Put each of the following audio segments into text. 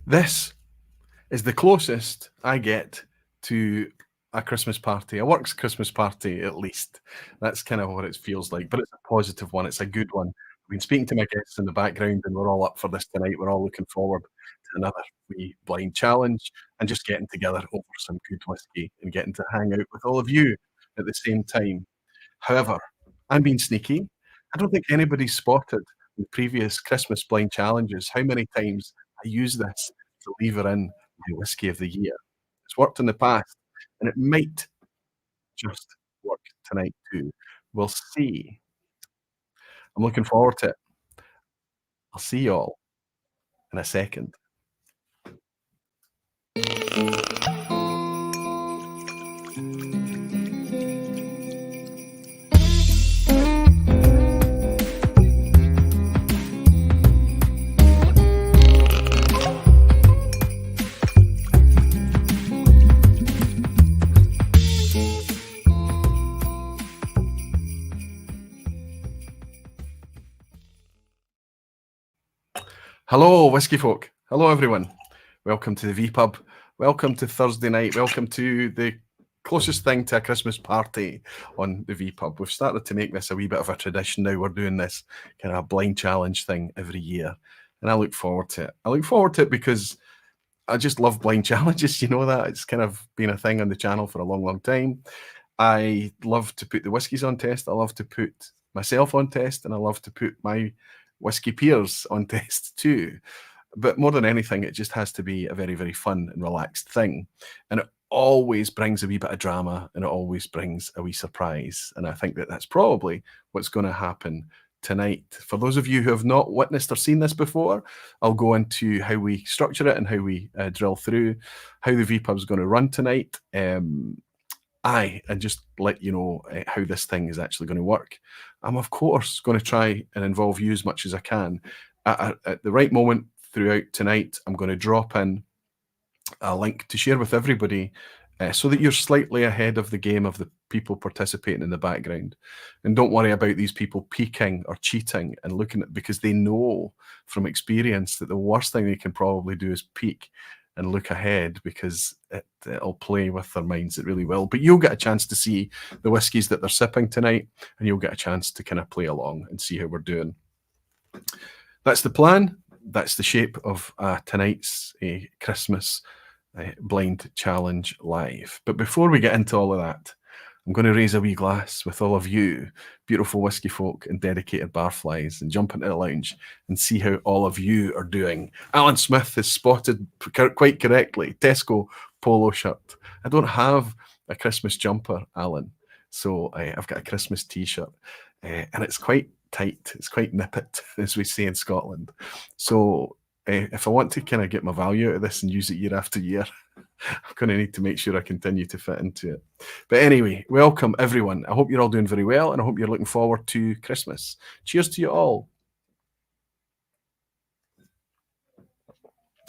This is the closest I get to a Christmas party, a works Christmas party at least. That's kind of what it feels like, but it's a positive one, it's a good one. I've been speaking to my guests in the background, and we're all up for this tonight. We're all looking forward to another wee blind challenge and just getting together over some good whiskey and getting to hang out with all of you at the same time. However, I'm being sneaky. I don't think anybody's spotted in previous Christmas blind challenges how many times I use this to lever in my whiskey of the year. It's worked in the past, and it might just work tonight too. We'll see. I'm looking forward to it. I'll see you all in a second. Hello, whiskey folk. Hello, everyone. Welcome to the vPub. Welcome to Thursday night. Welcome to the closest thing to a Christmas party on the vPub. We've started to make this a wee bit of a tradition now. We're doing this kind of a blind challenge thing every year, and I look forward to it. I look forward to it because I just love blind challenges. You know that. It's kind of been a thing on the channel for a long, long time. I love to put the whiskies on test. I love to put myself on test, and I love to put my whiskey peers on test too. But more than anything, it just has to be a very, very fun and relaxed thing. And it always brings a wee bit of drama, and it always brings a wee surprise. And I think that that's probably what's going to happen tonight. For those of you who have not witnessed or seen this before, I'll go into how we structure it and how we drill through how the vPub is going to run tonight. And just let you know how this thing is actually going to work. I'm, of course, going to try and involve you as much as I can. At the right moment throughout tonight, I'm going to drop in a link to share with everybody so that you're slightly ahead of the game of the people participating in the background. And don't worry about these people peeking or cheating and looking at, because they know from experience that the worst thing they can probably do is peek and look ahead, because it'll play with their minds. It really will. But you'll get a chance to see the whiskies that they're sipping tonight, and you'll get a chance to kind of play along and see how we're doing. That's the plan. That's the shape of tonight's Christmas blind challenge live. But before we get into all of that, I'm going to raise a wee glass with all of you, beautiful whiskey folk and dedicated barflies, and jump into the lounge and see how all of you are doing. Alan Smith has spotted quite correctly Tesco polo shirt. I don't have a Christmas jumper, Alan, so I've got a Christmas t-shirt, and it's quite tight. It's quite nippet, as we say in Scotland. So if I want to kind of get my value out of this and use it year after year, I'm going to need to make sure I continue to fit into it. But anyway, welcome everyone. I hope you're all doing very well, and I hope you're looking forward to Christmas. Cheers to you all.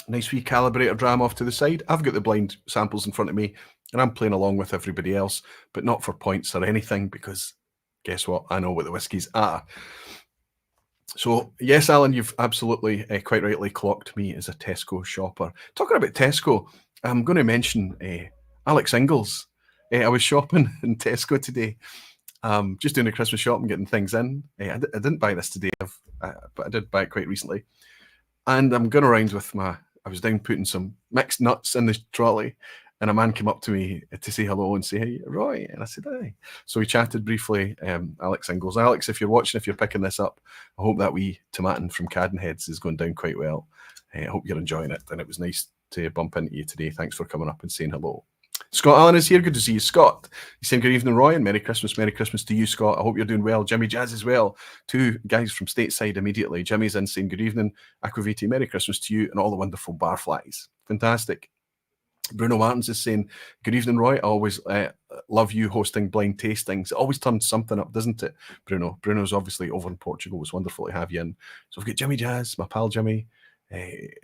Nice wee calibrator dram off to the side. I've got the blind samples in front of me, and I'm playing along with everybody else, but not for points or anything, because guess what? I know what the whiskies are. So, yes, Alan, you've absolutely quite rightly clocked me as a Tesco shopper. Talking about Tesco, I'm going to mention Alex Ingalls. I was shopping in Tesco today, just doing a Christmas shop and getting things in. I didn't buy this today, but I did buy it quite recently. And I'm going around with I was down putting some mixed nuts in the trolley, and a man came up to me to say hello and say, "Hey, Roy." And I said, "Hi." So we chatted briefly, Alex Ingalls. Alex, if you're watching, if you're picking this up, I hope that wee tomatin from Cadenheads is going down quite well. I hope you're enjoying it. And it was nice to bump into you today. Thanks for coming up and saying hello. Scott Allen is here. Good to see you, Scott. He's saying good evening, Roy, and Merry Christmas to you, Scott. I hope you're doing well. Jimmy Jazz as well. Two guys from stateside immediately. Jimmy's in saying good evening, Aquaviti, Merry Christmas to you and all the wonderful barflies. Fantastic. Bruno Martins is saying, good evening, Roy. I always love you hosting blind tastings. It always turns something up, doesn't it, Bruno? Bruno's obviously over in Portugal. It's wonderful to have you in. So we've got Jimmy Jazz, my pal Jimmy.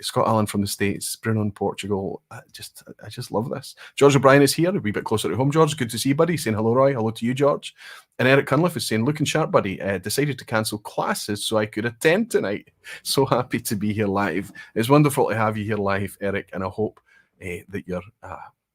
Scott Allen from the States, Bruno in Portugal. I just love this. George O'Brien is here, a wee bit closer to home. George, good to see you, buddy. Saying hello, Roy. Hello to you, George. And Eric Cunliffe is saying, looking sharp, buddy. Decided to cancel classes so I could attend tonight. So happy to be here live. It's wonderful to have you here live, Eric, and I hope that your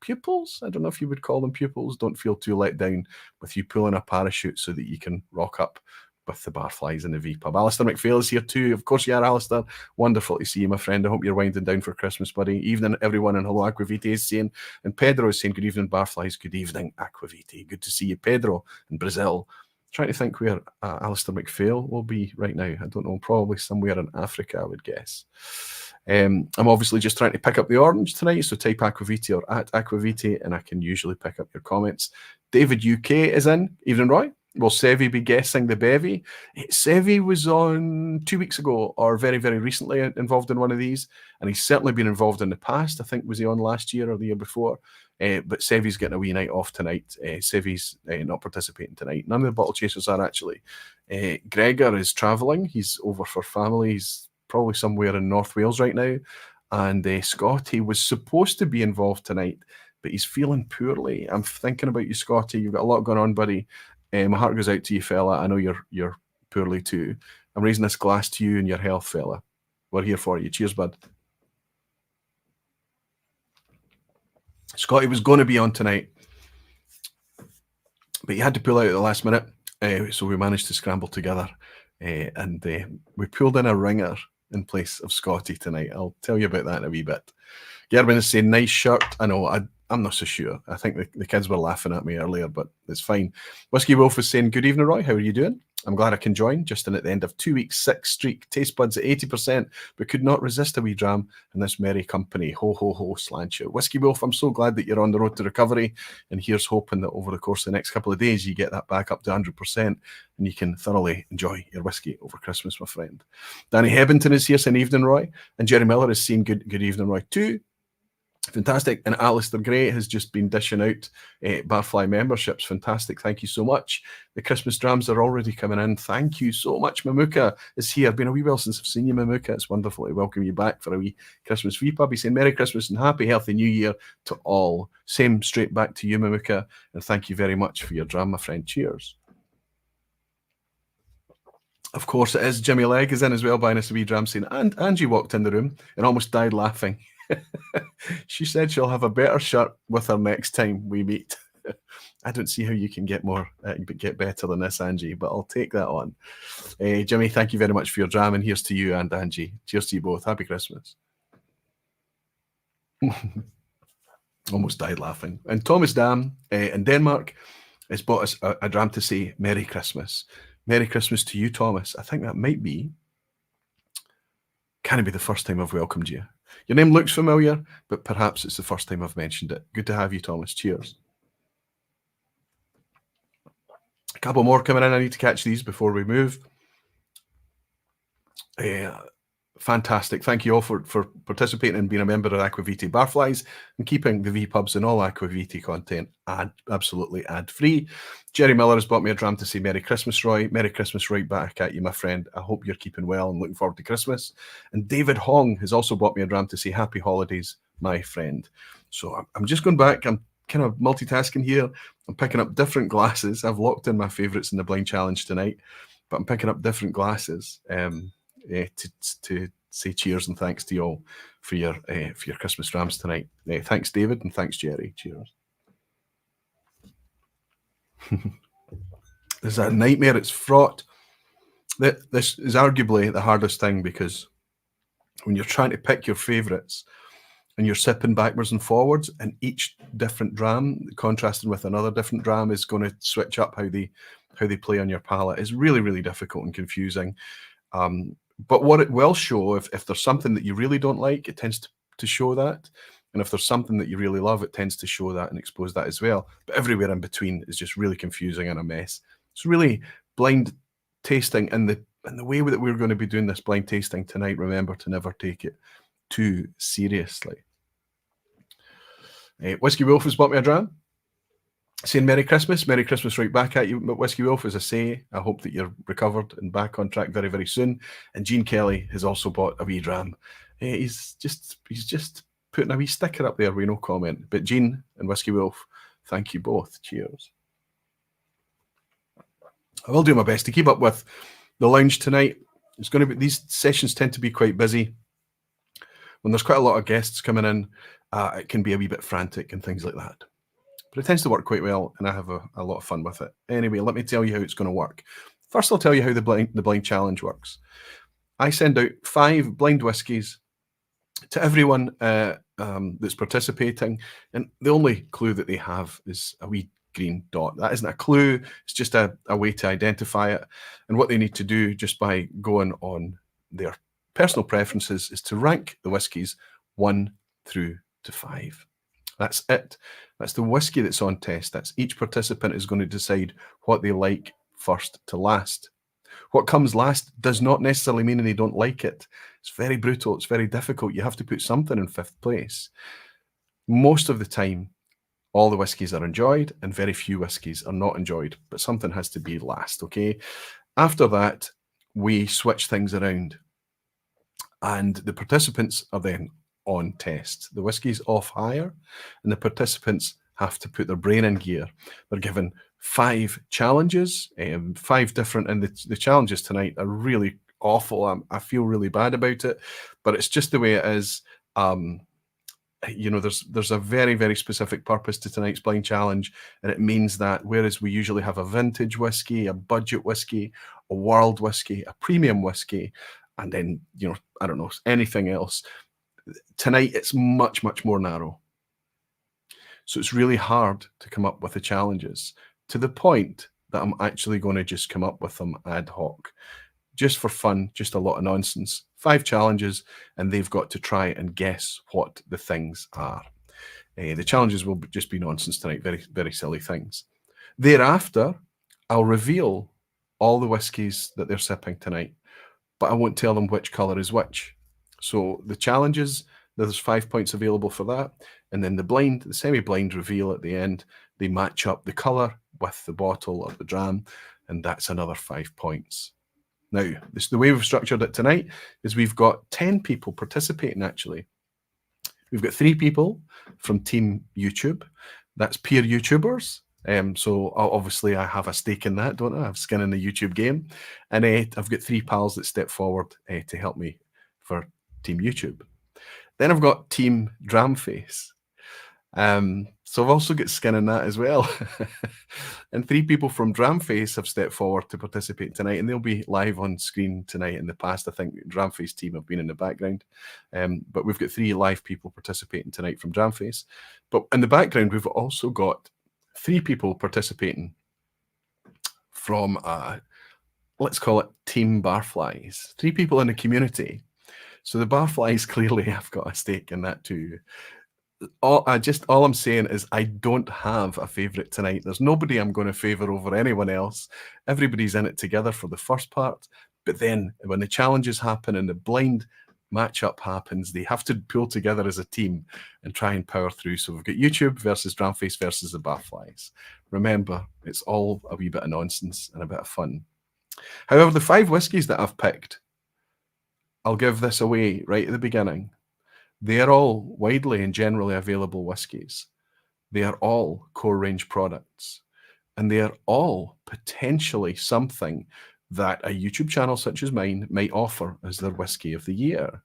pupils, I don't know if you would call them pupils, don't feel too let down with you pulling a parachute so that you can rock up with the barflies in the vPub. Alistair McPhail is here too. Of course you are, Alistair. Wonderful to see you, my friend. I hope you're winding down for Christmas, buddy. Evening, everyone, and hello, Aquavite is saying. And Pedro is saying, good evening, barflies. Good evening, Aquavite. Good to see you, Pedro, in Brazil. Trying to think where Alistair McPhail will be right now. I don't know, probably somewhere in Africa, I would guess. I'm obviously just trying to pick up the orange tonight, so type Aquavite or at Aquavite, and I can usually pick up your comments. David UK is in. Evening, Roy. Will Sevi be guessing the bevy? Sevi was on 2 weeks ago or very, very recently involved in one of these, and he's certainly been involved in the past. I think, was he on last year or the year before? But Sevi's getting a wee night off tonight. Sevi's not participating tonight. None of the bottle chasers are actually. Gregor is travelling. He's over for family. He's probably somewhere in North Wales right now. And Scotty was supposed to be involved tonight, but he's feeling poorly. I'm thinking about you, Scotty. You've got a lot going on, buddy. My heart goes out to you, fella. I know you're poorly too. I'm raising this glass to you and your health, fella. We're here for you. Cheers, bud. Scotty was going to be on tonight, but he had to pull out at the last minute. So we managed to scramble together, and we pulled in a ringer in place of Scotty tonight. I'll tell you about that in a wee bit. Gerben is saying, nice shirt. I know, I'm not so sure. I think the kids were laughing at me earlier, but it's fine. Whiskey Wolf is saying, good evening, Roy. How are you doing? I'm glad I can join, just in at the end of 2 weeks, 6 streak, taste buds at 80%, but could not resist a wee dram in this merry company. Ho, ho, ho, slant you. Whiskey Wolf, I'm so glad that you're on the road to recovery, and here's hoping that over the course of the next couple of days, you get that back up to 100%, and you can thoroughly enjoy your whiskey over Christmas, my friend. Danny Hebbington is here saying, evening, Roy, and Jerry Miller is saying, good evening, Roy, too. Fantastic. And Alistair Gray has just been dishing out Barfly memberships. Fantastic. Thank you so much. The Christmas drams are already coming in. Thank you so much. Mamuka is here. Been a wee while since I've seen you, Mamuka. It's wonderful to welcome you back for a wee Christmas vPub. He's saying Merry Christmas and Happy Healthy New Year to all. Same straight back to you, Mamuka. And thank you very much for your dram, my friend. Cheers. Of course, it is. Jimmy Legg is in as well, buying us a wee dram scene. And Angie walked in the room and almost died laughing. She said she'll have a better shirt with her next time we meet. I don't see how you can get better than this, Angie, but I'll take that on. Jimmy, thank you very much for your dram, and here's to you and Angie. Cheers to you both. Happy Christmas. Almost died laughing. And Thomas Dam in Denmark has bought us a dram to say Merry Christmas. Merry Christmas to you, Thomas. I think that might be, can it be the first time I've welcomed you? Your name looks familiar, but perhaps it's the first time I've mentioned it. Good to have you, Thomas. Cheers. A couple more coming in. I need to catch these before we move. Fantastic. Thank you all for participating and being a member of Aquavite Barflies and keeping the vPubs and all Aquavite content absolutely ad-free. Jerry Miller has bought me a dram to say Merry Christmas, Roy. Merry Christmas right back at you, my friend. I hope you're keeping well and looking forward to Christmas. And David Hong has also bought me a dram to say Happy Holidays, my friend. So I'm just going back. I'm kind of multitasking here. I'm picking up different glasses. I've locked in my favourites in the blind challenge tonight, but I'm picking up different glasses. To say cheers and thanks to you all for your Christmas drams tonight. Thanks, David, and thanks, Jerry. Cheers. This is a nightmare. It's fraught. This is arguably the hardest thing, because when you're trying to pick your favourites and you're sipping backwards and forwards, and each different dram contrasting with another different dram is going to switch up how they play on your palate. It's really, really difficult and confusing. But what it will show, if there's something that you really don't like, it tends to show that. And if there's something that you really love, it tends to show that and expose that as well. But everywhere in between is just really confusing and a mess. It's really blind tasting. And the way that we're going to be doing this blind tasting tonight, remember to never take it too seriously. Whiskey Wolf has bought me a dram. saying Merry Christmas right back at you, Whiskey Wolf. As I say, I hope that you're recovered and back on track very, very soon. And Gene Kelly has also bought a wee dram. He's just putting a wee sticker up there with no comment. But Gene and Whiskey Wolf, thank you both. Cheers. I will do my best to keep up with the lounge tonight. It's going to be, these sessions tend to be quite busy. When there's quite a lot of guests coming in, it can be a wee bit frantic and things like that. But it tends to work quite well, and I have a lot of fun with it. Anyway, let me tell you how it's going to work. First, I'll tell you how the blind challenge works. I send out 5 blind whiskies to everyone that's participating, and the only clue that they have is a wee green dot. That isn't a clue, it's just a way to identify it. And what they need to do just by going on their personal preferences is to rank the whiskies 1 through to 5. That's it. That's the whiskey that's on test. That's each participant is going to decide what they like first to last. What comes last does not necessarily mean they don't like it. It's very brutal. It's very difficult. You have to put something in 5th place. Most of the time, all the whiskies are enjoyed and very few whiskies are not enjoyed, but something has to be last, okay? After that, we switch things around and the participants are then on test. The whiskey's off hire and the participants have to put their brain in gear. They're given 5 challenges, 5 different, and the challenges tonight are really awful. I feel really bad about it, but it's just the way it is. You know, there's a very, very specific purpose to tonight's blind challenge, and it means that whereas we usually have a vintage whiskey, a budget whiskey, a world whiskey, a premium whiskey, and then, you know, I don't know, anything else, tonight it's much, much more narrow. So it's really hard to come up with the challenges, to the point that I'm actually going to just come up with them ad hoc, just for fun, just a lot of nonsense. 5 challenges, and they've got to try and guess what the things are. The challenges will just be nonsense tonight, very, very silly things. Thereafter, I'll reveal all the whiskies that they're sipping tonight, but I won't tell them which colour is which. So the challenges, there's 5 points available for that. And then the semi-blind reveal at the end, they match up the colour with the bottle or the dram, and that's another 5 points. Now, the way we've structured it tonight is we've got 10 people participating, actually. We've got 3 people from Team YouTube. That's peer YouTubers. So obviously I have a stake in that, don't I? I have skin in the YouTube game. And I've got 3 pals that step forward to help me for Team YouTube. Then I've got Team Dramface. So I've also got skin in that as well. And 3 people from Dramface have stepped forward to participate tonight, and they'll be live on screen tonight. In the past, I think Dramface team have been in the background. But we've got 3 live people participating tonight from Dramface. But in the background, we've also got 3 people participating from, let's call it Team Barflies. 3 people in the community. So the Barflies clearly have got a stake in that too. All I'm saying is I don't have a favourite tonight. There's nobody I'm going to favour over anyone else. Everybody's in it together for the first part, but then when the challenges happen and the blind matchup happens, they have to pull together as a team and try and power through. So we've got YouTube versus Dramface versus the Barflies. Remember, it's all a wee bit of nonsense and a bit of fun. However, the 5 whiskies that I've picked, I'll give this away right at the beginning. They are all widely and generally available whiskies. They are all core range products, and they are all potentially something that a YouTube channel such as mine might offer as their whiskey of the year.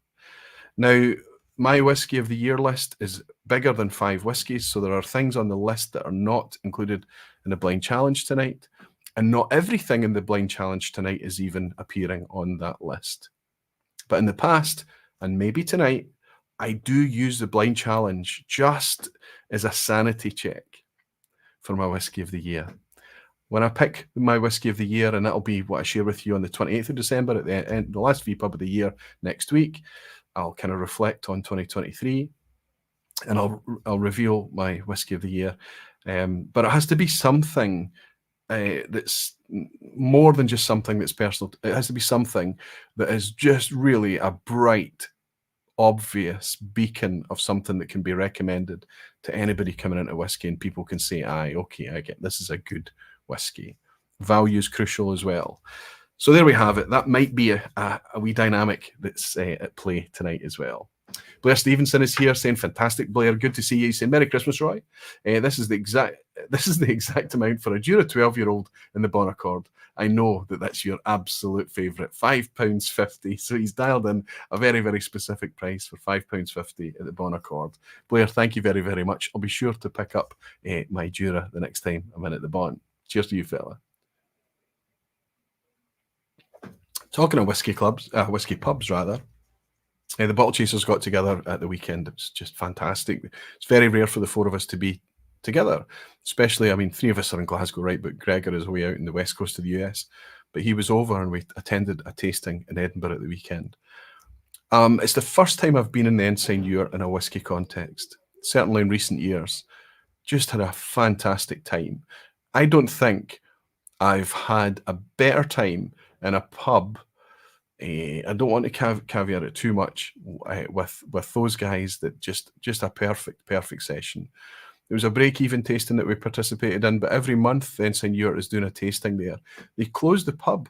Now, my whiskey of the year list is bigger than 5 whiskies, so there are things on the list that are not included in the blind challenge tonight, and not everything in the blind challenge tonight is even appearing on that list. But in the past, and maybe tonight, I do use the blind challenge just as a sanity check for my whiskey of the year. When I pick my whiskey of the year, and that'll be what I share with you on the 28th of December at the end, the last vPub of the year next week, I'll kind of reflect on 2023 and I'll reveal my whiskey of the year. But it has to be something that's more than just something that's personal. It has to be something that is just really a bright, obvious beacon of something that can be recommended to anybody coming into whiskey, and people can say, aye, okay, I get this is a good whiskey. Value is crucial as well. So there we have it. That might be a wee dynamic that's at play tonight as well. Blair Stevenson is here saying, fantastic, Blair. Good to see you. He's saying, Merry Christmas, Roy. This is the exact amount for a Jura 12-year-old in the Bon Accord. I know that that's your absolute favourite, £5.50. So he's dialed in a very, very specific price for £5.50 at the Bon Accord. Blair, thank you very, very much. I'll be sure to pick up my Jura the next time I'm in at the Bon. Cheers to you, fella. Talking of whiskey pubs, rather. The Bottle Chasers got together at the weekend. It was just fantastic. It's very rare for the four of us to be together, especially, I mean, three of us are in Glasgow, right? But Gregor is away out in the west coast of the US. But he was over and we attended a tasting in Edinburgh at the weekend. It's the first time I've been in the Ensign Ewart in a whiskey context, certainly in recent years. Just had a fantastic time. I don't think I've had a better time in a pub. I don't want to caveat it too much with those guys. That just a perfect session. There was a break-even tasting that we participated in, but every month the Ensign Ewart is doing a tasting there. They close the pub.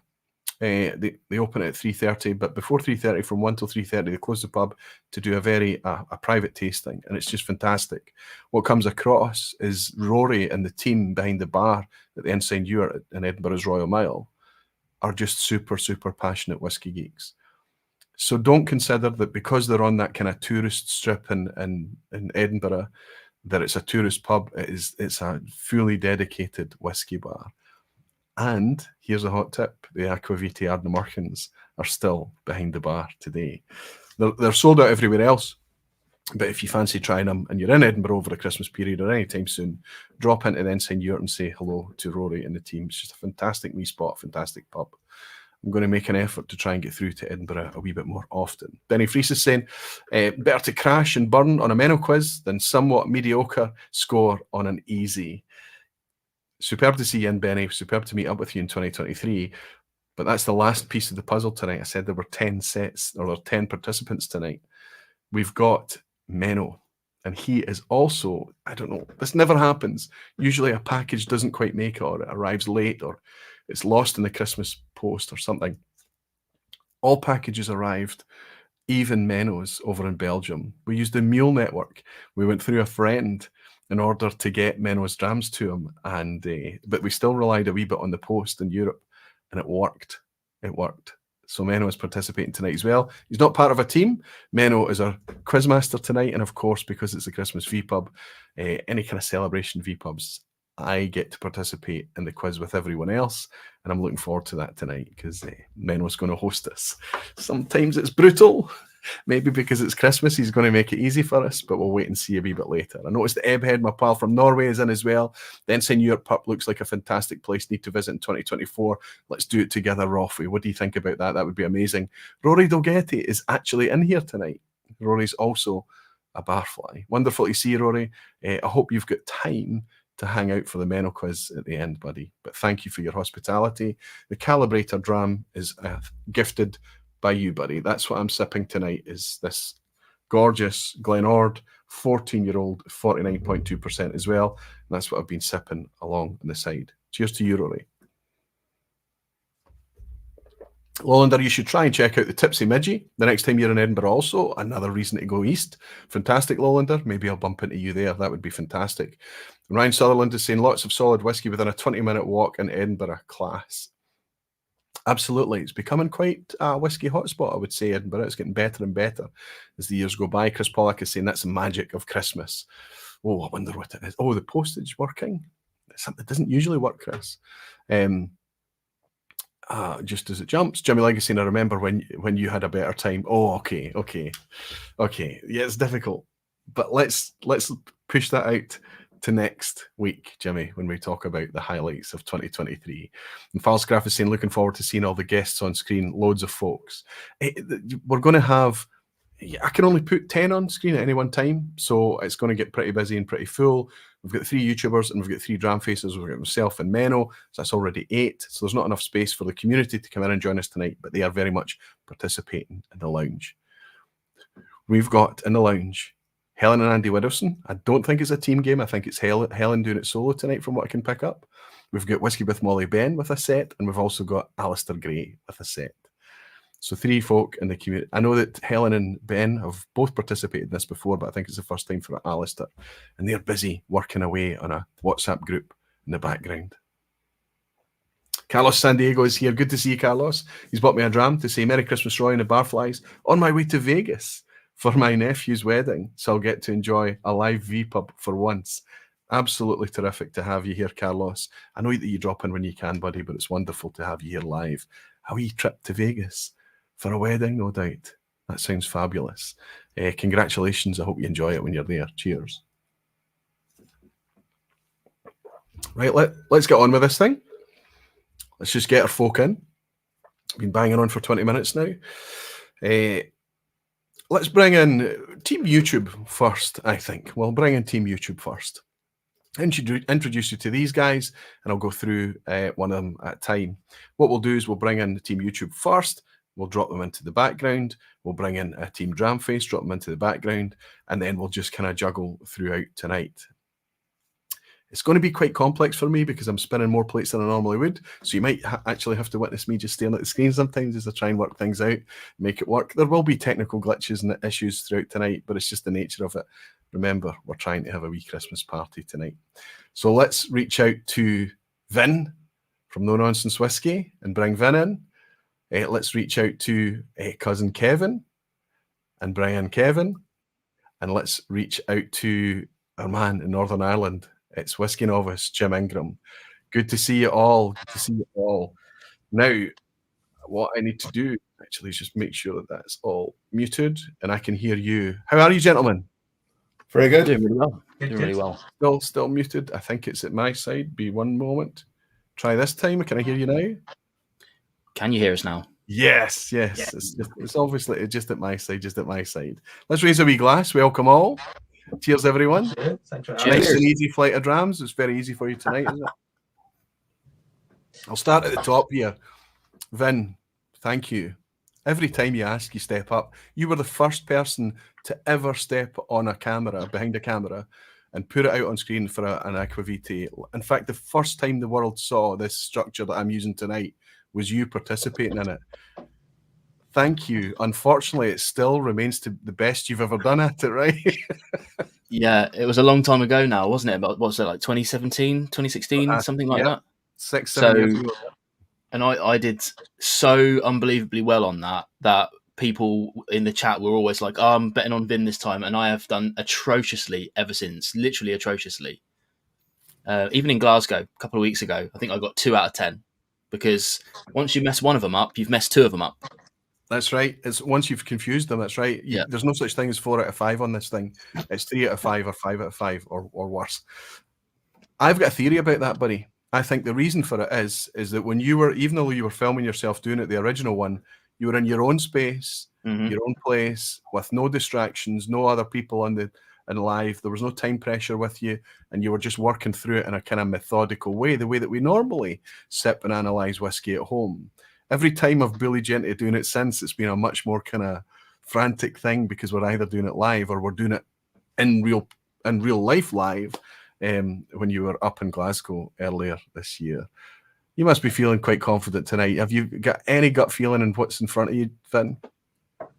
They open it at 3:30, but before 3:30, from 1 till 3:30, they close the pub to do a private tasting, and it's just fantastic. What comes across is Rory and the team behind the bar at the Ensign Ewart in Edinburgh's Royal Mile are just super passionate whiskey geeks. So don't consider that because they're on that kind of tourist strip in Edinburgh that it's a tourist pub. It's a fully dedicated whiskey bar. And here's a hot tip: the Aquavitae Ardnamurchans are still behind the bar today. They're sold out everywhere else. But if you fancy trying them and you're in Edinburgh over the Christmas period or any time soon, drop into the Ensign Ewart and say hello to Rory and the team. It's just a fantastic wee spot, fantastic pub. I'm going to make an effort to try and get through to Edinburgh a wee bit more often. Benny Fries is saying, better to crash and burn on a Menno quiz than somewhat mediocre score on an easy. Superb to see you in, Benny. Superb to meet up with you in 2023. But that's the last piece of the puzzle tonight. I said there were 10 sets, or there were 10 participants tonight. We've got Menno, and he is also, I don't know, this never happens. Usually a package doesn't quite make it, or it arrives late, or it's lost in the Christmas post or something. All packages arrived, even Menno's over in Belgium. We used the Mule network. We went through a friend in order to get Menno's drams to him, and but we still relied a wee bit on the post in Europe, and it worked. It worked. So Menno is participating tonight as well. He's not part of a team. Menno is our quizmaster tonight, and of course, because it's a Christmas vPub, any kind of celebration vPubs, I get to participate in the quiz with everyone else, and I'm looking forward to that tonight because Menno's going to host us. Sometimes it's brutal. Maybe because it's Christmas, he's going to make it easy for us, but we'll wait and see a wee bit later. I noticed that Ebhead, my pal from Norway, is in as well. The Ensign Ewart pub looks like a fantastic place. Need to visit in 2024. Let's do it together, Roffy. What do you think about that? That would be amazing. Rory Dolgetti is actually in here tonight. Rory's also a barfly. Wonderful to see you, Rory. I hope you've got time to hang out for the Menno quiz at the end, buddy. But thank you for your hospitality. The Calibrator dram is gifted by you, buddy. That's what I'm sipping tonight, is this gorgeous Glenord 14-year-old 49.2% as well. And that's what I've been sipping along on the side. Cheers to you, Rory. Lolander, you should try and check out the Tipsy Midgie the next time you're in Edinburgh also. Another reason to go east. Fantastic, Lolander. Maybe I'll bump into you there. That would be fantastic. Ryan Sutherland is saying lots of solid whiskey within a 20-minute walk in Edinburgh. Class. Absolutely. It's becoming quite a whiskey hotspot, I would say, Edinburgh. It's getting better and better as the years go by. Chris Pollack is saying that's the magic of Christmas. Oh, I wonder what it is. Oh, the postage working? It doesn't usually work, Chris. Just as it jumps. Jimmy Legacy, I remember when you had a better time. Oh, okay. Yeah, it's difficult. But let's push that out to next week, Jimmy, when we talk about the highlights of 2023. And Falscraft is saying, looking forward to seeing all the guests on screen, loads of folks. We're going to have, I can only put 10 on screen at any one time, so it's going to get pretty busy and pretty full. We've got 3 YouTubers and we've got 3 Dramfaces. We've got myself and Menno, so that's already 8. So there's not enough space for the community to come in and join us tonight, but they are very much participating in the lounge. we've got in the lounge Helen and Andy Widdowson. I don't think it's a team game. I think it's Helen doing it solo tonight from what I can pick up. We've got Whiskey with Molly Ben with a set, and we've also got Alistair Gray with a set. So 3 folk in the community. I know that Helen and Ben have both participated in this before, but I think it's the first time for Alistair. And they're busy working away on a WhatsApp group in the background. Carlos San Diego is here. Good to see you, Carlos. He's bought me a dram to say Merry Christmas, Roy and the Barflies. On my way to Vegas for my nephew's wedding, so I'll get to enjoy a live vPub for once. Absolutely terrific to have you here, Carlos. I know that you drop in when you can, buddy, but it's wonderful to have you here live. A wee trip to Vegas for a wedding, no doubt. That sounds fabulous. Congratulations. I hope you enjoy it when you're there. Cheers. Right, let's get on with this thing. Let's just get our folk in. Been banging on for 20 minutes now. Let's bring in Team YouTube first, I think. We'll bring in Team YouTube first. Introduce you to these guys, and I'll go through one of them at a time. What we'll do is we'll bring in Team YouTube first. We'll drop them into the background. We'll bring in a Team Dramface, drop them into the background, and then we'll just kind of juggle throughout tonight. It's going to be quite complex for me because I'm spinning more plates than I normally would. So you might actually have to witness me just staring at the screen sometimes as I try and work things out, make it work. There will be technical glitches and issues throughout tonight, but it's just the nature of it. Remember, we're trying to have a wee Christmas party tonight. So let's reach out to Vin from No Nonsense Whiskey and bring Vin in. Let's reach out to cousin Kevin and bring in Kevin. And let's reach out to our man in Northern Ireland. It's Whiskey Novice, Jim Ingram. Good to see you all. Good to see you all. Now, what I need to do actually is just make sure that that's all muted and I can hear you. How are you, gentlemen? Very good. Doing really well. Doing really well. Still muted. I think it's at my side. Be one moment. Try this time. Can I hear you now? Can you hear us now? Yes. It's obviously just at my side. Let's raise a wee glass. Welcome all. Cheers, everyone. Cheers. Nice and easy flight of drams. It's very easy for you tonight, isn't it? I'll start at the top here. Vin, thank you. Every time you ask, you step up. You were the first person to ever step on a camera, behind a camera, and put it out on screen for an Aquavitae. In fact, the first time the world saw this structure that I'm using tonight was you participating in it. Thank you. Unfortunately, it still remains to the best you've ever done at it, right? Yeah, it was a long time ago now, wasn't it? About, what's it, like 2017, 2016, something like that? 6-7 years ago. And I did so unbelievably well on that people in the chat were always like, oh, I'm betting on Vin this time. And I have done atrociously ever since, literally atrociously. Even in Glasgow a couple of weeks ago, I think I got 2 out of 10. Because once you mess one of them up, you've messed 2 of them up. That's right. It's once you've confused them, that's right. Yeah. There's no such thing as 4 out of 5 on this thing. It's 3 out of 5 or 5 out of 5 or worse. I've got a theory about that, buddy. I think the reason for it is that when you were, even though you were filming yourself doing it, the original one, you were in your own space, your own place, with no distractions, no other people on the live. There was no time pressure with you, and you were just working through it in a kind of methodical way, the way that we normally sip and analyze whiskey at home. Every time I've bullied you into doing it since, it's been a much more kind of frantic thing because we're either doing it live or we're doing it in real life live. When you were up in Glasgow earlier this year, you must be feeling quite confident tonight. Have you got any gut feeling in what's in front of you, Vin?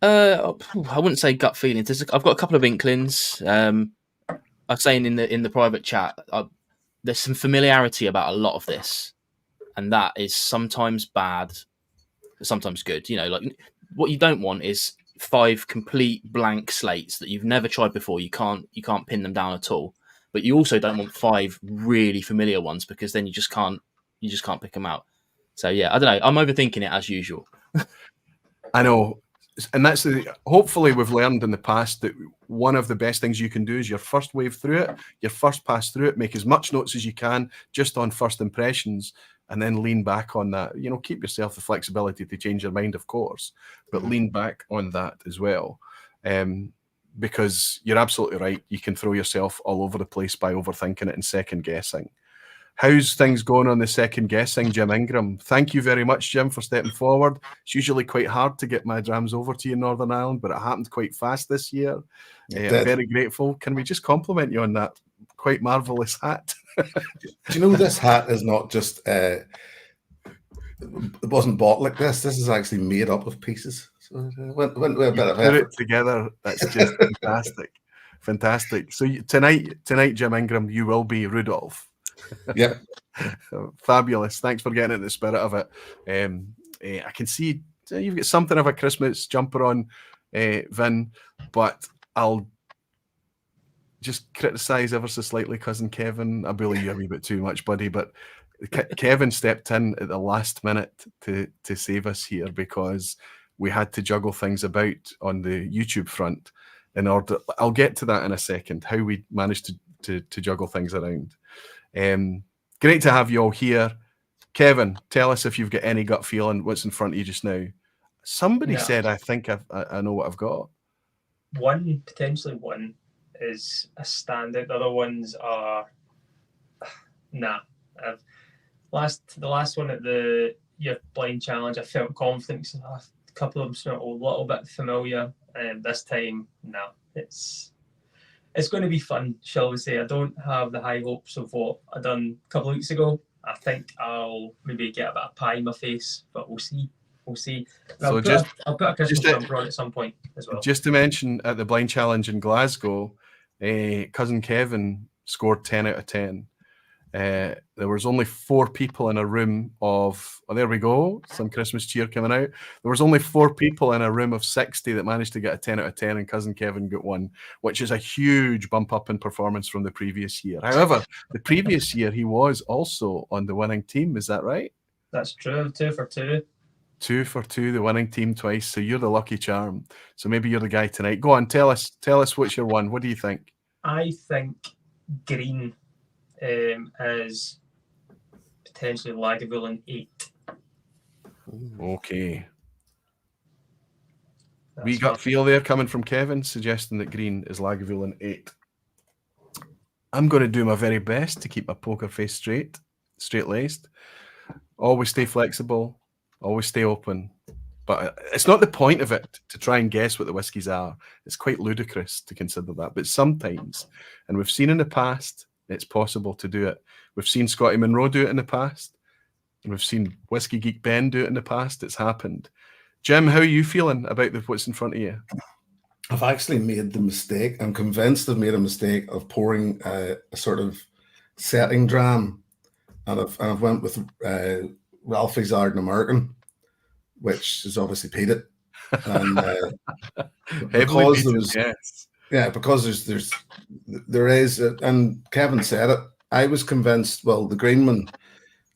I wouldn't say gut feelings. I've got a couple of inklings. I'm saying in the private chat, there's some familiarity about a lot of this, and that is sometimes bad, sometimes good. You know, like what you don't want is 5 complete blank slates that you've never tried before. You can't pin them down at all. But you also don't want 5 really familiar ones because then you just can't pick them out. So yeah, I don't know. I'm overthinking it as usual. I know, and that's hopefully we've learned in the past that one of the best things you can do is your first wave through it, your first pass through it, make as much notes as you can just on first impressions, and then lean back on that. You know, keep yourself the flexibility to change your mind, of course, but lean back on that as well. Because you're absolutely right. You can throw yourself all over the place by overthinking it and second guessing. How's things going on the second guessing, Jim Ingram? Thank you very much, Jim, for stepping forward. It's usually quite hard to get my drams over to you in Northern Ireland, but it happened quite fast this year. I'm very grateful. Can we just compliment you on that quite marvellous hat? Do you know this hat is not just, it wasn't bought like this. This is actually made up of pieces. So it went a bit of effort. Put it together. That's just fantastic. Fantastic. So tonight, Jim Ingram, you will be Rudolph. Yep. Fabulous. Thanks for getting into the spirit of it. I can see you've got something of a Christmas jumper on, Vin, but I'll just criticise ever so slightly cousin Kevin. I bully you a wee bit too much, buddy, but Kevin stepped in at the last minute to save us here because we had to juggle things about on the YouTube front in order. I'll get to that in a second, how we managed to juggle things around. Great to have you all here. Kevin, tell us if you've got any gut feeling what's in front of you just now. Somebody said, I think I know what I've got. Potentially one is a standout. The other ones are nah. The last one at your blind challenge, I felt confident. A couple of them smelled a little bit familiar, and this time, no. It's going to be fun, shall we say. I don't have the high hopes of what I done a couple of weeks ago. I think I'll maybe get a bit of pie in my face, but we'll see. We'll see. So I'll put a Christmas jumper on at some point as well. Just to mention, at the blind challenge in Glasgow, cousin Kevin scored 10 out of 10. There was only 4 people in a room of, there we go, some Christmas cheer coming out. There was only 4 people in a room of 60 that managed to get a 10 out of 10, and cousin Kevin got 1, which is a huge bump up in performance from the previous year. However, the previous year he was also on the winning team. Is that right? That's true. 2 for 2. 2 for 2, the winning team twice. So you're the lucky charm. So maybe you're the guy tonight. Go on, tell us what's your one. What do you think? I think green is potentially Lagavulin 8. Okay. We got feel there coming from Kevin, suggesting that green is Lagavulin 8. I'm going to do my very best to keep my poker face straight-laced. Always stay flexible. Always stay open. But it's not the point of it to try and guess what the whiskies are. It's quite ludicrous to consider that. But sometimes, and we've seen in the past, it's possible to do it. We've seen Scotty Monroe do it in the past. And we've seen Whiskey Geek Ben do it in the past. It's happened. Jim, how are you feeling about what's in front of you? I've actually made the mistake. I'm convinced I've made a mistake of pouring a sort of setting dram. And I've went with Ralphie's Arden American, which is obviously peated. And because there's, yes. Yeah, because there is, and Kevin said it. I was convinced. Well, the green one,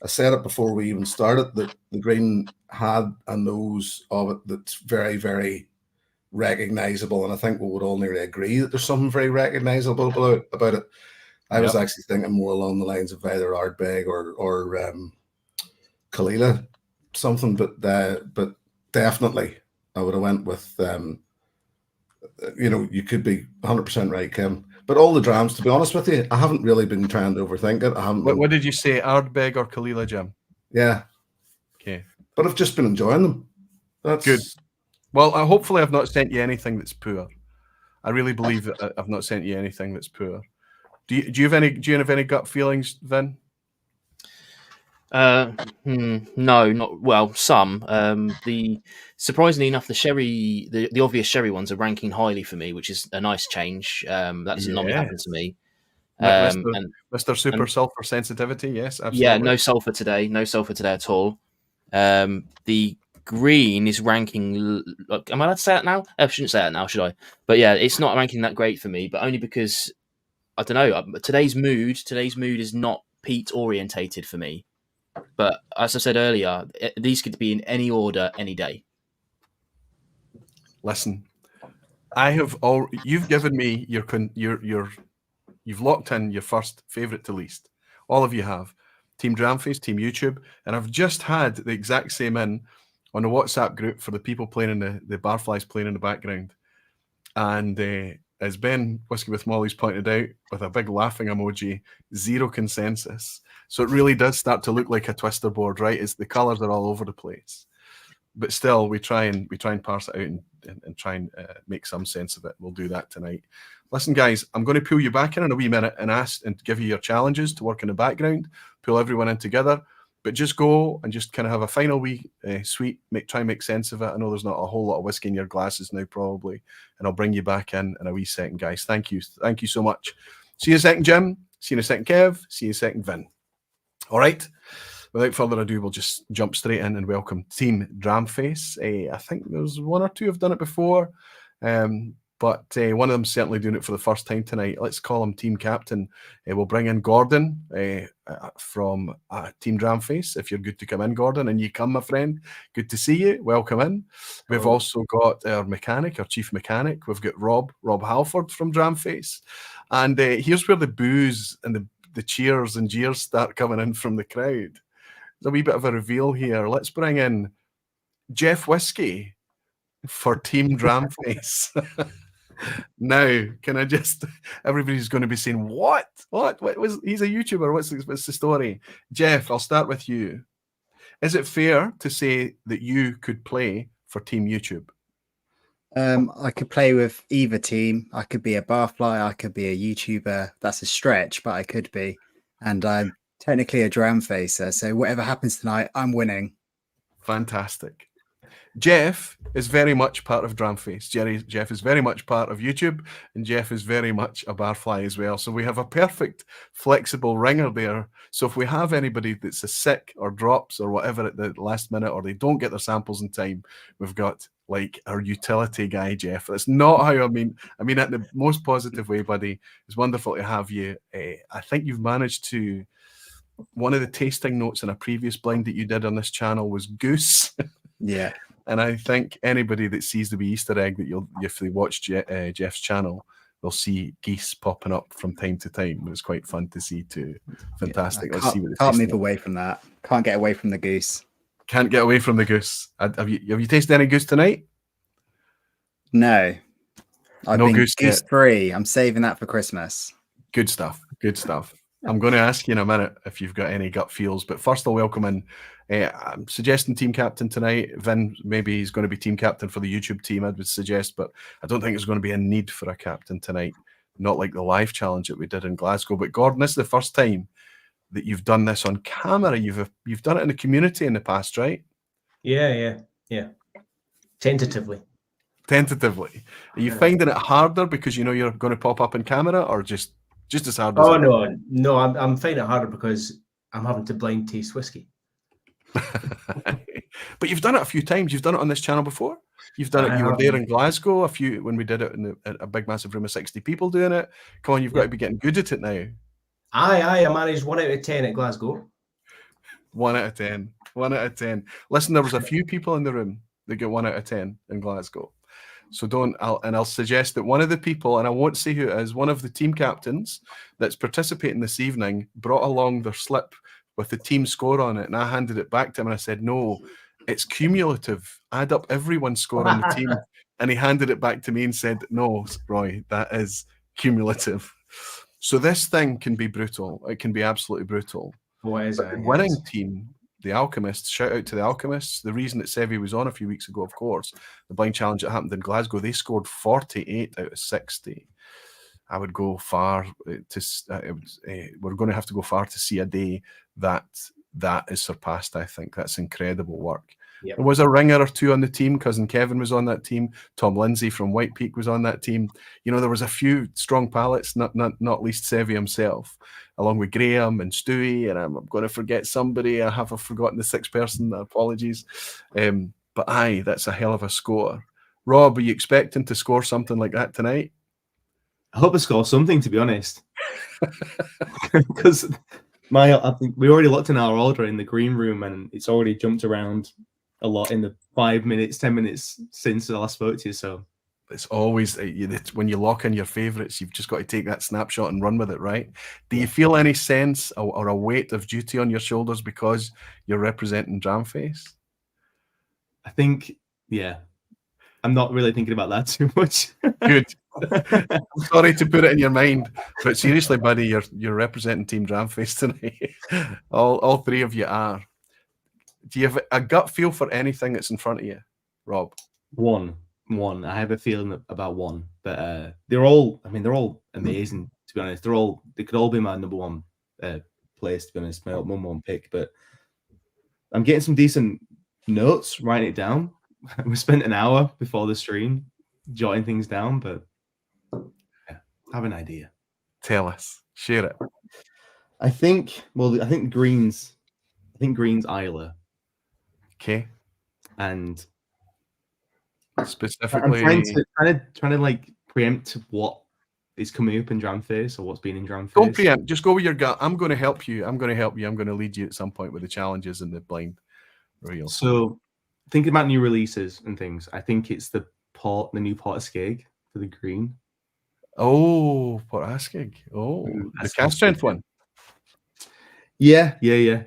I said it before we even started, that the green had a nose of it that's very, very recognizable, and I think we would all nearly agree that there's something very recognizable about it. I was actually thinking more along the lines of either Ardbeg or Kalila, something, but definitely I would have went with. You could be 100% right, Kevin. But all the drams, to be honest with you, I haven't really been trying to overthink it. I haven't. What did you say, Ardbeg or Kalila, Jim? Yeah. Okay. But I've just been enjoying them. That's good. Well, hopefully I've not sent you anything that's poor. I really believe that I've not sent you anything that's poor. Do you have any gut feelings, Vin? No, not well. Some. Surprisingly enough, the obvious sherry ones are ranking highly for me, which is a nice change. That's not happened to me. Mr. Super Sulfur Sensitivity, yes, absolutely. Yeah, no sulfur today. No sulfur today at all. The green is ranking. Look, am I allowed to say it now? I shouldn't say it now, should I? But yeah, it's not ranking that great for me. But only because I don't know. Today's mood is not peat orientated for me. But as I said earlier, these could be in any order, any day. Listen, you've given me you've locked in your first favourite to least. All of you have. Team Dramface, Team YouTube, and I've just had the exact same in on a WhatsApp group for the people playing in the barflies playing in the background. And as Ben Whiskey with Molly's pointed out, with a big laughing emoji, zero consensus. So it really does start to look like a twister board, right? It's the colours are all over the place. But still, we try and parse it out and try and make some sense of it. We'll do that tonight. Listen, guys, I'm going to pull you back in a wee minute and ask and give you your challenges to work in the background, pull everyone in together. But just go and just kind of have a final wee sweet, try and make sense of it. I know there's not a whole lot of whiskey in your glasses now, probably, and I'll bring you back in a wee second, guys. Thank you so much. See you in a second, Jim. See you in a second, Kev. See you in a second, Vin. All right. Without further ado, we'll just jump straight in and welcome Team Dramface. I think there's one or two have done it before, but one of them certainly doing it for the first time tonight. Let's call him Team Captain. We'll bring in Gordon from Team Dramface. If you're good to come in, Gordon, and you come, my friend. Good to see you. Welcome in. We've also got our mechanic, our chief mechanic. We've got Rob Halford from Dramface. And here's where the boos and the cheers and jeers start coming in from the crowd. There's a wee bit of a reveal here. Let's bring in Jeff Whisky for Team Dramface. Now, can I just... Everybody's going to be saying, what? He's a YouTuber. What's the story? Jeff, I'll start with you. Is it fair to say that you could play for Team YouTube? I could play with either team. I could be a barfly. I could be a YouTuber. That's a stretch, but I could be. And I'm technically a Dramfacer, so whatever happens tonight, I'm winning. Fantastic. Jeff is very much part of Dramface. Jeff is very much part of YouTube, and Jeff is very much a barfly as well. So we have a perfect, flexible ringer there. So if we have anybody that's a sick or drops or whatever at the last minute, or they don't get their samples in time, we've got like our utility guy, Jeff. That's not how I mean it in the most positive way, buddy. It's wonderful to have you. I think you've managed to... One of the tasting notes in a previous blind that you did on this channel was goose. Yeah. And I think anybody that sees the wee Easter egg that if they watch Jeff's channel, they'll see geese popping up from time to time. It's quite fun to see too. Fantastic. Yeah, Let's see what can't move away from that. Can't get away from the goose. Can't get away from the goose. Have you tasted any goose tonight? No. I've been goose free. I'm saving that for Christmas. Good stuff. Good stuff. I'm going to ask you in a minute if you've got any gut feels, but first I'll welcome in. I'm suggesting team captain tonight. Vin, maybe he's going to be team captain for the YouTube team, I would suggest, but I don't think there's going to be a need for a captain tonight. Not like the live challenge that we did in Glasgow. But Gordon, this is the first time that you've done this on camera. You've done it in the community in the past, right? Yeah. Tentatively. Are you finding it harder because you know you're going to pop up in camera, or just as hard as... Oh, no, I'm finding it harder because I'm having to blind taste whiskey. But you've done it a few times. You've done it on this channel before. You've done it. You were there in Glasgow when we did it in a big, massive room of 60 people doing it. Come on, you've got to be getting good at it now. I managed 1 out of 10 at Glasgow. 1 out of 10. 1 out of 10. Listen, there was a few people in the room that got 1 out of 10 in Glasgow. So I'll suggest that one of the people, and I won't say who it is, one of the team captains that's participating this evening brought along their slip with the team score on it, and I handed it back to him and I said, no, it's cumulative. Add up everyone's score on the team. And he handed it back to me and said, no, Roy, that is cumulative. So this thing can be brutal. It can be absolutely brutal. What is it? The winning team, the Alchemists, shout out to the Alchemists. The reason that Sevi was on a few weeks ago, of course, the blind challenge that happened in Glasgow, they scored 48 out of 60. I would go far we're going to have to go far to see a day that is surpassed. I think that's incredible work. Yep. There was a ringer or two on the team. Cousin Kevin was on that team. Tom Lindsay from White Peak was on that team. You know, there was a few strong palates, not least Sevi himself, along with Graham and Stewie, and I'm going to forget somebody. I have forgotten the 6th person. Apologies. But aye, that's a hell of a score. Rob, are you expecting to score something like that tonight? I hope I score something, to be honest. Because I think we already looked in our order in the green room, and it's already jumped around a lot in the 5 minutes, 10 minutes since I last spoke to you. So it's always when you lock in your favourites, you've just got to take that snapshot and run with it, right? Do you feel any sense or a weight of duty on your shoulders because you're representing Dramface? I think, yeah. I'm not really thinking about that too much. Good. I'm sorry to put it in your mind, but seriously, buddy, you're representing Team Dramface tonight. All three of you are. Do you have a gut feel for anything that's in front of you, Rob? One. I have a feeling about one, but they're all amazing. To be honest, they could all be my number one place. To be honest, my number one pick. But I'm getting some decent notes, writing it down. We spent an hour before the stream jotting things down, but yeah, I have an idea. Tell us, share it. I think Green's Isla. Okay. And specifically, I'm trying to like preempt what is coming up in Dramface or what's been in Dramface. Don't preempt. Just go with your gut. I'm going to help you. I'm going to lead you at some point with the challenges and the blind reveal. So, thinking about new releases and things, I think it's the new Portaskeg for the green. Oh, Portaskeg. Oh, the cast strength one. Yeah. I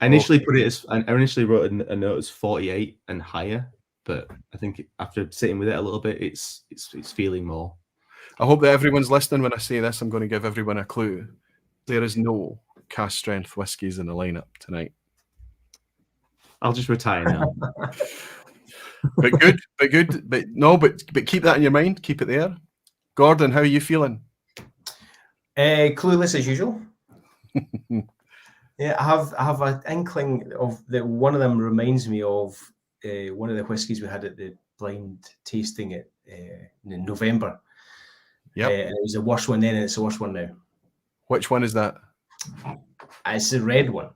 initially wrote a note as 48 and higher, but I think after sitting with it a little bit, it's feeling more. I hope that everyone's listening when I say this. I'm going to give everyone a clue. There is no cast strength whiskies in the lineup tonight. I'll just retire now. but keep that in your mind. Keep it there. Gordon, how are you feeling? Clueless as usual. Yeah, I have an inkling of that. One of them reminds me of one of the whiskies we had at the blind tasting in November. Yeah, it was the worst one then, and it's the worst one now. Which one is that? It's the red one.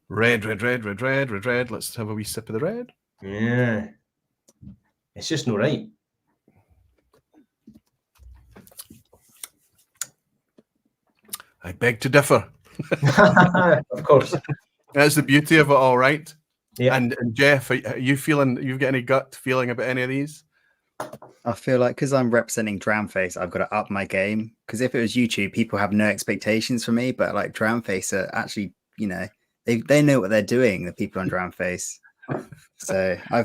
Red. Let's have a wee sip of the red. Yeah, it's just no right. I beg to differ. Of course. That's the beauty of it all, right? Yeah. And Jeff, are you feeling, you've got any gut feeling about any of these? I feel like because I'm representing Dramface, I've got to up my game. Because if it was YouTube, people have no expectations for me. But like Dramface are actually, they know what they're doing, the people on Dramface. So I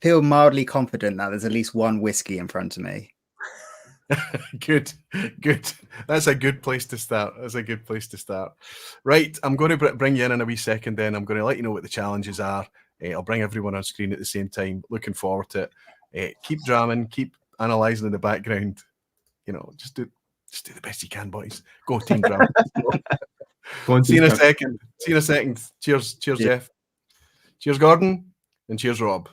feel mildly confident that there's at least one whiskey in front of me. Good. That's a good place to start. Right, I'm going to bring you in a wee second then. I'm going to let you know what the challenges are. I'll bring everyone on screen at the same time. Looking forward to it. Keep dramming, keep analysing in the background. Just do the best you can, boys. Go Team Dram. See you in a second. Cheers, Jeff. Cheers, Gordon. And cheers, Rob.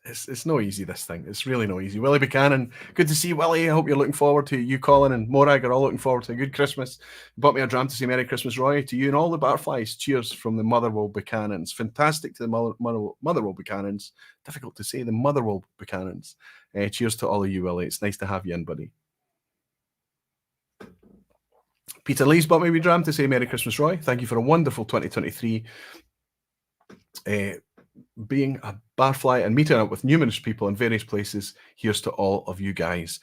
It's no easy, this thing. It's really no easy. Willie Buchanan, good to see you, Willie. I hope you're looking forward to you, Colin, and Morag are all looking forward to a good Christmas. You bought me a dram to say Merry Christmas, Roy. To you and all the butterflies, cheers from the Motherwell Buchanans. Fantastic to the Motherwell Buchanans. Difficult to say, the Motherwell Buchanans. Cheers to all of you, Willie. It's nice to have you in, buddy. Peter Lee's bought me a wee dram to say Merry Christmas, Roy. Thank you for a wonderful 2023. Being a barfly and meeting up with numerous people in various places. Here's to all of you guys.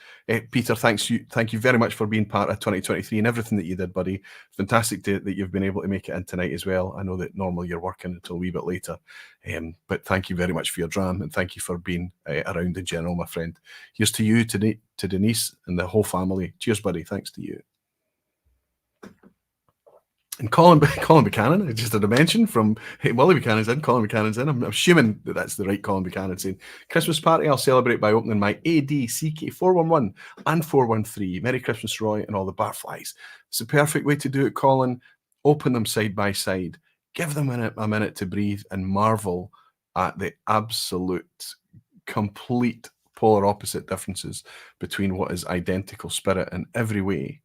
Peter, thank you very much for being part of 2023 and everything that you did, buddy. Fantastic that you've been able to make it in tonight as well. I know that normally you're working until a wee bit later, but thank you very much for your dram and thank you for being around in general, my friend. Here's to you, to Denise and the whole family. Cheers, buddy. Thanks to you. And Colin Buchanan, I just had a mention from Willie Buchanan's in, Colin Buchanan's in. I'm assuming that that's the right Colin Buchanan saying, Christmas party, I'll celebrate by opening my ADCK 411 and 413. Merry Christmas, Roy, and all the barflies. It's the perfect way to do it, Colin. Open them side by side. Give them a minute to breathe and marvel at the absolute, complete polar opposite differences between what is identical spirit in every way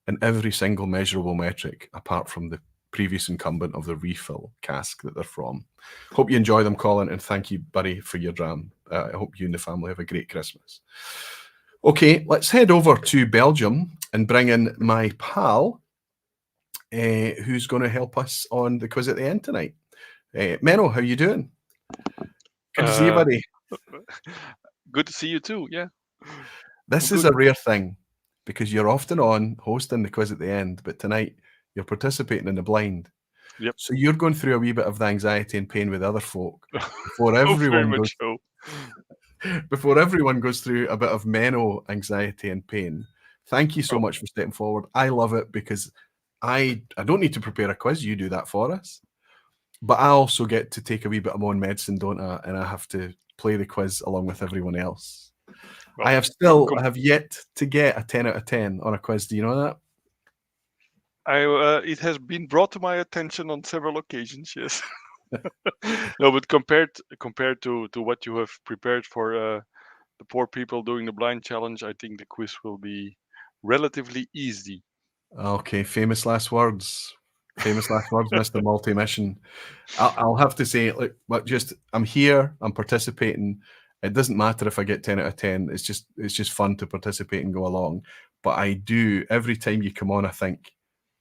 in every single measurable metric, apart from the previous incumbent of the refill cask that they're from. Hope you enjoy them, Colin, and thank you, buddy, for your dram. I hope you and the family have a great Christmas. Okay, let's head over to Belgium and bring in my pal, who's going to help us on the quiz at the end tonight. Menno, how you doing? Good to see you, buddy. Good to see you too, yeah. This is a rare thing, because you're often on hosting the quiz at the end, but tonight you're participating in the blind. Yep. So you're going through a wee bit of the anxiety and pain with other folk before Oh, very everyone goes much so. before everyone goes through a bit of Menno anxiety and pain. Thank you so Oh. much for stepping forward. I love it because I don't need to prepare a quiz. You do that for us. But I also get to take a wee bit of my own medicine, don't I? And I have to play the quiz along with everyone else. Well, I have yet to get a 10 out of 10 on a quiz. Do you know that? it has been brought to my attention on several occasions. Yes. No, but compared to what you have prepared for the poor people doing the blind challenge, I think the quiz will be relatively easy. Okay, famous last words. Famous last words, Mr. Multi-Mission. I'll have to say, like, but just I'm here, I'm participating. It doesn't matter if I get 10 out of 10. It's just fun to participate and go along. But I do, every time you come on, I think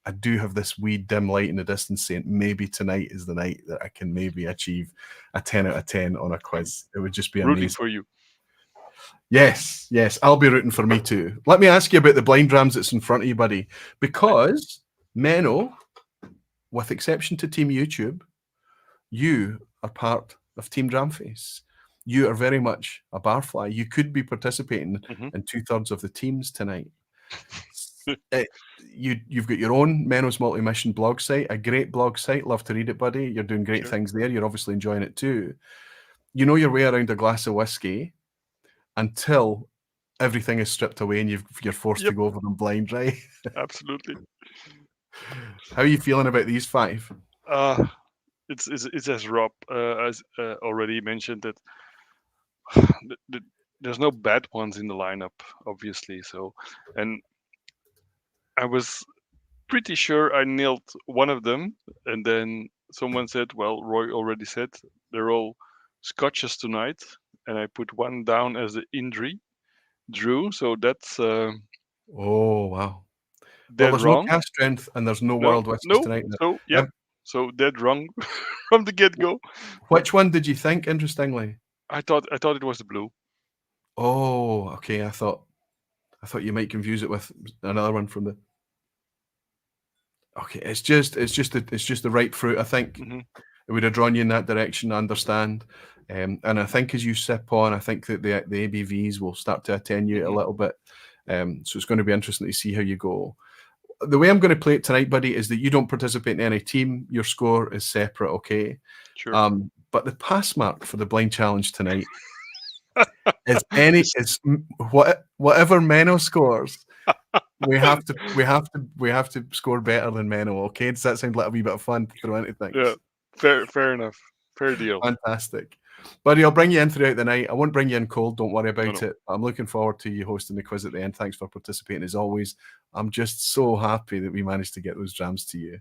I do have this wee dim light in the distance saying maybe tonight is the night that I can maybe achieve a 10 out of 10 on a quiz. It would just be Rooting amazing. for you. Yes, I'll be rooting for me too. Let me ask you about the blind drams that's in front of you, buddy. Because Menno, with exception to Team YouTube, you are part of Team Dramface. You are very much a barfly. You could be participating in 2/3 of the teams tonight. You've got your own Menno's Multi-Mission blog site, a great blog site. Love to read it, buddy. You're doing great things there. You're obviously enjoying it too. You know your way around a glass of whiskey until everything is stripped away and you're forced to go over them blind, right? Absolutely. How are you feeling about these 5? It's as Rob as already mentioned that there's no bad ones in the lineup, obviously. So, and I was pretty sure I nailed one of them, and then someone said, "Well, Roy already said they're all scotches tonight," and I put one down as an injury, Drew. So that's oh wow. dead Well, there's wrong. no cast strength and there's no No, world whiskies no. tonight. So yeah, so dead wrong from the get go. Which one did you think? Interestingly, I thought it was the blue. oh, okay. I thought you might confuse it with another one from the. Okay, it's just the right fruit. I think it would have drawn you in that direction. I understand, and I think as you sip on, I think that the ABVs will start to attenuate a little bit. So it's going to be interesting to see how you go. The way I'm going to play it tonight, buddy, is that you don't participate in any team. Your score is separate, okay? Sure. But the pass mark for the blind challenge tonight is whatever Menno scores. We have to score better than Menno, okay? Does that sound like a wee bit of fun to throw into things? Yeah, fair enough. Fair deal. Fantastic. Buddy, I'll bring you in throughout the night. I won't bring you in cold. Don't worry about No. it. I'm looking forward to you hosting the quiz at the end. Thanks for participating as always. I'm just so happy that we managed to get those drams to you.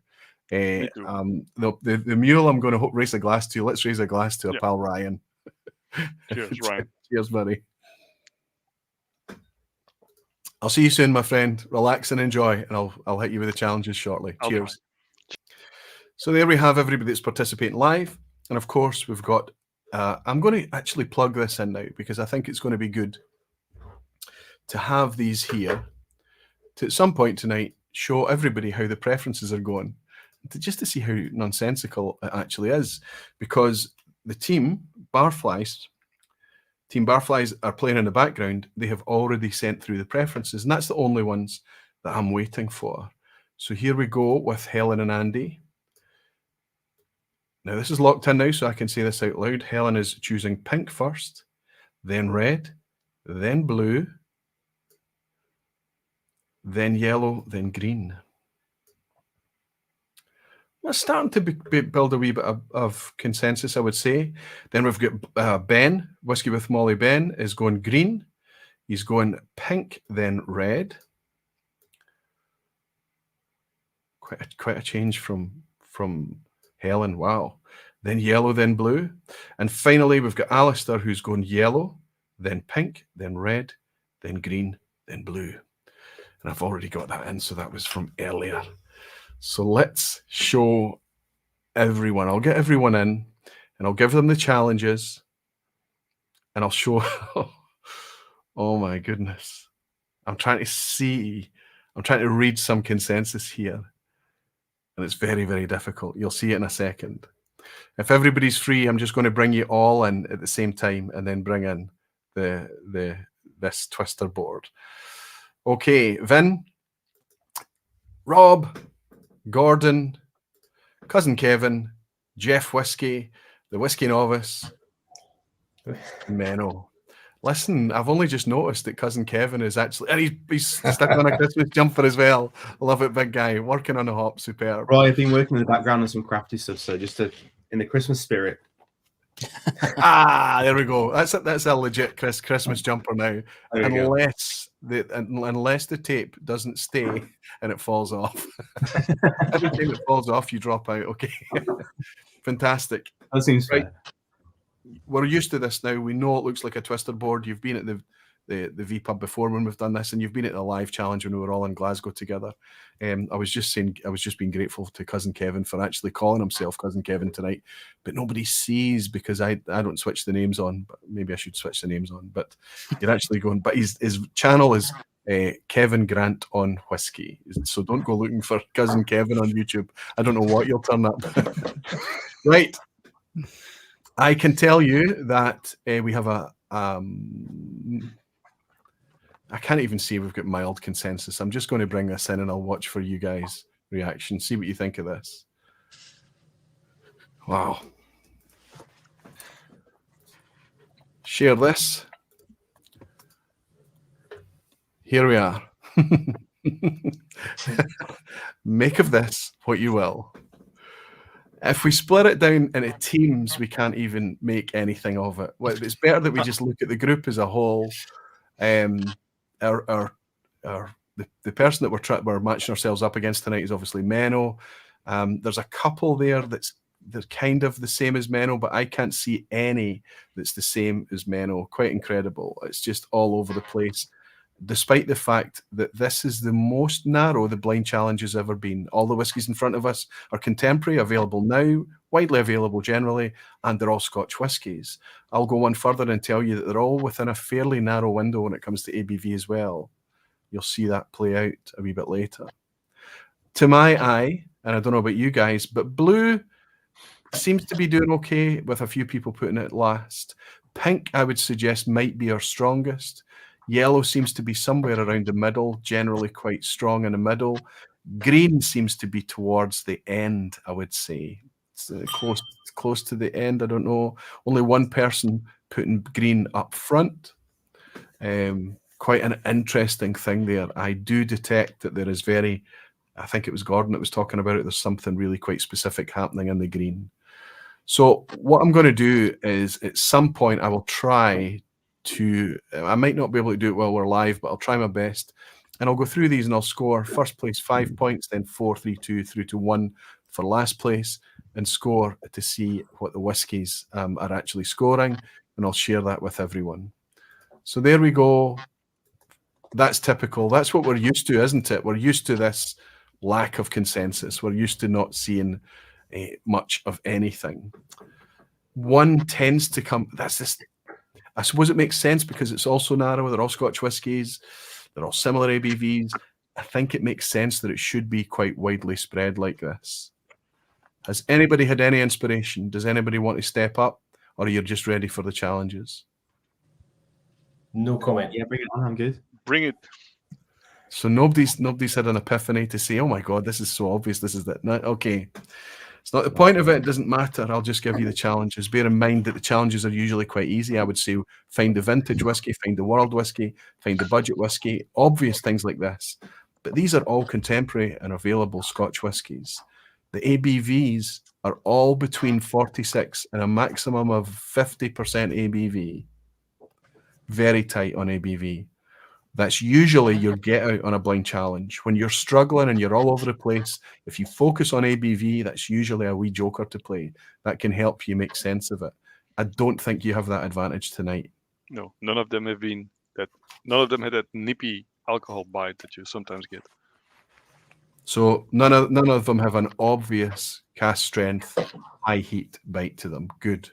Me too. The mule I'm going to raise a glass to. Let's raise a glass to our pal Ryan. Cheers, Ryan. Cheers, buddy. I'll see you soon, my friend. Relax and enjoy, and I'll hit you with the challenges shortly. Cheers. So there we have everybody that's participating live, and of course we've got. I'm going to actually plug this in now because I think it's going to be good to have these here to, at some point tonight, show everybody how the preferences are going, just to see how nonsensical it actually is. Because the Team Barflies are playing in the background. They have already sent through the preferences, and that's the only ones that I'm waiting for. So here we go with Helen and Andy. Now, this is locked in now, so I can say this out loud. Helen is choosing pink first, then red, then blue, then yellow, then green. We're starting to build a wee bit of consensus, I would say. Then we've got Ben, Whiskey with Molly Ben, is going green. He's going pink, then red. Quite a change from Helen, wow. Then yellow, then blue. And finally, we've got Alistair, who's going yellow, then pink, then red, then green, then blue. And I've already got that in, so that was from earlier. So let's show everyone. I'll get everyone in, and I'll give them the challenges, and I'll show... Oh, my goodness. I'm trying to read some consensus here. and it's very, very difficult. You'll see it in a second. If everybody's free, I'm just going to bring you all in at the same time and then bring in this twister board. Okay, Vin, Rob, Gordon, Cousin Kevin, Jeff Whisky, the Whisky Novice, Menno. Listen, I've only just noticed that Cousin Kevin is actually, and he's stuck on a Christmas jumper as well. Love it, big guy, working on the hop, superb. Right, I've been working in the background on some crafty stuff, so just in the Christmas spirit. There we go. That's a legit Christmas jumper now, unless the tape doesn't stay and it falls off. Every time it falls off, you drop out. Okay, fantastic. That seems right. fair. We're used to this now. We know it looks like a twister board. You've been at the vPub before when we've done this, and you've been at the live challenge when we were all in Glasgow together. I was just being grateful to Cousin Kevin for actually calling himself Cousin Kevin tonight, but nobody sees because I don't switch the names on. But maybe I should switch the names on. But you're actually going. But his channel is Kevin Grant on Whisky, so don't go looking for Cousin Kevin on YouTube. I don't know what you'll turn up. Right. I can tell you that we have a. I can't even see we've got mild consensus. I'm just going to bring this in and I'll watch for you guys' reaction. See what you think of this. Wow. Share this. Here we are. Make of this what you will. If we split it down into teams, we can't even make anything of it. Well, it's better that we just look at the group as a whole. The person that we're matching ourselves up against tonight is obviously Menno. There's a couple there they're kind of the same as Menno, but I can't see any that's the same as Menno. Quite incredible. It's just all over the place. Despite the fact that this is the most narrow the blind challenge has ever been. All the whiskies in front of us are contemporary, available now, widely available generally, and they're all Scotch whiskies. I'll go one further and tell you that they're all within a fairly narrow window when it comes to ABV as well. You'll see that play out a wee bit later. To my eye, and I don't know about you guys, but blue seems to be doing okay with a few people putting it last. Pink, I would suggest, might be our strongest. Yellow seems to be somewhere around the middle, generally quite strong in the middle. Green seems to be towards the end, I would say. It's close to the end, I don't know. Only one person putting green up front. Quite an interesting thing there. I do detect that there is I think it was Gordon that was talking about it, there's something really quite specific happening in the green. So what I'm going to do is at some point I will try I might not be able to do it while we're live, but I'll try my best. And I'll go through these and I'll score first place 5 points, then 4, 3, 2, through to 1 for last place, and score to see what the whiskies are actually scoring. And I'll share that with everyone. So there we go. That's typical. That's what we're used to, isn't it? We're used to this lack of consensus. We're used to not seeing much of anything. One tends to come. That's this. I suppose it makes sense because it's also narrow. They're all Scotch whiskies. They're all similar ABVs. I think it makes sense that it should be quite widely spread like this. Has anybody had any inspiration? Does anybody want to step up, or are you just ready for the challenges? No comment. Yeah, bring it on. I'm good. Bring it. So nobody's had an epiphany to say, "Oh my God, this is so obvious. This is that." No, okay. It's not the point of it. It doesn't matter. I'll just give you the challenges. Bear in mind that the challenges are usually quite easy. I would say find the vintage whiskey, find the world whiskey, find the budget whiskey, obvious things like this. But these are all contemporary and available Scotch whiskies. The ABVs are all between 46 and a maximum of 50% ABV. Very tight on ABV. That's usually your get out on a blind challenge. When you're struggling and you're all over the place, if you focus on ABV, that's usually a wee joker to play. That can help you make sense of it. I don't think you have that advantage tonight. No, none of them have been that. None of them had that nippy alcohol bite that you sometimes get. So none of them have an obvious cast strength, high heat bite to them. Good.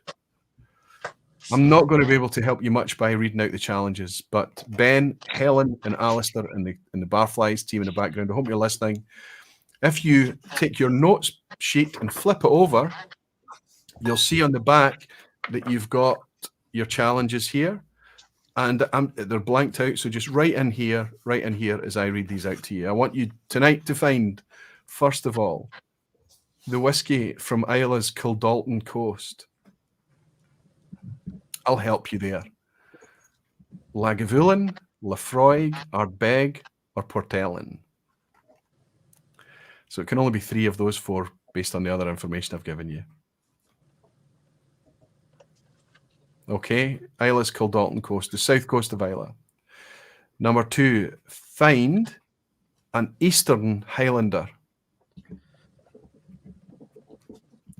I'm not going to be able to help you much by reading out the challenges, but Ben, Helen, and Alistair and the Barflies team in the background, I hope you're listening. If you take your notes sheet and flip it over, you'll see on the back that you've got your challenges here, and they're blanked out. So just write in here as I read these out to you. I want you tonight to find, first of all, the whiskey from Isla's Kildalton coast. I'll help you there. Lagavulin, Laphroaig, Ardbeg, or Portellin. So it can only be 3 of those 4 based on the other information I've given you. Okay, Isla's Kildalton coast, the south coast of Isla. Number 2, find an Eastern Highlander.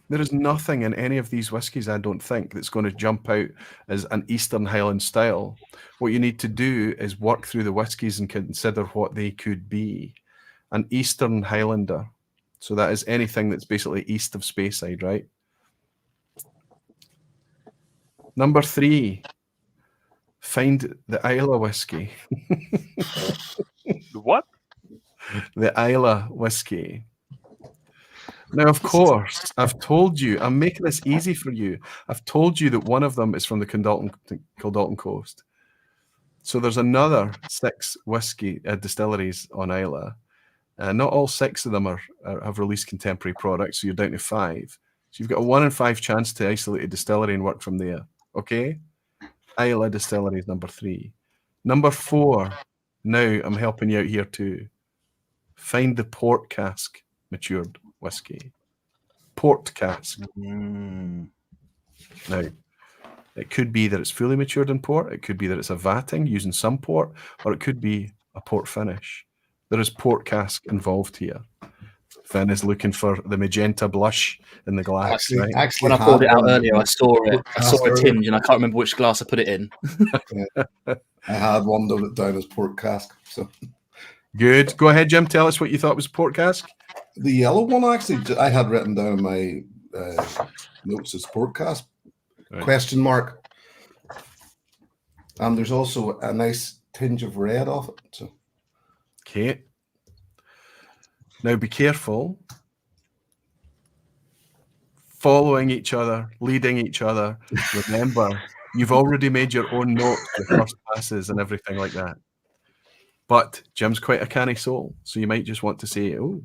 There is nothing in any of these whiskies, I don't think, that's going to jump out as an Eastern Highland style. What you need to do is work through the whiskies and consider what they could be. An Eastern Highlander. So that is anything that's basically east of Speyside, right? Number 3, find the Isla whiskey. The what? The Isla whiskey. Now, of course, I've told you, I'm making this easy for you. I've told you that one of them is from the Kildalton coast. So there's another 6 whiskey distilleries on Isla. Not all 6 of them have released contemporary products, so you're down to 5. So you've got a 1 in 5 chance to isolate a distillery and work from there. Okay? Isla Distillery is number 3. Number 4, now I'm helping you out here too. Find the port cask matured whiskey. Port cask. Now, it could be that it's fully matured in port. It could be that it's a vatting using some port, or it could be a port finish. There is port cask involved here. Finn is looking for the magenta blush in the glass. When I pulled it out earlier, I saw it. I saw a tinge, and I can't remember which glass I put it in. I had one down as port cask. So good. Go ahead, Jim. Tell us what you thought was port cask. The yellow one, actually, I had written down in my notes as port cask. Right. Question mark. And there's also a nice tinge of red off it. So. Okay. Now be careful. Following each other, leading each other. Remember, you've already made your own notes, the first passes and everything like that. But Jim's quite a canny soul, so you might just want to say, oh.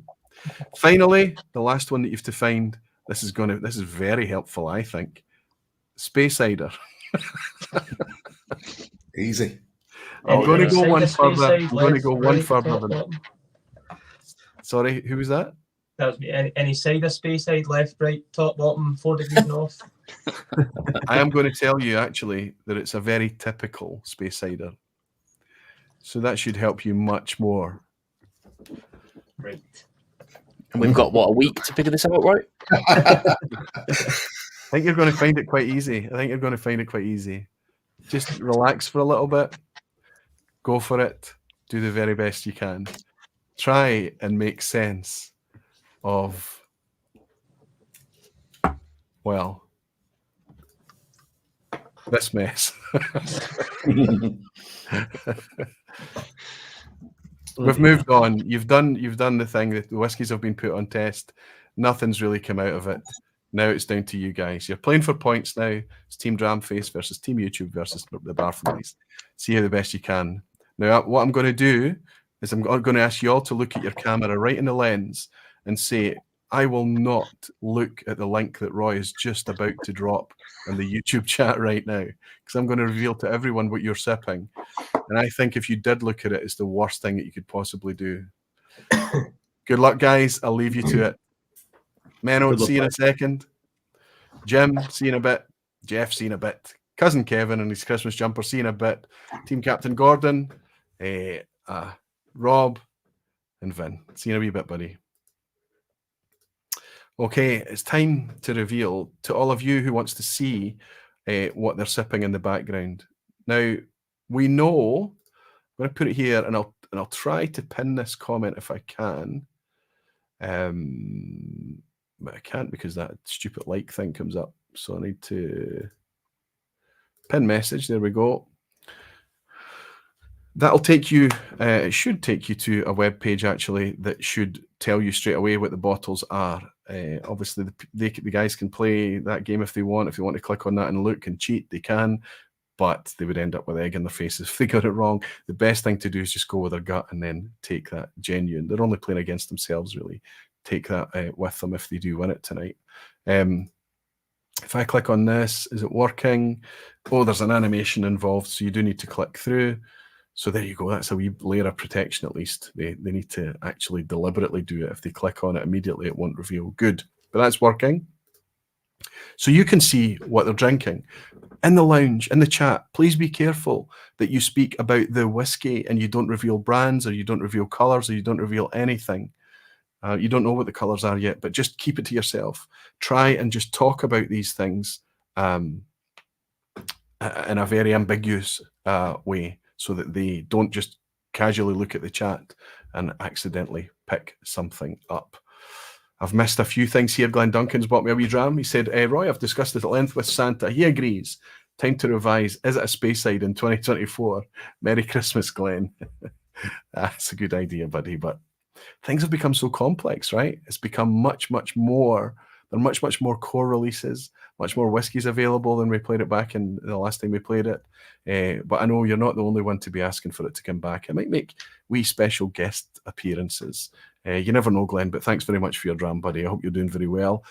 Finally, the last one that you have to find, this is very helpful, I think. Spaysider. Easy. I'm going to go one further. I'm going to go one right, further than. bottom. Sorry, who was that? That was me. Any side of Speyside, left, right, top, bottom, 4 degrees north. I am going to tell you actually that it's a very typical Spaysider. So that should help you much more. Right. And we've got, what, a week to figure this out, right? I think you're going to find it quite easy. Just relax for a little bit. Go for it. Do the very best you can. Try and make sense of, well, this mess. We've moved on. You've done the thing that the whiskies have been put on test. Nothing's really come out of it. Now it's down to you guys. You're playing for points now. It's Team Dramface versus Team YouTube versus the Barflies. See how the best you can. Now, what I'm going to do is I'm going to ask you all to look at your camera right in the lens and say, I will not look at the link that Roy is just about to drop in the YouTube chat right now, because I'm going to reveal to everyone what you're sipping. And I think if you did look at it, it's the worst thing that you could possibly do. Good luck, guys. I'll leave you to it. Menno, see you in a second. Jim, see you in a bit. Jeff, see you in a bit. Cousin Kevin and his Christmas jumper, see you in a bit. Team Captain Gordon, Rob, and Vin. See you in a wee bit, buddy. Okay, it's time to reveal to all of you who wants to see what they're sipping in the background. Now, we know, I'm going to put it here, and I'll try to pin this comment if I can. But I can't because that stupid like thing comes up. So I need to pin message. There we go. That'll take you, it should take you to a web page actually that should tell you straight away what the bottles are. Obviously, the guys can play that game if they want. If they want to click on that and look and cheat, they can, but they would end up with egg in their faces if they got it wrong. The best thing to do is just go with their gut and then take that genuine. They're only playing against themselves, really. Take that with them if they do win it tonight. If I click on this, is it working? Oh, there's an animation involved, so you do need to click through. So there you go. That's a wee layer of protection, at least. They need to actually deliberately do it. If they click on it immediately, it won't reveal. Good. But that's working. So you can see what they're drinking. In the lounge, in the chat, please be careful that you speak about the whiskey and you don't reveal brands, or you don't reveal colours, or you don't reveal anything. You don't know what the colours are yet, but just keep it to yourself. Try and just talk about these things in a very ambiguous way, so that they don't just casually look at the chat and accidentally pick something up. I've missed a few things here. Glenn Duncan's bought me a wee dram. He said, Roy, I've discussed it at length with Santa. He agrees. Time to revise. Is it a space side in 2024? Merry Christmas, Glenn. That's a good idea, buddy. But things have become so complex, right? It's become much, much more. There are much, much more core releases, much more whiskies available than we played it back in the last time we played it. But I know you're not the only one to be asking for it to come back. It might make wee special guest appearances. You never know, Glenn, but thanks very much for your dram, buddy. I hope you're doing very well.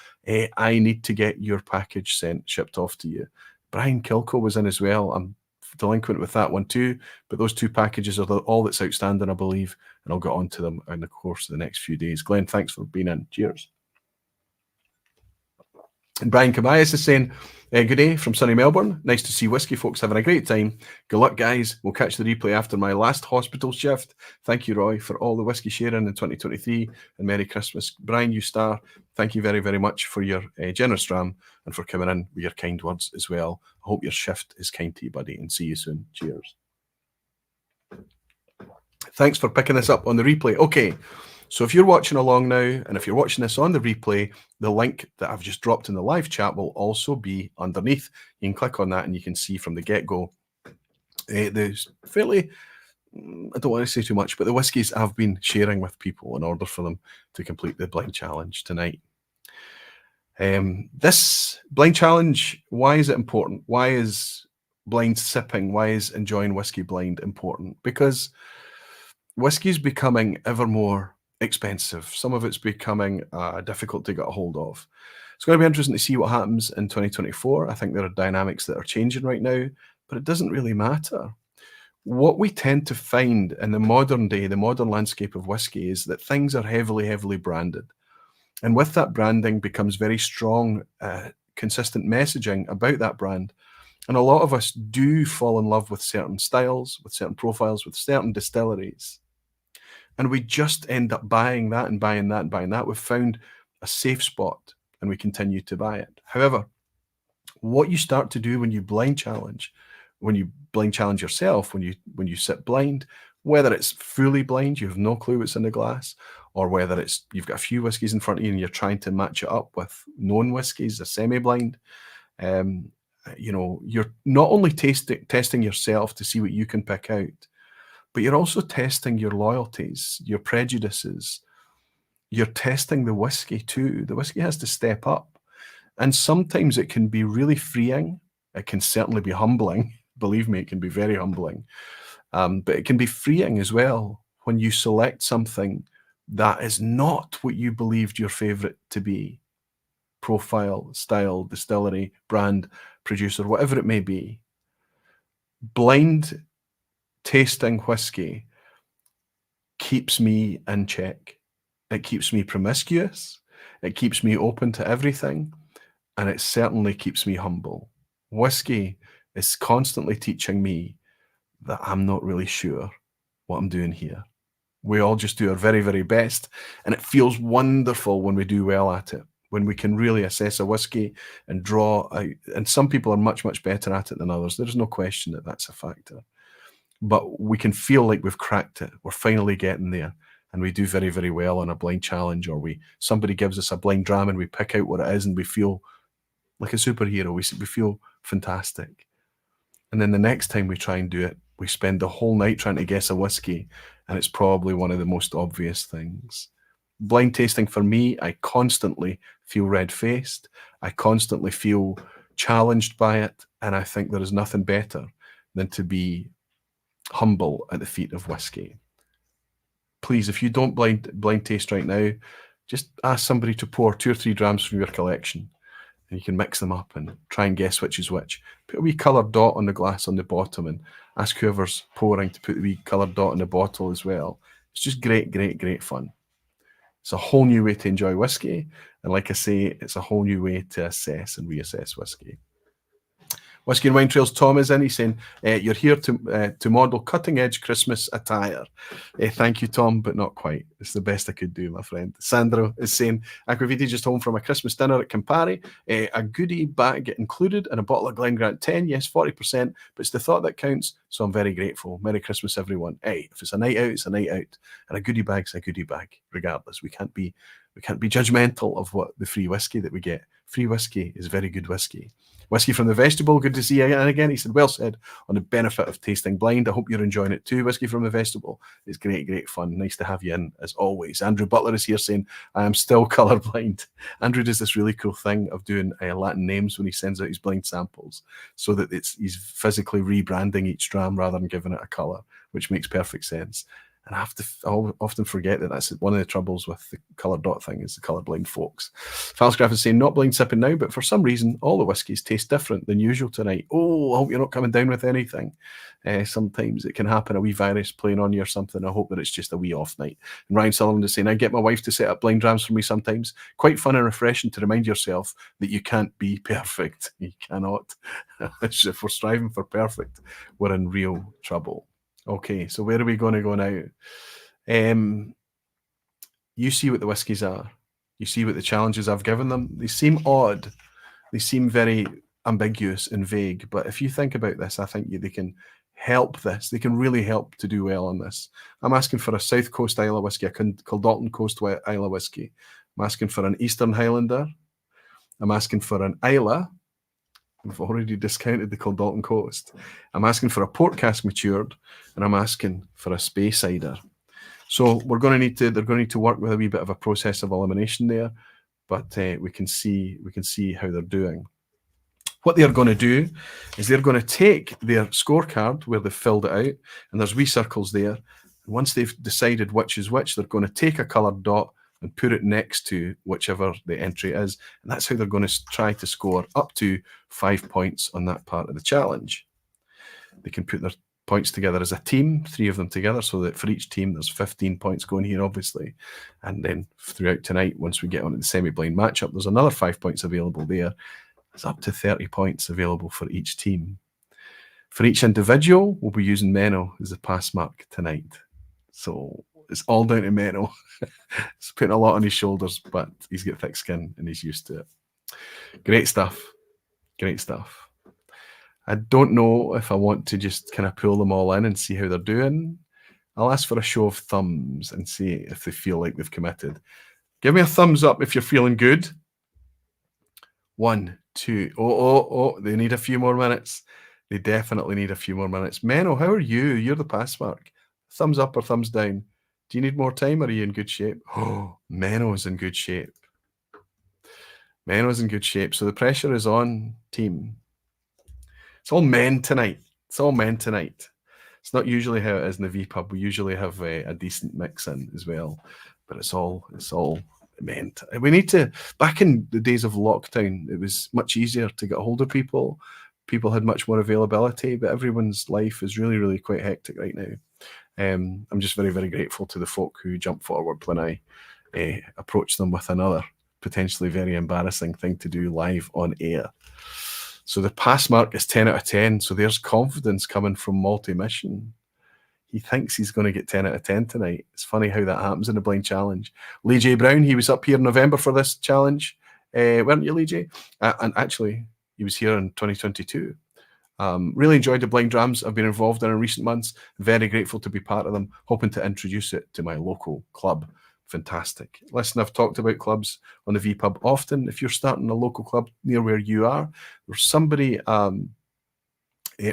I need to get your package shipped off to you. Brian Kilco was in as well. I'm delinquent with that one too, but those two packages are all that's outstanding, I believe, and I'll get on to them in the course of the next few days. Glenn, thanks for being in. Cheers. And Brian Cabayas is saying, good day from sunny Melbourne. Nice to see whiskey folks having a great time. Good luck, guys. We'll catch the replay after my last hospital shift. Thank you, Roy, for all the whiskey sharing in 2023, and Merry Christmas. Brian, you star, thank you very, very much for your generous dram and for coming in with your kind words as well. I hope your shift is kind to you, buddy, and see you soon. Cheers. Thanks for picking this up on the replay. Okay. So if you're watching along now, and if you're watching this on the replay, the link that I've just dropped in the live chat will also be underneath. You can click on that and you can see from the get-go there's fairly, I don't want to say too much, but the whiskies I've been sharing with people in order for them to complete the blind challenge tonight. This blind challenge, why is it important? Why is blind sipping, why is enjoying whiskey blind important? Because whiskey is becoming ever more expensive. Some of it's becoming difficult to get a hold of. It's going to be interesting to see what happens in 2024. I think there are dynamics that are changing right now, but it doesn't really matter. What we tend to find in the modern day, the modern landscape of whiskey, is that things are heavily, heavily branded. And with that branding becomes very strong, consistent messaging about that brand. And a lot of us do fall in love with certain styles, with certain profiles, with certain distilleries. And we just end up buying that and buying that and buying that. We've found a safe spot and we continue to buy it. However, what you start to do when you blind challenge, when you blind challenge yourself, when you sit blind, whether it's fully blind, you have no clue what's in the glass, or whether it's you've got a few whiskies in front of you and you're trying to match it up with known whiskies, a semi-blind, you're not only testing yourself to see what you can pick out, but you're also testing your loyalties, your prejudices. You're testing the whiskey too. The whiskey has to step up. And sometimes it can be really freeing. It can certainly be humbling. Believe me, it can be very humbling. But it can be freeing as well when you select something that is not what you believed your favorite to be. Profile, style, distillery, brand, producer, whatever it may be. Blind tasting whiskey keeps me in check. It keeps me promiscuous. It keeps me open to everything. And it certainly keeps me humble. Whiskey is constantly teaching me that I'm not really sure what I'm doing here. We all just do our very, very best. And it feels wonderful when we do well at it, when we can really assess a whiskey and draw out. And some people are much, much better at it than others. There's no question that that's a factor. But we can feel like we've cracked it. We're finally getting there. And we do very, very well on a blind challenge, or somebody gives us a blind dram and we pick out what it is and we feel like a superhero. We feel fantastic. And then the next time we try and do it, We spend the whole night trying to guess a whiskey, and it's probably one of the most obvious things. Blind tasting for me, I constantly feel red-faced. I constantly feel challenged by it, and I think there is nothing better than to be humble at the feet of whiskey. Please, if you don't blind taste right now, just ask somebody to pour 2 or 3 drams from your collection, and you can mix them up and try and guess which is which. Put a wee coloured dot on the glass on the bottom and ask whoever's pouring to put the wee coloured dot in the bottle as well. It's just great, great, great fun. It's a whole new way to enjoy whiskey. And like I say, it's a whole new way to assess and reassess whiskey. Whiskey and Wine Trails Tom is in. He's saying, you're here to model cutting-edge Christmas attire. Thank you, Tom, but not quite. It's the best I could do, my friend. Sandro is saying, Aquaviti just home from a Christmas dinner at Campari. A goodie bag included and a bottle of Glen Grant 10. Yes, 40%, but it's the thought that counts, so I'm very grateful. Merry Christmas, everyone. Hey, if it's a night out, it's a night out. And a goodie bag's a goodie bag, regardless. We can't be judgmental of what the free whiskey that we get. Free whiskey is very good whiskey. Whiskey from the Vegetable, good to see you again. He said, well said on the benefit of tasting blind. I hope you're enjoying it too. Whiskey from the Vegetable is great, great fun. Nice to have you in, as always. Andrew Butler is here saying, I am still colourblind. Andrew does this really cool thing of doing Latin names when he sends out his blind samples, so that he's physically rebranding each dram rather than giving it a colour, which makes perfect sense. And I often forget that that's one of the troubles with the colour dot thing, is the colourblind folks. Falsgraph is saying, not blind sipping now, but for some reason, all the whiskies taste different than usual tonight. Oh, I hope you're not coming down with anything. Sometimes it can happen, a wee virus playing on you or something. I hope that it's just a wee off night. And Ryan Sullivan is saying, I get my wife to set up blind drams for me sometimes. Quite fun and refreshing to remind yourself that you can't be perfect. You cannot. If we're striving for perfect, we're in real trouble. Okay, so where are we going to go now? You see what the whiskies are. You see what the challenges I've given them. They seem odd. They seem very ambiguous and vague. But if you think about this, I think they can help this. They can really help to do well on this. I'm asking for a South Coast Isla whiskey, a Kildalton Coast Isla whiskey. I'm asking for an Eastern Highlander. I'm asking for an Isla. We've already discounted the Kildalton Coast. I'm asking for a port cask matured, and I'm asking for a Speyside. So they're going to need to work with a wee bit of a process of elimination there, but we can see how they're doing. What they're going to do is they're going to take their scorecard where they've filled it out, and there's wee circles there. And once they've decided which is which, they're going to take a coloured dot and put it next to whichever the entry is. And that's how they're going to try to score up to 5 points on that part of the challenge. They can put their points together as a team, 3 of them together, so that for each team there's 15 points going here, obviously. And then throughout tonight, once we get on to the semi-blind matchup, there's another 5 points available there. There's up to 30 points available for each team. For each individual, we'll be using Menno as a pass mark tonight. So it's all down to Menno. He's putting a lot on his shoulders, but he's got thick skin and he's used to it. Great stuff. Great stuff. I don't know if I want to just kind of pull them all in and see how they're doing. I'll ask for a show of thumbs and see if they feel like they've committed. Give me a thumbs up if you're feeling good. 1, 2. Oh, they need a few more minutes. They definitely need a few more minutes. Menno, how are you? You're the pass mark. Thumbs up or thumbs down? Do you need more time, or are you in good shape? Oh, Menno's in good shape. Menno's in good shape. So the pressure is on, team. It's all men tonight. It's all men tonight. It's not usually how it is in the vPub. We usually have a decent mix in as well, but it's all men. We need to. Back in the days of lockdown, it was much easier to get a hold of people. People had much more availability, but everyone's life is really, really quite hectic right now. I'm just very, very grateful to the folk who jumped forward when I approached them with another potentially very embarrassing thing to do live on air. So the pass mark is 10 out of 10. So there's confidence coming from Multi-Mission. He thinks he's going to get 10 out of 10 tonight. It's funny how that happens in a blind challenge. Lee J. Brown, he was up here in November for this challenge. Weren't you, Lee J? And actually, he was here in 2022. Really enjoyed the blind drams I've been involved in recent months. Very grateful to be part of them. Hoping to introduce it to my local club. Fantastic. Listen, I've talked about clubs on the vPub often. If you're starting a local club near where you are, there's somebody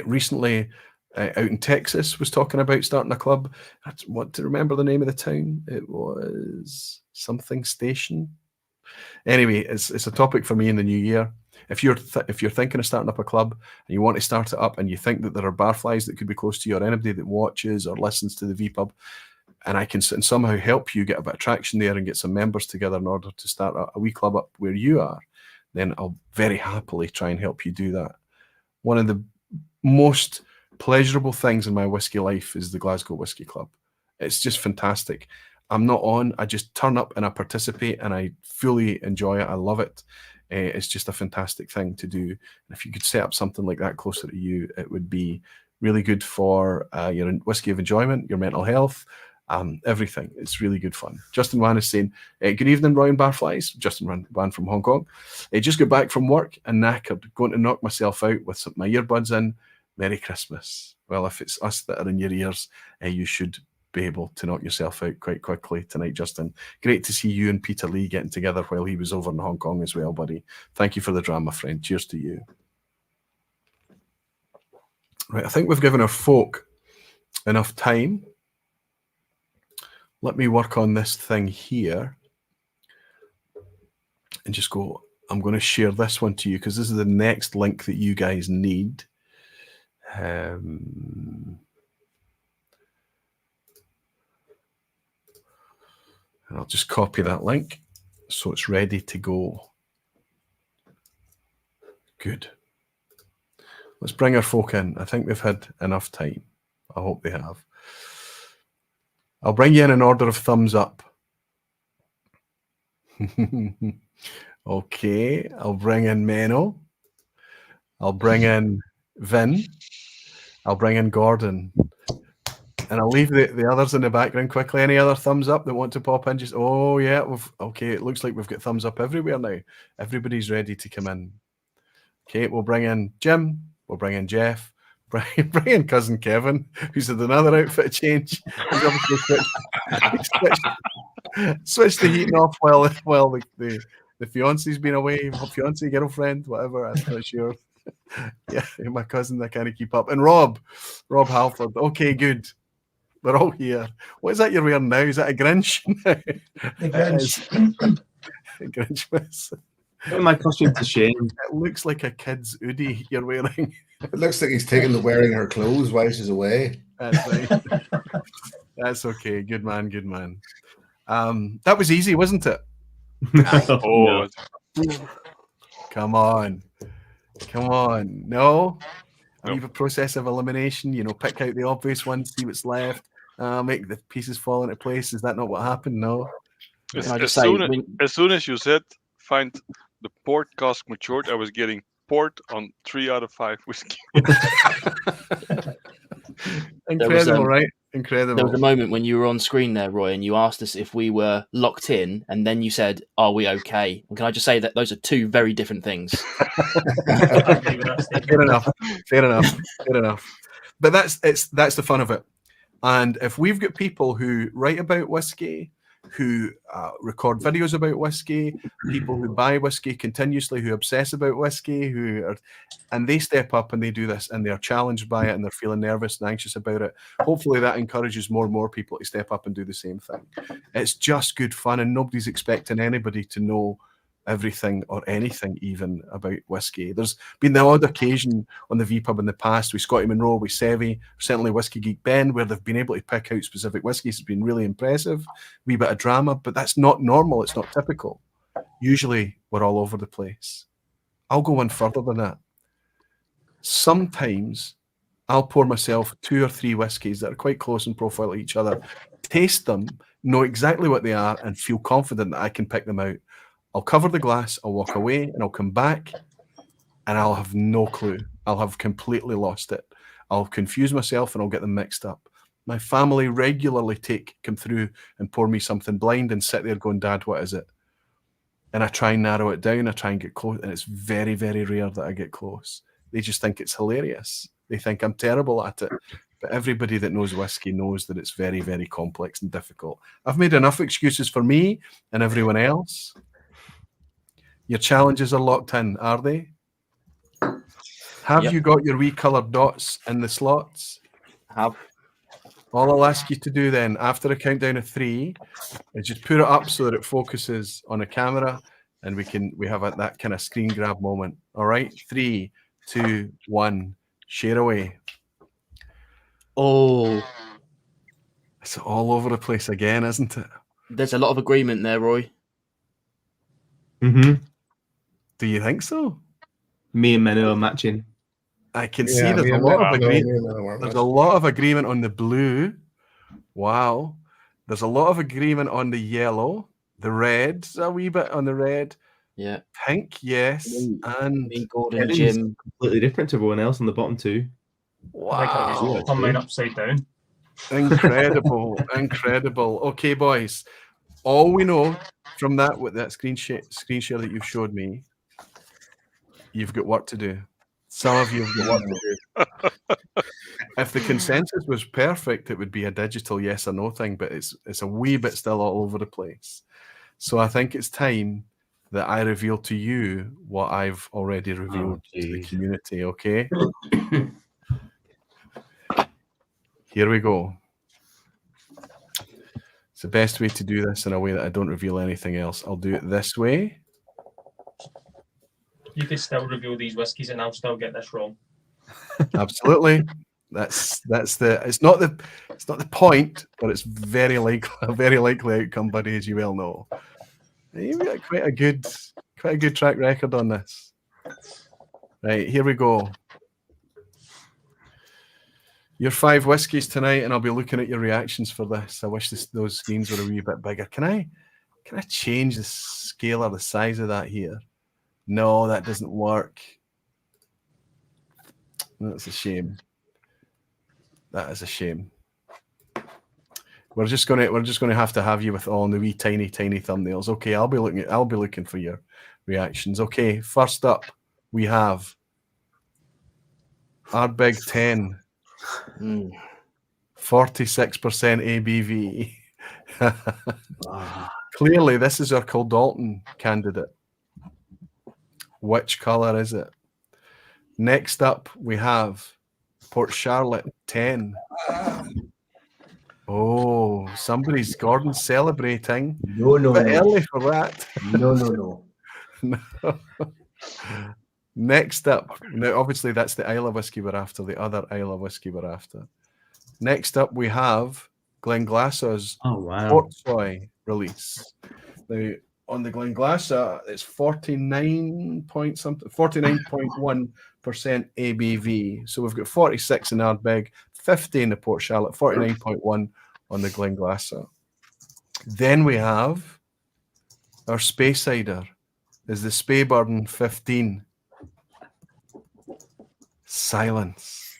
recently out in Texas was talking about starting a club. I want to remember the name of the town. It was something station. Anyway, it's a topic for me in the new year. If you're thinking of starting up a club and you want to start it up and you think that there are barflies that could be close to you, or anybody that watches or listens to the vPub, and I can somehow help you get a bit of traction there and get some members together in order to start a wee club up where you are, then I'll very happily try and help you do that. One of the most pleasurable things in my whiskey life is the Glasgow Whiskey Club. It's just fantastic. I'm not on, I just turn up and I participate and I fully enjoy it. I love it. It's just a fantastic thing to do. And if you could set up something like that closer to you, it would be really good for your whiskey of enjoyment, your mental health, everything. It's really good fun. Justin Wan is saying, good evening, Roy and Barflies. Justin Wan from Hong Kong. Just got back from work and knackered, going to knock myself out with my earbuds in. Merry Christmas. Well, if it's us that are in your ears, you should be able to knock yourself out quite quickly tonight, Justin. Great to see you and Peter Lee getting together while he was over in Hong Kong as well, buddy. Thank you for the drama, friend. Cheers to you. Right, I think we've given our folk enough time. Let me work on this thing here and just go, I'm going to share this one to you because this is the next link that you guys need. And I'll just copy that link so it's ready to go. Good. Let's bring our folk in. I think they've had enough time. I hope they have. I'll bring you in order of thumbs up. Okay, I'll bring in Menno. I'll bring in Vin. I'll bring in Gordon. And I'll leave the others in the background quickly. Any other thumbs up that want to pop in? Just, oh yeah, okay, it looks like we've got thumbs up everywhere now. Everybody's ready to come in. Okay, we'll bring in Jim. We'll bring in Jeff. Bring in cousin Kevin, who's had another outfit change. He's obviously switched the heating off while the fiance's been away, fiance, girlfriend, whatever. I'm not sure. Yeah, my cousin, I can't keep up. And Rob Halford. Okay, good. We're all here. What is that you're wearing now? Is that a Grinch? The Grinch. Grinch. My costume to shame. It looks like a kid's hoodie you're wearing. It looks like he's taken to wearing her clothes while she's away. That's right. That's okay. Good man, good man. That was easy, wasn't it? Oh, Come on. No? Leave a process of elimination, pick out the obvious one, see what's left, make the pieces fall into place. Is that not what happened? No. as soon as you said find the port cask matured, I was getting port on 3 out of 5 whiskey. Incredible, right? Incredible. There was a moment when you were on screen there, Roy, and you asked us if we were locked in, and then you said, "Are we okay?" And can I just say that those are two very different things? Fair enough. But that's the fun of it. And if we've got people who write about whiskey, who record videos about whiskey, people who buy whiskey continuously, who obsess about whiskey, and they step up and they do this and they're challenged by it and they're feeling nervous and anxious about it. Hopefully that encourages more and more people to step up and do the same thing. It's just good fun, and nobody's expecting anybody to know everything or anything even about whiskey. There's been the odd occasion on the vPub in the past with Scotty Monroe, with Sevi, certainly Whiskey Geek Ben, where they've been able to pick out specific whiskies. It's been really impressive. Wee bit of drama, but that's not normal. It's not typical. Usually we're all over the place. I'll go one further than that. Sometimes I'll pour myself 2 or 3 whiskies that are quite close in profile to each other, taste them, know exactly what they are, and feel confident that I can pick them out. I'll cover the glass, I'll walk away, and I'll come back, and I'll have no clue. I'll have completely lost it. I'll confuse myself, and I'll get them mixed up. My family regularly come through and pour me something blind and sit there going, "Dad, what is it?" And I try and narrow it down. I try and get close, and it's very, very rare that I get close. They just think it's hilarious. They think I'm terrible at it. But everybody that knows whiskey knows that it's very, very complex and difficult. I've made enough excuses for me and everyone else. Your challenges are locked in, are they? Have you got your wee coloured dots in the slots? Have. All I'll ask you to do then, after a countdown of 3, is just put it up so that it focuses on a camera, and we have that kind of screen grab moment. All right, 3, 2, 1, share away. Oh, It's all over the place again, isn't it? there's a lot of agreement there, Roy. Mm-hmm. Do you think so? Me and Menno are matching. I can see Yeah, there's me a and lot Menno- of no, me agreement. and Menno weren't There's a matching. lot of agreement on the blue. Wow. There's a lot of agreement on the yellow. The red's a wee bit on the red. Yeah. Pink, yes. And Me, Gordon, Kevin's Jim. completely different to everyone else on the bottom 2. I think I'll wow. just turn mine upside down. Incredible. Incredible. Okay, boys. All we know from that with that screen share that you showed me, you've got work to do. Some of you have got work to do. If the consensus was perfect, it would be a digital yes or no thing, but it's a wee bit still all over the place. So I think it's time that I reveal to you what I've already revealed to the geez. community, okay? Here we go. It's the best way to do this in a way that I don't reveal anything else. I'll do it this way. You could still reveal these whiskies and I'll still get this wrong. Absolutely. That's the it's not the point, but it's very likely a very likely outcome, buddy, as you well know. You've got quite a good track record on this. Right, here we go. Your 5 whiskies tonight, and I'll be looking at your reactions for this. I wish those screens were a wee bit bigger. Can I change the scale or the size of that here? No, that doesn't work. That's a shame. That is a shame. We're just gonna have to have you with all the wee tiny thumbnails. Okay, I'll be looking for your reactions. Okay, first up we have Ardbeg 10. 46% ABV. Clearly, this is our Kildalton candidate. Which colour is it? Next up, we have Port Charlotte 10. Oh, Gordon's celebrating. No, no, Bit no. early for that. No, no, no. No. Next up, now obviously that's the Isle of whiskey we're after, the other Isle of whiskey we're after. Next up, we have Glenglassaugh's Portsoy release. Now, on the Glenglassaugh, it's 49.1% ABV. So we've got 46 in Ardbeg, 50 in the Port Charlotte, 49.1 on the Glenglassaugh. Then we have our Speyside is the Speyburn 15. Silence.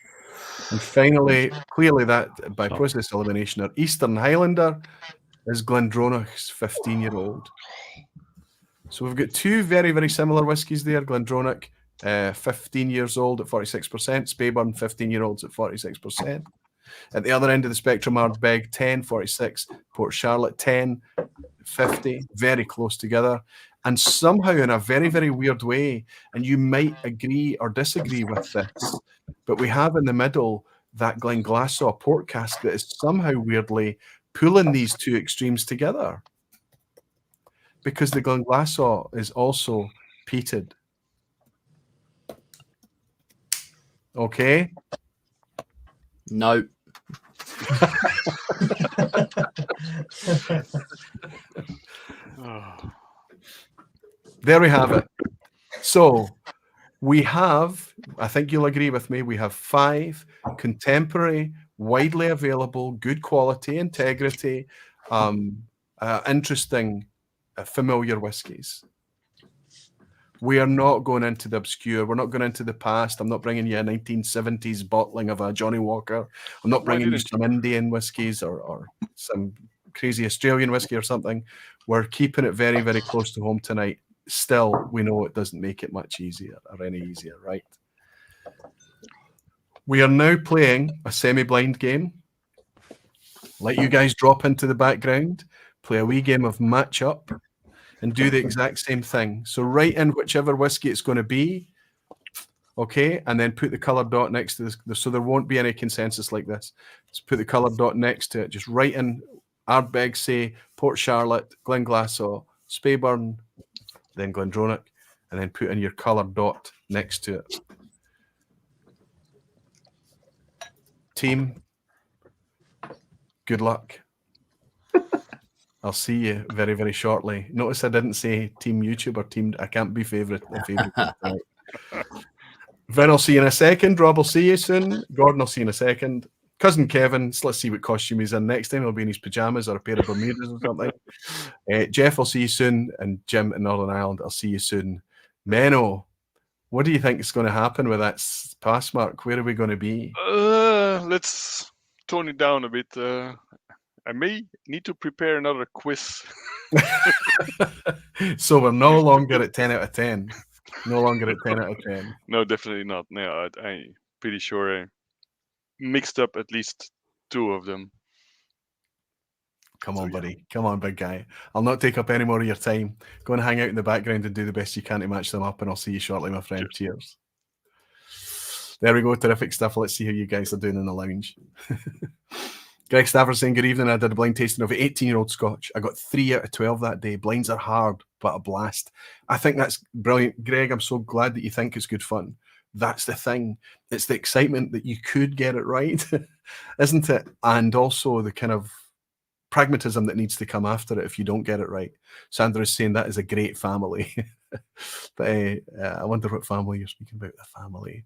And finally, clearly that by process elimination, our Eastern Highlander is Glendronach's 15-year-old. So we've got 2 very, very similar whiskies there. Glendronach, 15 years old at 46%. Speyburn, 15-year-olds at 46%. At the other end of the spectrum, Ardbeg, 10, 46. Port Charlotte, 10, 50. Very close together. And somehow in a very, very weird way, and you might agree or disagree with this, but we have in the middle that Glenglassaugh port cask that is somehow weirdly pulling these 2 extremes together. Because the Glenglassaugh is also peated. Okay? No. There we have it. So we have, I think you'll agree with me, we have 5 contemporary, widely available, good quality, integrity, interesting, familiar whiskies. We are not going into the obscure. We're not going into the past. I'm not bringing you a 1970s bottling of a Johnny Walker. I'm not bringing you some Indian whiskies or some crazy Australian whiskey or something. We're keeping it very, very close to home tonight. Still, we know it doesn't make it much easier or any easier, right? We are now playing a semi-blind game. Let you guys drop into the background, play a wee game of match-up, and do the exact same thing. So write in whichever whiskey it's going to be. Okay, and then put the coloured dot next to this, so there won't be any consensus like this. Just put the coloured dot next to it. Just write in Ardbeg, say Port Charlotte, Glenglassaugh, Speyburn, then Glendronach, and then put in your coloured dot next to it. Team, good luck. I'll see you very, very shortly. Notice I didn't say team YouTube or team. I can't be favourite. Vin, I'll see you in a second. Rob, I'll see you soon. Gordon, I'll see you in a second. Cousin Kevin, let's see what costume he's in next time. He'll be in his pajamas or a pair of Bermudas or something. Jeff, I'll see you soon. And Jim in Northern Ireland, I'll see you soon. Menno, what do you think is going to happen with that pass mark? Where are we going to be? Let's tone it down a bit. I may need to prepare another quiz. So we're no longer at 10 out of 10. No longer at 10 out of 10. No, definitely not. No, I'm pretty sure I mixed up at least 2 of them. Come on, buddy. Come on, big guy. I'll not take up any more of your time. Go and hang out in the background and do the best you can to match them up, and I'll see you shortly, my friend. Cheers. There we go. Terrific stuff. Let's see how you guys are doing in the lounge. Greg Stafford saying, good evening. I did a blind tasting of 18-year-old Scotch. I got 3 out of 12 that day. Blinds are hard, but a blast. I think that's brilliant. Greg, I'm so glad that you think it's good fun. That's the thing. It's the excitement that you could get it right, isn't it? And also the kind of pragmatism that needs to come after it if you don't get it right. Sandra is saying that is a great family. But I wonder what family you're speaking about. The family.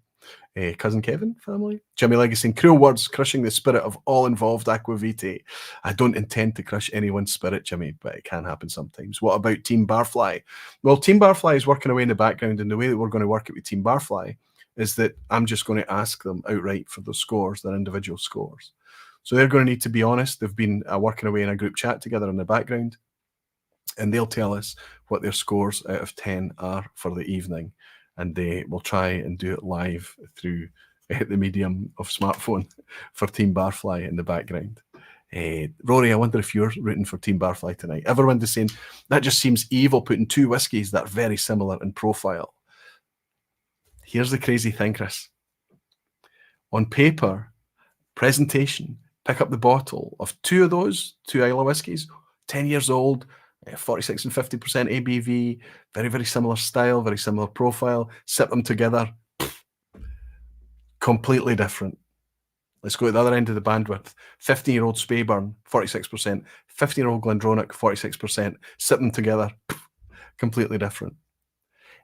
Cousin Kevin family. Jimmy Legacy, cruel words crushing the spirit of all involved aquavitae. I don't intend to crush anyone's spirit, Jimmy, but it can happen sometimes. What about Team Barfly? Well, Team Barfly is working away in the background, and the way that we're going to work it with Team Barfly is that I'm just going to ask them outright for their scores, their individual scores. So they're going to need to be honest. They've been working away in a group chat together in the background, and they'll tell us what their scores out of 10 are for the evening. And they will try and do it live through the medium of smartphone for Team Barfly in the background. Rory, I wonder if you're rooting for Team Barfly tonight. Everyone is saying that just seems evil, putting 2 whiskies that are very similar in profile. Here's the crazy thing, Chris. On paper, presentation, pick up the bottle of 2 of those, 2 Islay whiskies, 10 years old, 46 and 50% ABV, very, very similar style, very similar profile. Sip them together, completely different. Let's go at the other end of the bandwidth. 15-year-old Speyburn, 46%. 15-year-old Glendronach, 46%. Sip them together, completely different.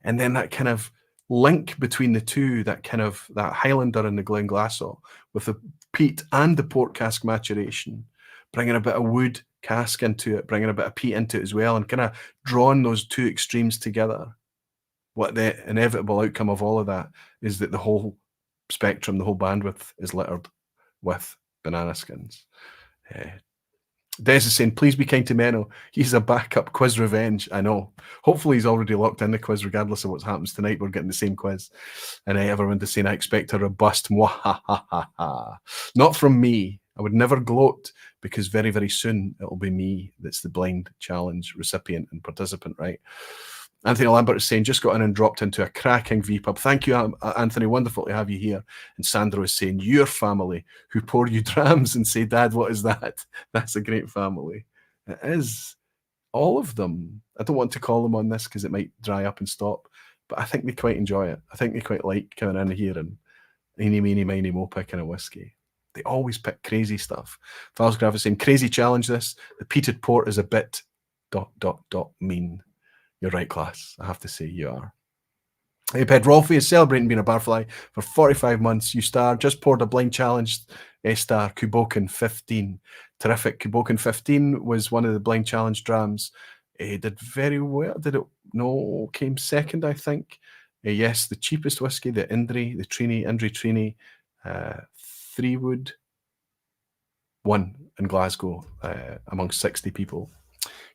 And then that kind of link between the two, that Highlander and the Glenglassaugh, with the peat and the port cask maturation, bringing a bit of wood cask into it, bringing a bit of peat into it as well, and kind of drawing those 2 extremes together. What the inevitable outcome of all of that is that the whole spectrum, the whole bandwidth is littered with banana skins. Des is saying, please be kind to Menno. He's a backup quiz revenge. I know. Hopefully he's already locked in the quiz regardless of what happens tonight. We're getting the same quiz. And everyone is saying, I expect a robust mwahahaha. Not from me. I would never gloat, because very, very soon it'll be me that's the blind challenge recipient and participant, right? Anthony Lambert is saying, just got in and dropped into a cracking vPub. Thank you, Anthony. Wonderful to have you here. And Sandra is saying, your family who pour you drams and say, Dad, what is that? That's a great family. It is. All of them. I don't want to call them on this because it might dry up and stop, but I think they quite enjoy it. I think they quite like coming in here and eeny, meeny, miny, mo picking a whiskey. They always pick crazy stuff. Falsgraf is saying, crazy challenge this. The peated port is a bit ... mean. You're right, class. I have to say you are. Hey, Ped Rolfie is celebrating being a barfly for 45 months. You star just poured a blind challenge star, Kuboken 15. Terrific. Kuboken 15 was one of the blind challenge drams. It did very well. Did it? No, came second, I think. Yes, the cheapest whiskey, the Indri Trini, 3-wood, won in Glasgow amongst 60 people.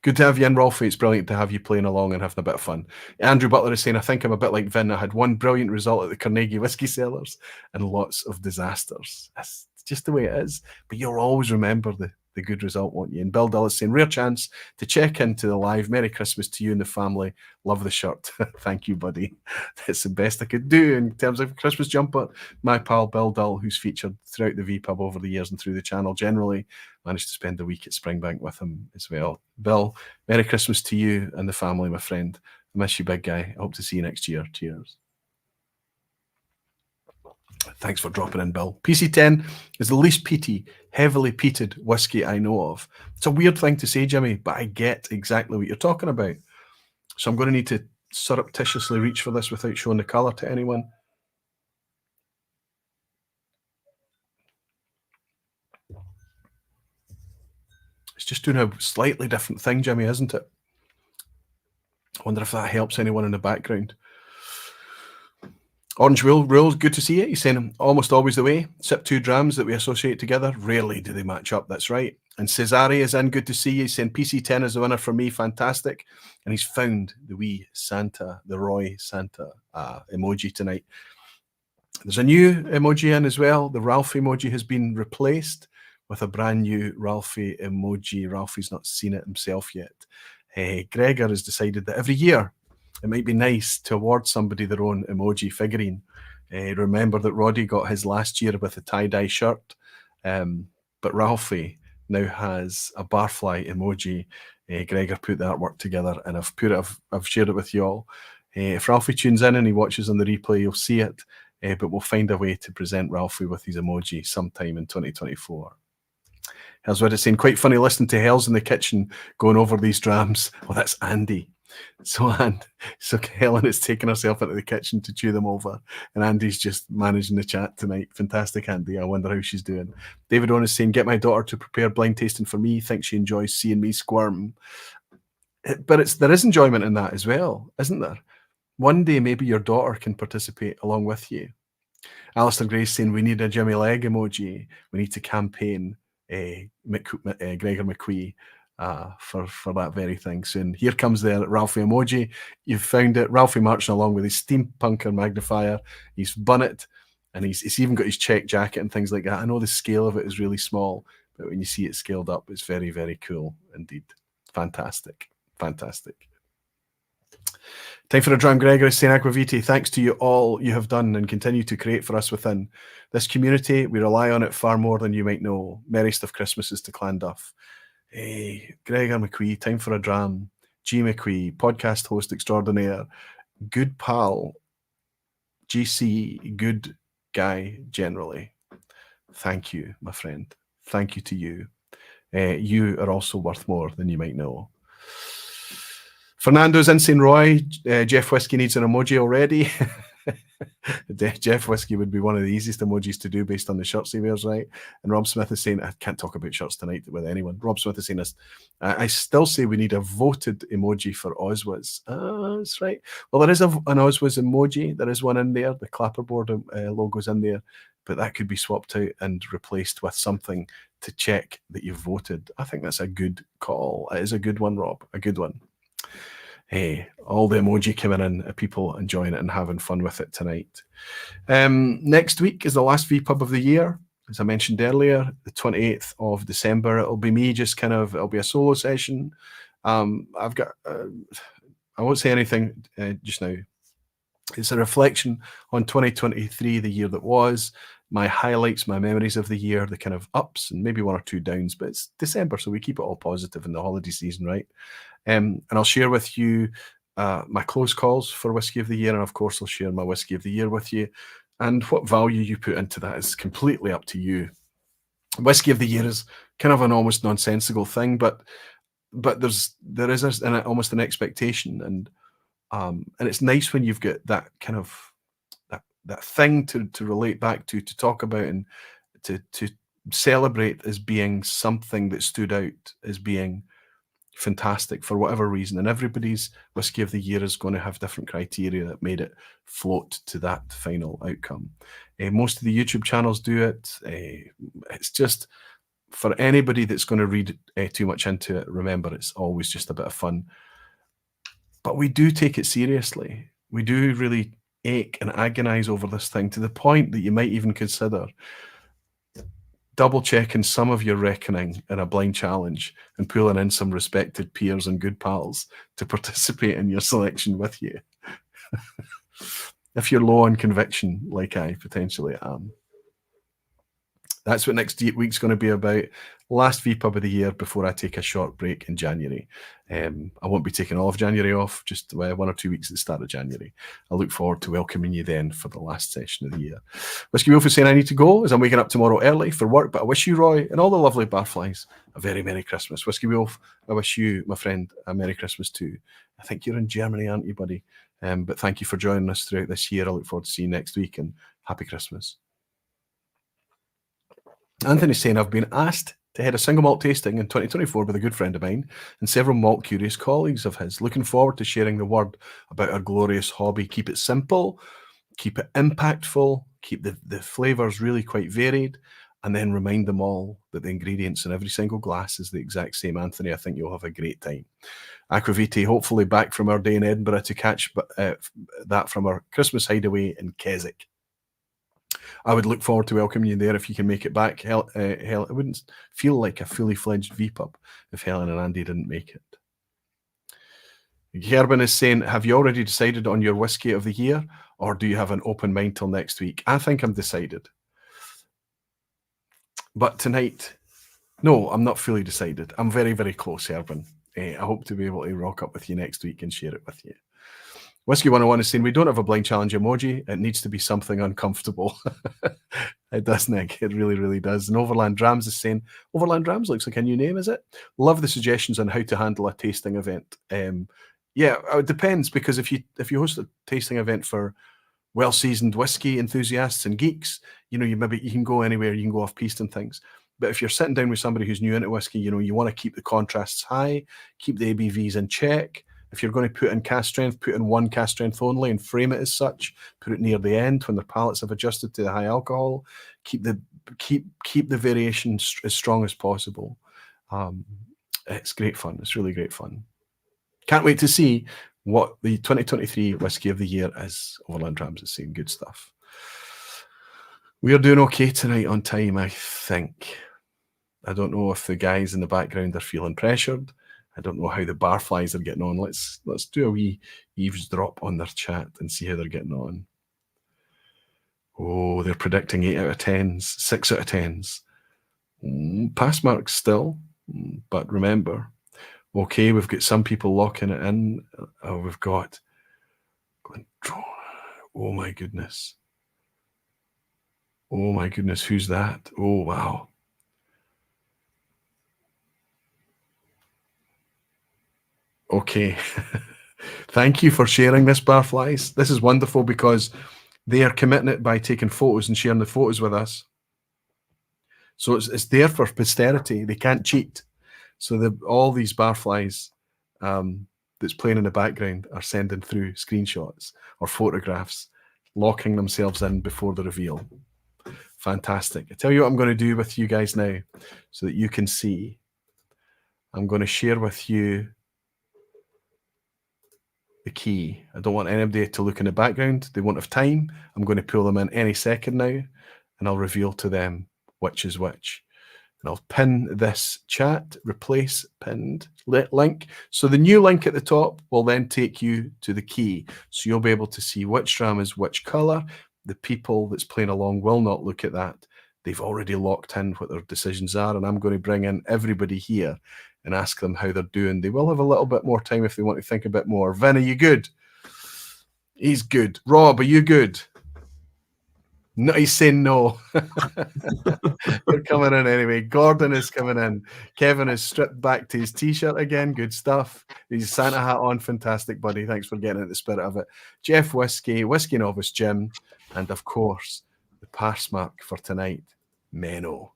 Good to have you in, Rolfie. It's brilliant to have you playing along and having a bit of fun. Andrew Butler is saying, I think I'm a bit like Vin. I had one brilliant result at the Carnegie Whiskey Cellars and lots of disasters. That's just the way it is. But you'll always remember the the good result, won't you? And Bill Dulles saying, rare chance to check into the live. Merry Christmas to you and the family. Love the shirt. Thank you, buddy. That's the best I could do in terms of Christmas jumper. My pal Bill Dull, who's featured throughout the vPub over the years and through the channel generally, managed to spend a week at Springbank with him as well. Bill, Merry Christmas to you and the family, my friend. I miss you, big guy. I hope to see you next year. Cheers. Thanks for dropping in, Bill. PC10 is the least peaty, heavily peated whiskey I know of. It's a weird thing to say, Jimmy, but I get exactly what you're talking about. So I'm going to need to surreptitiously reach for this without showing the colour to anyone. It's just doing a slightly different thing, Jimmy, isn't it? I wonder if that helps anyone in the background. Orange Rules, good to see you. He's saying almost always the way. Sip 2 drams that we associate together. Rarely do they match up. That's right. And Cesare is in. Good to see you. He's saying PC10 is the winner for me. Fantastic. And he's found the wee Santa, the Roy Santa emoji tonight. There's a new emoji in as well. The Ralph emoji has been replaced with a brand new Ralphie emoji. Ralphie's not seen it himself yet. Gregor has decided that every year it might be nice to award somebody their own emoji figurine. Remember that Roddy got his last year with a tie-dye shirt, but Ralphie now has a barfly emoji. Gregor put the artwork together, and I've shared it with you all. If Ralphie tunes in and he watches on the replay, you'll see it, but we'll find a way to present Ralphie with his emoji sometime in 2024. Here's what it's saying. Quite funny listening to Hells in the Kitchen going over these drams. Well, that's Andy. So Helen is taking herself into the kitchen to chew them over, and Andy's just managing the chat tonight. Fantastic, Andy. I wonder how she's doing. David Owen is saying, get my daughter to prepare blind tasting for me. Thinks she enjoys seeing me squirm. But there is enjoyment in that as well, isn't there? One day maybe your daughter can participate along with you. Alistair Gray's saying we need a Jimmy Leg emoji. We need to campaign Gregor McQuee for that very thing soon. Here comes the Ralphie emoji. You've found it. Ralphie marching along with his steampunker magnifier. He's bun it, and he's even got his check jacket and things like that. I know the scale of it is really small, but when you see it scaled up, it's very, very cool indeed. Fantastic. Fantastic. Time for a dram. Gregory saying, Aquaviti, thanks to you all you have done and continue to create for us within this community. We rely on it far more than you might know. Merriest of Christmases to Clonduff. Hey, Gregor McQuee, time for a dram. G McQuee, podcast host extraordinaire, good pal, GC, good guy generally. Thank you, my friend. Thank you to you. You are also worth more than you might know. Fernando's Insane Roy, Jeff Whiskey needs an emoji already. Jeff Whiskey would be one of the easiest emojis to do based on the shirts he wears, right? And Rob Smith is saying, I can't talk about shirts tonight with anyone. Rob Smith is saying this. I still say we need a voted emoji for Oswaz. That's right. Well, there is an Oswaz emoji. There is one in there. The clapperboard logo's in there. But that could be swapped out and replaced with something to check that you've voted. I think that's a good call. It is a good one, Rob. A good one. Hey, all the emoji coming in, people enjoying it and having fun with it tonight. Next week is the last vPub of the year. As I mentioned earlier, the 28th of December. It'll be me it'll be a solo session. I've got, I won't say anything just now. It's a reflection on 2023, the year that was, my highlights, my memories of the year, the kind of ups and maybe one or two downs, but it's December, so we keep it all positive in the holiday season, right? And I'll share with you my close calls for Whiskey of the Year, and of course I'll share my Whiskey of the Year with you, and what value you put into that is completely up to you. Whiskey of the Year is kind of an almost nonsensical thing, but there is almost an expectation, and it's nice when you've got that kind of that thing to relate back to talk about, and to celebrate as being something that stood out as being fantastic for whatever reason. And everybody's Whiskey of the Year is going to have different criteria that made it float to that final outcome. Most of the YouTube channels do it. It's just, for anybody that's going to read too much into it, remember it's always just a bit of fun. But we do take it seriously. We do really ache and agonize over this thing to the point that you might even consider double checking some of your reckoning in a blind challenge and pulling in some respected peers and good pals to participate in your selection with you. If you're low on conviction, like I potentially am. That's what next week's going to be about. Last vPub of the year before I take a short break in January. I won't be taking all of January off, just 1 or 2 weeks at the start of January. I look forward to welcoming you then for the last session of the year. Whiskey Wolf is saying I need to go as I'm waking up tomorrow early for work, but I wish you, Roy, and all the lovely barflies a very Merry Christmas. Whiskey Wolf, I wish you, my friend, a Merry Christmas too. I think you're in Germany, aren't you, buddy? But thank you for joining us throughout this year. I look forward to seeing you next week, and happy Christmas. Anthony's saying, I've been asked to head a single malt tasting in 2024 with a good friend of mine and several malt curious colleagues of his. Looking forward to sharing the word about our glorious hobby. Keep it simple, keep it impactful, keep the flavours really quite varied, and then remind them all that the ingredients in every single glass is the exact same. Anthony, I think you'll have a great time. Aquavite, hopefully back from our day in Edinburgh to catch that from our Christmas hideaway in Keswick. I would look forward to welcoming you there if you can make it back. It wouldn't feel like a fully fledged vPub if Helen and Andy didn't make it. Gerben is saying, have you already decided on your whiskey of the year, or do you have an open mind till next week? I think I'm decided. But tonight, no, I'm not fully decided. I'm very, very close, Gerben. I hope to be able to rock up with you next week and share it with you. Whiskey 101 is saying, we don't have a blind challenge emoji. It needs to be something uncomfortable. It does, Nick. It really, really does. And Overland Drams is saying, Overland Drams looks like a new name, is it? Love the suggestions on how to handle a tasting event. Yeah, it depends, because if you host a tasting event for well-seasoned whiskey enthusiasts and geeks, you can go anywhere, you can go off-piste and things. But if you're sitting down with somebody who's new into whiskey, you want to keep the contrasts high, keep the ABVs in check. If you're going to put in cask strength, put in one cask strength only and frame it as such. Put it near the end when their palates have adjusted to the high alcohol. Keep the variation as strong as possible. It's great fun. It's really great fun. Can't wait to see what the 2023 Whiskey of the Year is. Overland Drams is saying good stuff. We are doing okay tonight on time, I think. I don't know if the guys in the background are feeling pressured. I don't know how the barflies are getting on. Let's do a wee eavesdrop on their chat and see how they're getting on. Oh, they're predicting 8 out of 10s, 6 out of 10s. Pass marks still, but remember. Okay, we've got some people locking it in. Oh, we've got... Oh, my goodness. Oh, my goodness, who's that? Oh, wow. Okay. Thank you for sharing this, Barflies. This is wonderful because they are committing it by taking photos and sharing the photos with us. So it's there for posterity. They can't cheat. So all these Barflies that's playing in the background are sending through screenshots or photographs, locking themselves in before the reveal. Fantastic. I tell you what I'm going to do with you guys now so that you can see. I'm going to share with you the key. I don't want anybody to look in the background. They won't have time. I'm going to pull them in any second now, and I'll reveal to them which is which. And I'll pin this chat, replace pinned link. So the new link at the top will then take you to the key. So you'll be able to see which dram is which colour. The people that's playing along will not look at that. They've already locked in what their decisions are, and I'm going to bring in everybody here and ask them how they're doing. They will have a little bit more time if they want to think a bit more. Vin, are you good? He's good. Rob, are you good? No, he's saying no. They're coming in anyway. Gordon is coming in. Kevin is stripped back to his t-shirt again. Good stuff. He's Santa hat on. Fantastic, buddy. Thanks for getting at the spirit of it. Jeff Whiskey, Whiskey Novice Jim, and of course, the pass mark for tonight, Menno.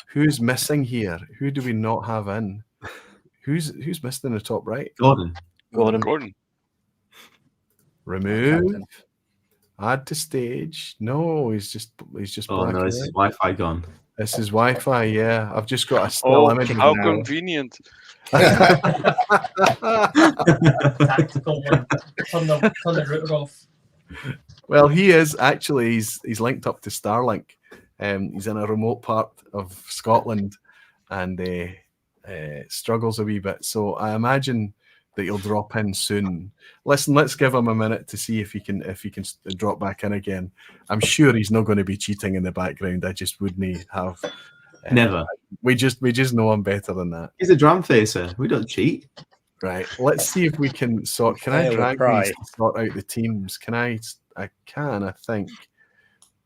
Who's missing here? Who do we not have in? Who's missed in the top right? Gordon. Remove. Add to stage. No, he's just Oh black. no, this is Wi-Fi gone. This is Wi-Fi, yeah. I've just got a still image. How convenient. Tactical one. Turn the router off. Well, he is actually he's linked up to Starlink. He's in a remote part of Scotland and struggles a wee bit. So I imagine that he'll drop in soon. Listen, let's give him a minute to see if he can drop back in again. I'm sure he's not going to be cheating in the background. I just wouldn't have. Never. We just know him better than that. He's a Dramfacer. We don't cheat. Right. Let's see if we can sort. Can I Fail with drag pride. these to sort out the teams? Can I? I can. I think.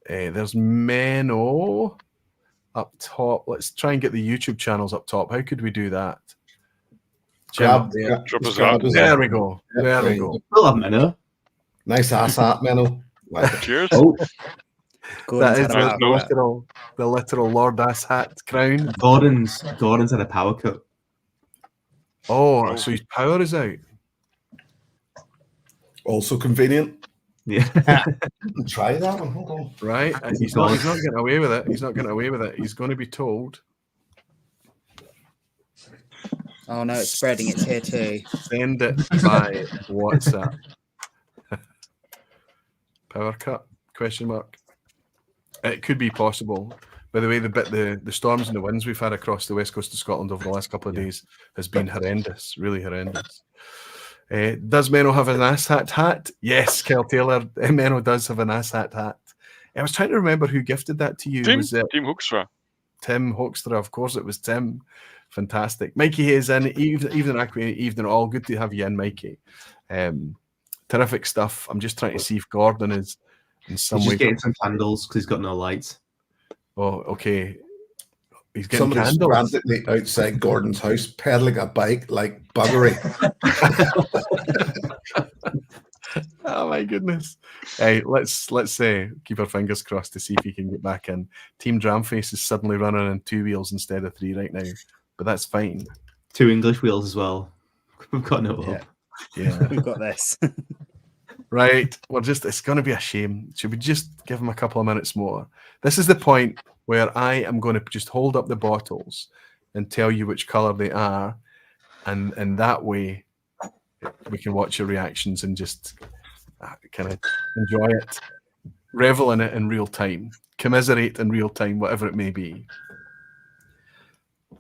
There's Menno up top. Let's try and get the YouTube channels up top. How could we do that? Jim, Grab, there. Drop us grab out. us There up. we go. Yeah, There we right. go. We'll have Menno. Nice ass hat, Menno. Wow. Cheers. Oh, Gordon's That is had a no. power cut. the literal Lord Ass hat crown. Gordon's had a power cut. Oh, so his power is out. Also convenient. Yeah. Try that one. Hold on. Right. And he's not getting away with it. He's not getting away with it. He's going to be told. Oh no, it's spreading. It's here too. Send it by WhatsApp. Power cut? Question mark. It could be possible. By the way, the storms and the winds we've had across the west coast of Scotland over the last couple of days has been horrendous, really horrendous. Does Menno have an asshat hat? Yes, Kel Taylor. Menno does have an asshat hat. I was trying to remember who gifted that to you. Tim Was it Hoekstra. Tim Hoekstra? Of course, it was Tim. Fantastic. Mikey is in. Evening all. Good to have you in, Mikey. Terrific stuff. I'm just trying to see if Gordon is in some He's way. just getting some candles because he's got no lights. Oh, okay. He's getting Somebody's candles. frantically outside Gordon's house pedaling a bike like buggery. Oh my goodness. Hey, let's keep our fingers crossed to see if he can get back in. Team Dramface is suddenly running on 2 wheels instead of 3 right now, but that's fine. 2 English wheels as well. We've got no hope. Yeah. We've got this. Right. It's going to be a shame. Should we just give him a couple of minutes more? This is the point where I am going to just hold up the bottles and tell you which colour they are, and that way we can watch your reactions and just kind of enjoy it, revel in it in real time, commiserate in real time, whatever it may be.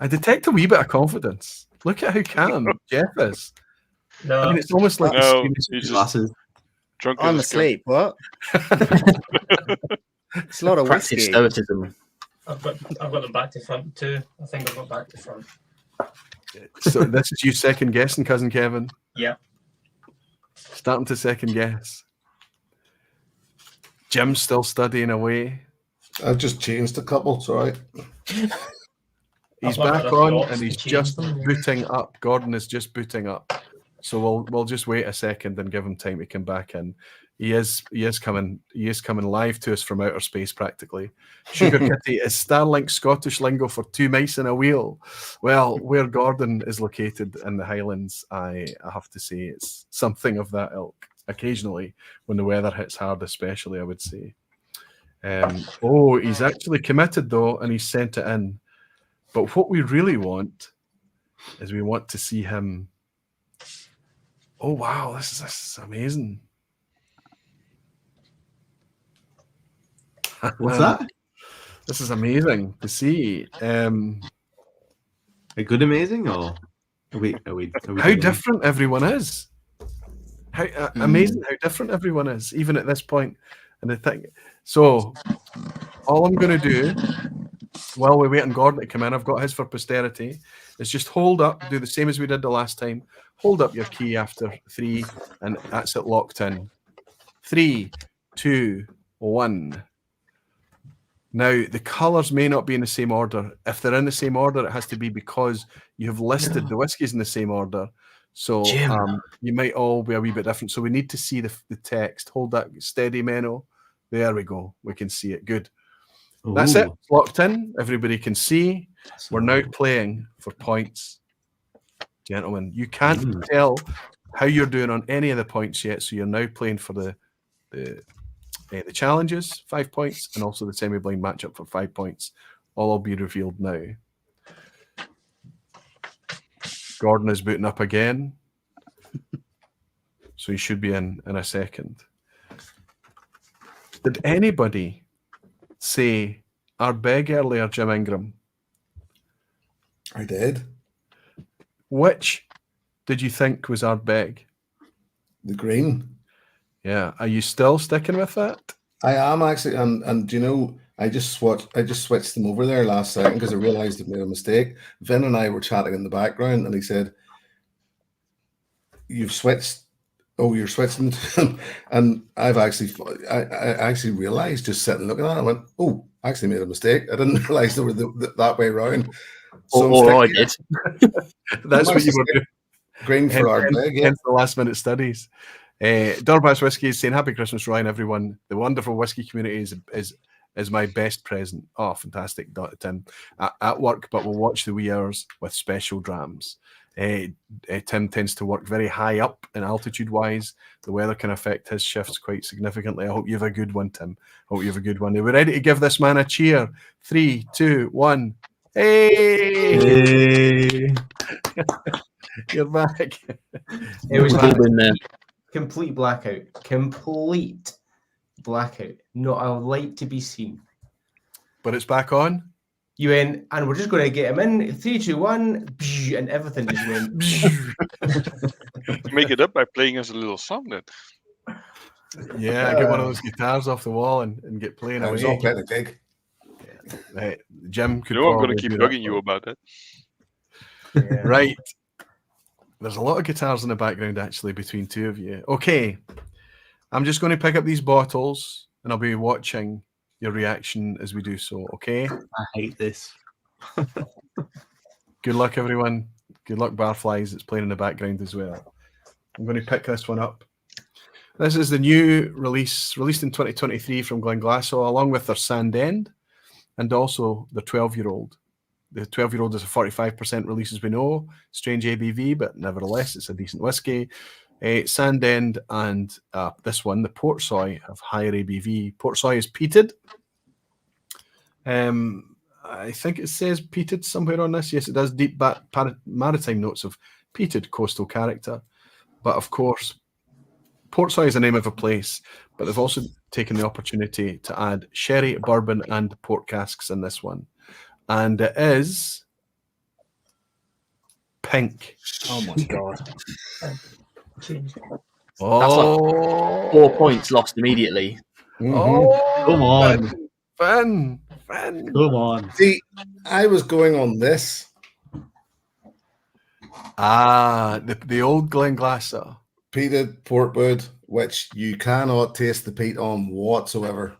I detect a wee bit of confidence. Look at how calm Jeff is. No, I mean, it's almost like No, he's he's just Glasses. drunk as I'm a skunk. asleep. What? It's a lot of Practice whiskey. stoicism. I've got them back to front too. I think I've got back to front. So this is you second guessing, cousin Kevin. Yeah. Starting to second guess. Jim's still studying away. I've just changed a couple. It's all right. He's I've got back enough on dots and to he's change just them, yeah. booting up. Gordon is just booting up. So we'll just wait a second and give him time to come back in. He is coming live to us from outer space practically. Sugar Kitty is Starlink Scottish lingo for 2 mice in a wheel. Well, where Gordon is located in the Highlands, I have to say it's something of that ilk. Occasionally, when the weather hits hard, especially, I would say. He's actually committed though, and he's sent it in. But what we really want is we want to see him. Oh wow, this is amazing. What's that? This is amazing to see. A good amazing or are we How doing- different everyone is. How amazing how different everyone is, even at this point. And the thing, so all I'm going to do while we wait on Gordon to come in, I've got his for posterity, is just hold up, do the same as we did the last time. Hold up your key after 3, and that's it locked in. 3, 2, 1. Now, the colours may not be in the same order. If they're in the same order, it has to be because you have listed the whiskies in the same order. So you might all be a wee bit different. So we need to see the text. Hold that steady, Menno. There we go. We can see it. Good. That's it. Ooh. It's locked in. Everybody can see. We're now playing for points. Gentlemen, you can't tell how you're doing on any of the points yet. So you're now playing for the challenges, 5 points, and also the semi-blind matchup for 5 points. All will be revealed now. Gordon is booting up again. So he should be in a second. Did anybody say Ardbeg earlier, Jim Ingram. I did. Which did you think was Ardbeg? The green. Yeah. Are you still sticking with that? I am actually, and you know, I just switched them over there last second because I realised I'd made a mistake. Vin and I were chatting in the background, and he said, "You've switched. Oh, you're switching." And I actually realised just sitting looking at it. I went, "Oh, I actually made a mistake. I didn't realise they were that way around." So Or I did. That's what you were doing. Green for our bag, yeah. Hence the last minute studies. Dorbash Whiskey is saying happy Christmas, Ryan, everyone. The wonderful whiskey community is my best present. Oh, fantastic, Tim. At work, but we'll watch the wee hours with special drams. Tim tends to work very high up in altitude wise. The weather can affect his shifts quite significantly. I hope you have a good one, Tim. Hope you have a good one. Are we ready to give this man a cheer? 3, 2, 1. Hey! You're back. It was We've all been there. complete blackout. Complete blackout. Not a light to be seen. But it's back on. You went, and we're just going to get him in. 3, 2, 1, and everything just went. Make it up by playing us a little song then. Yeah, get one of those guitars off the wall and get playing I was away. all playing a gig. Right, Jim could. You know I'm going probably to keep do that bugging you for about that. Yeah. Right. There's a lot of guitars in the background actually between two of you. Okay. I'm just going to pick up these bottles and I'll be watching your reaction as we do so, okay? I hate this. Good luck, everyone. Good luck, Barflies. It's playing in the background as well. I'm going to pick this one up. This is the new release, released in 2023 from Glenglassaugh, along with their Sand End and also the 12-year-old. The 12-year-old is a 45% release, as we know. Strange ABV, but nevertheless, it's a decent whiskey. Sand End and this one, the Port Soy, have higher ABV. Port Soy is peated. I think it says peated somewhere on this. Yes, it does. Deep maritime notes of peated coastal character. But of course, Port Soy is the name of a place, but they've also taken the opportunity to add sherry, bourbon, and port casks in this one. And it is pink. Oh my god. Change. Oh, 4 points lost immediately. oh, Come on. Fun. Come on. See, I was going on this. The old Glenglassaugh. Peated portwood, which you cannot taste the peat on whatsoever.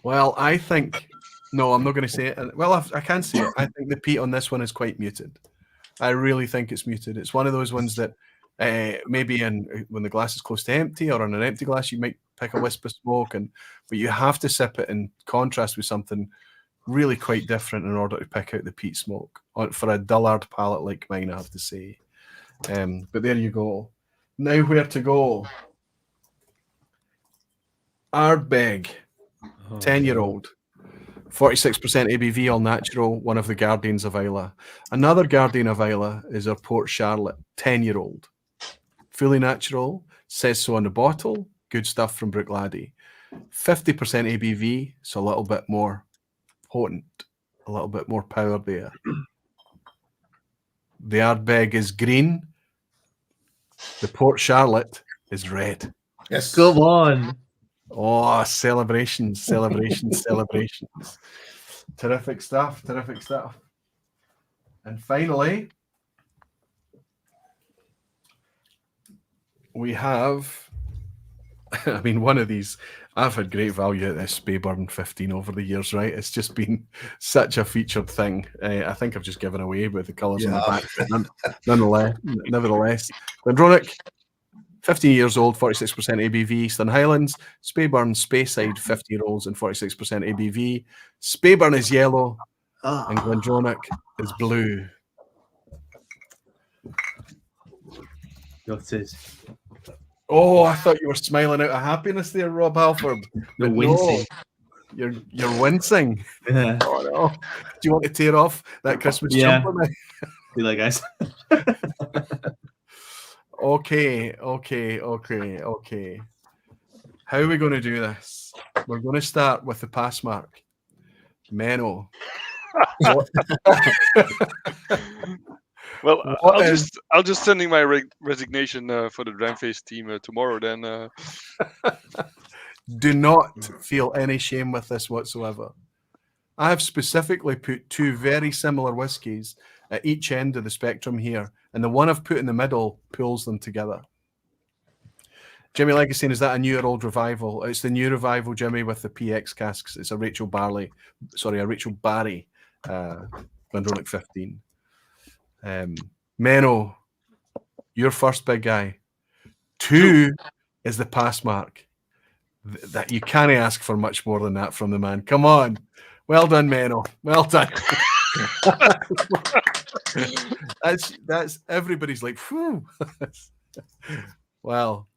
Well, I think no, I'm not going to say it. Well, I can say it. I think the peat on this one is quite muted. I really think it's muted. It's one of those ones that maybe when the glass is close to empty or on an empty glass, you might pick a wisp of smoke, but you have to sip it in contrast with something really quite different in order to pick out the peat smoke for a dullard palate like mine, I have to say. But there you go. Now where to go? Ardbeg, 10-year-old. 46% ABV, all natural, one of the Guardians of Islay. Another Guardian of Islay is our Port Charlotte, 10-year-old. Fully natural, says so on the bottle, good stuff from Brookladdie. 50% ABV, so a little bit more potent, a little bit more power there. The Ardbeg is green, the Port Charlotte is red. Yes. Come on. Oh, celebrations, celebrations, celebrations. Terrific stuff, terrific stuff. And finally, we have, I mean, one of these, I've had great value at this Speyburn 15 over the years, right? It's just been such a featured thing. I think I've just given away with the colours on the back. But nevertheless, Glendronach, 15 years old, 46% ABV, Eastern Highlands. Speyburn, Speyside, 50-year-olds and 46% ABV. Speyburn is yellow and Glendronach is blue. Got it. Oh, I thought you were smiling out of happiness there, Rob Halford. You're But wincing. No, you're wincing. Yeah. Oh no! Do you want to tear off that Christmas Yeah. jumper now? Be like, guys. Okay. How are we going to do this? We're going to start with the pass mark. Menno. Well, What I'll just send in my resignation for the Dramface team tomorrow. Then Do not feel any shame with this whatsoever. I have specifically put two very similar whiskies at each end of the spectrum here, and the one I've put in the middle pulls them together. Jimmy Legacy, is that a new or old revival? It's the new revival, Jimmy, with the PX casks. It's a Rachel Barry, Glendronach 15. Menno, your first big guy. 2 is the pass mark. That you can't ask for much more than that from the man. Come on. Well done, Menno. Well done. that's everybody's like, whew. Well,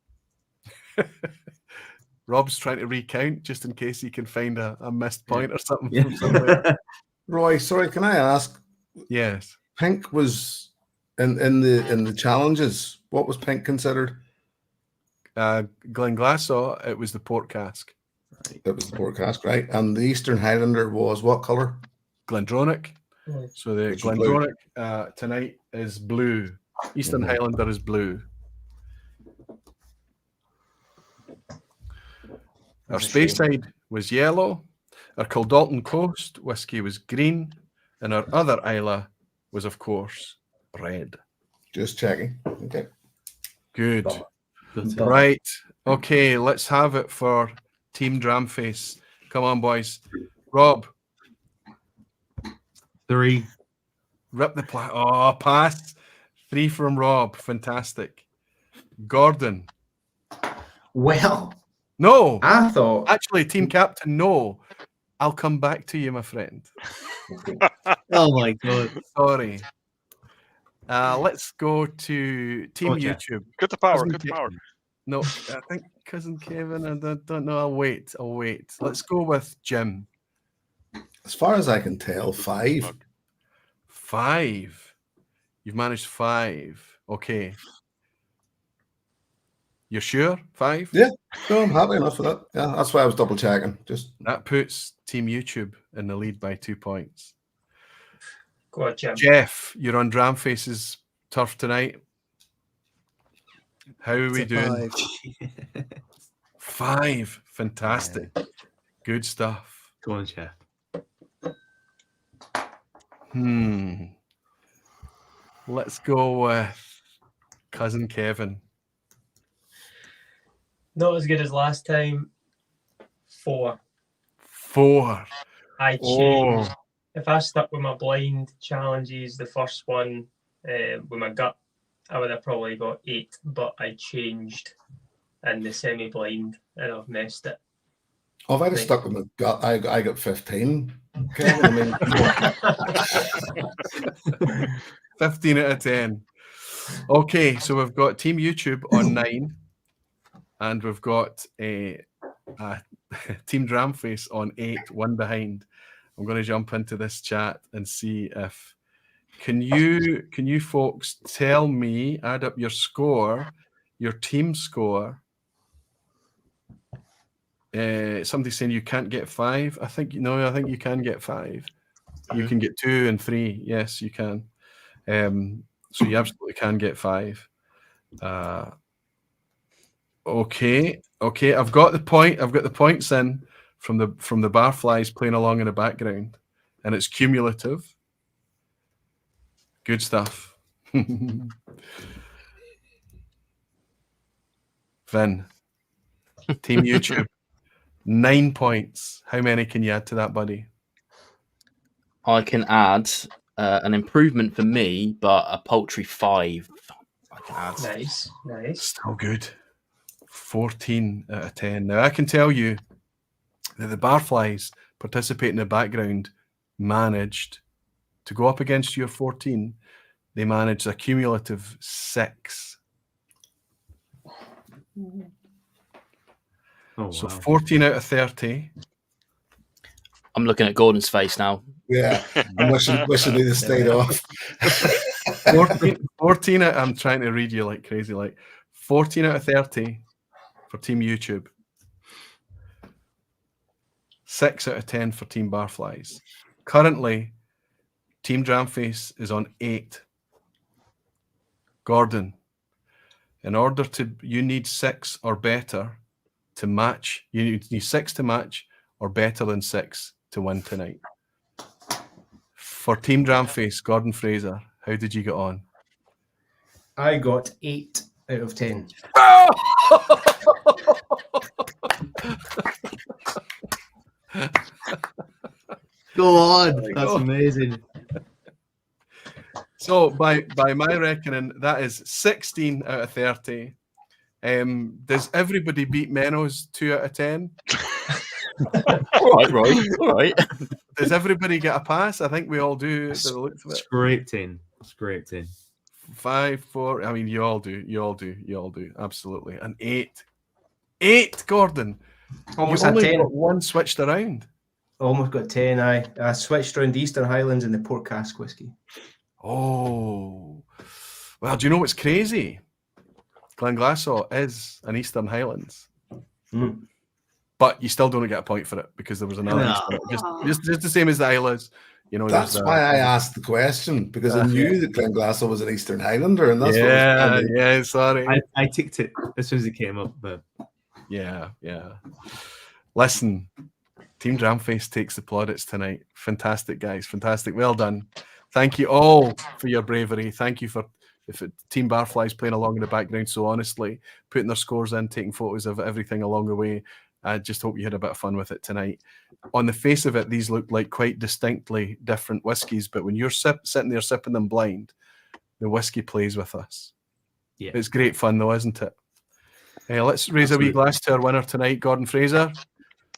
Rob's trying to recount just in case he can find a missed point or something from somewhere. Roy, sorry, can I ask? Yes. Pink was in the challenges. What was pink considered? Glenglassaw, it was the port cask. That was the port cask, right? And the Eastern Highlander was what color? Glendronach. So the Which is Glendronach tonight is blue. Eastern Highlander is blue. Our Speyside was yellow. Our Kildalton Coast whiskey was green. And our other Isla was, of course, red. Just checking. Okay. Good. Right. Okay, let's have it for Team Dramface. Come on, boys. Rob. 3. Rip the pass. 3 from Rob. Fantastic. Gordon. Well, No. I thought Actually, team captain, no. I'll come back to you, my friend. Oh my god. Sorry. Let's go to Team Gotcha. YouTube. Get the power. Cousin Get the power. No, I think Cousin Kevin, I don't know. I'll wait. Let's go with Jim. As far as I can tell, 5. 5. You've managed 5. Okay. You're sure? 5? Yeah. No, I'm happy enough with that. Yeah, that's why I was double checking. Just That puts Team YouTube in the lead by 2 points. Go on, Jim. Jeff, you're on Dramface's turf tonight. How are we It's a doing? 5. 5. Fantastic. Good stuff. Go on, Jeff. Let's go with Cousin Kevin. Not as good as last time. 4. 4. I changed. If I stuck with my blind challenges, the first one with my gut, I would have probably got 8, but I changed in the semi-blind and I've messed it. Oh, if I'd have stuck with my gut, I got 15. Kevin, I mean, 15 out of 10. Okay, so we've got Team YouTube on 9, and we've got Team Dramface on 8, 1 behind. I'm going to jump into this chat and see if can you folks tell me, add up your score, your team score. Somebody's saying you can't get 5. I think you can get 5. You can get 2 and 3. Yes, you can. So you absolutely can get 5. Okay. I've got the point. I've got the points in from the barflies playing along in the background, and it's cumulative. Good stuff. Vin, Team YouTube, 9 points. How many can you add to that, buddy? I can add an improvement for me, but a paltry 5. I can add. Nice. Still good. 14 out of 10. Now, I can tell you that the barflies participating in the background managed to go up against your 14. They managed a cumulative 6. Oh, So wow. 14 out of 30. I'm looking at Gordon's face now. yeah, I'm wishing they'd have stayed off. 14 out, I'm trying to read you like crazy. Like 14 out of 30 for Team YouTube. 6 out of 10 for Team Barflies. Currently, Team Dramface is on 8. Gordon, you need 6 or better to match. You need 6 to match or better than 6 to win tonight. For Team Dramface, Gordon Fraser, how did you get on? I got 8 out of 10. Go on. That's amazing. So by my reckoning, that is 16 out of 30. Does everybody beat Menno's 2 out of 10? All right. Does everybody get a pass? I think we all do. Scraped in. 5, 4. I mean, you all do. Absolutely. And 8, Gordon. Almost you had only 10. got one switched around. Almost got 10. I switched around the Eastern Highlands and the Port Cask whiskey. Oh, well, do you know what's crazy? Glenglassaugh is an Eastern Highlands. But you still don't get a point for it because there was another Eastern. Just the same as the Islas. You know, that's why I asked the question, because I knew that Glenglassaugh was an Eastern Highlander, and that's what sorry. I ticked it as soon as it came up, but yeah. Listen, Team Dramface takes the plaudits tonight. Fantastic, guys. Fantastic. Well done. Thank you all for your bravery. Thank you for Team Barflies playing along in the background so honestly, putting their scores in, taking photos of everything along the way. I just hope you had a bit of fun with it tonight. On the face of it, these look like quite distinctly different whiskies, but when you're sitting there sipping them blind, the whiskey plays with us. Yeah, it's great fun though, isn't it? Let's raise a wee glass to our winner tonight, Gordon Fraser,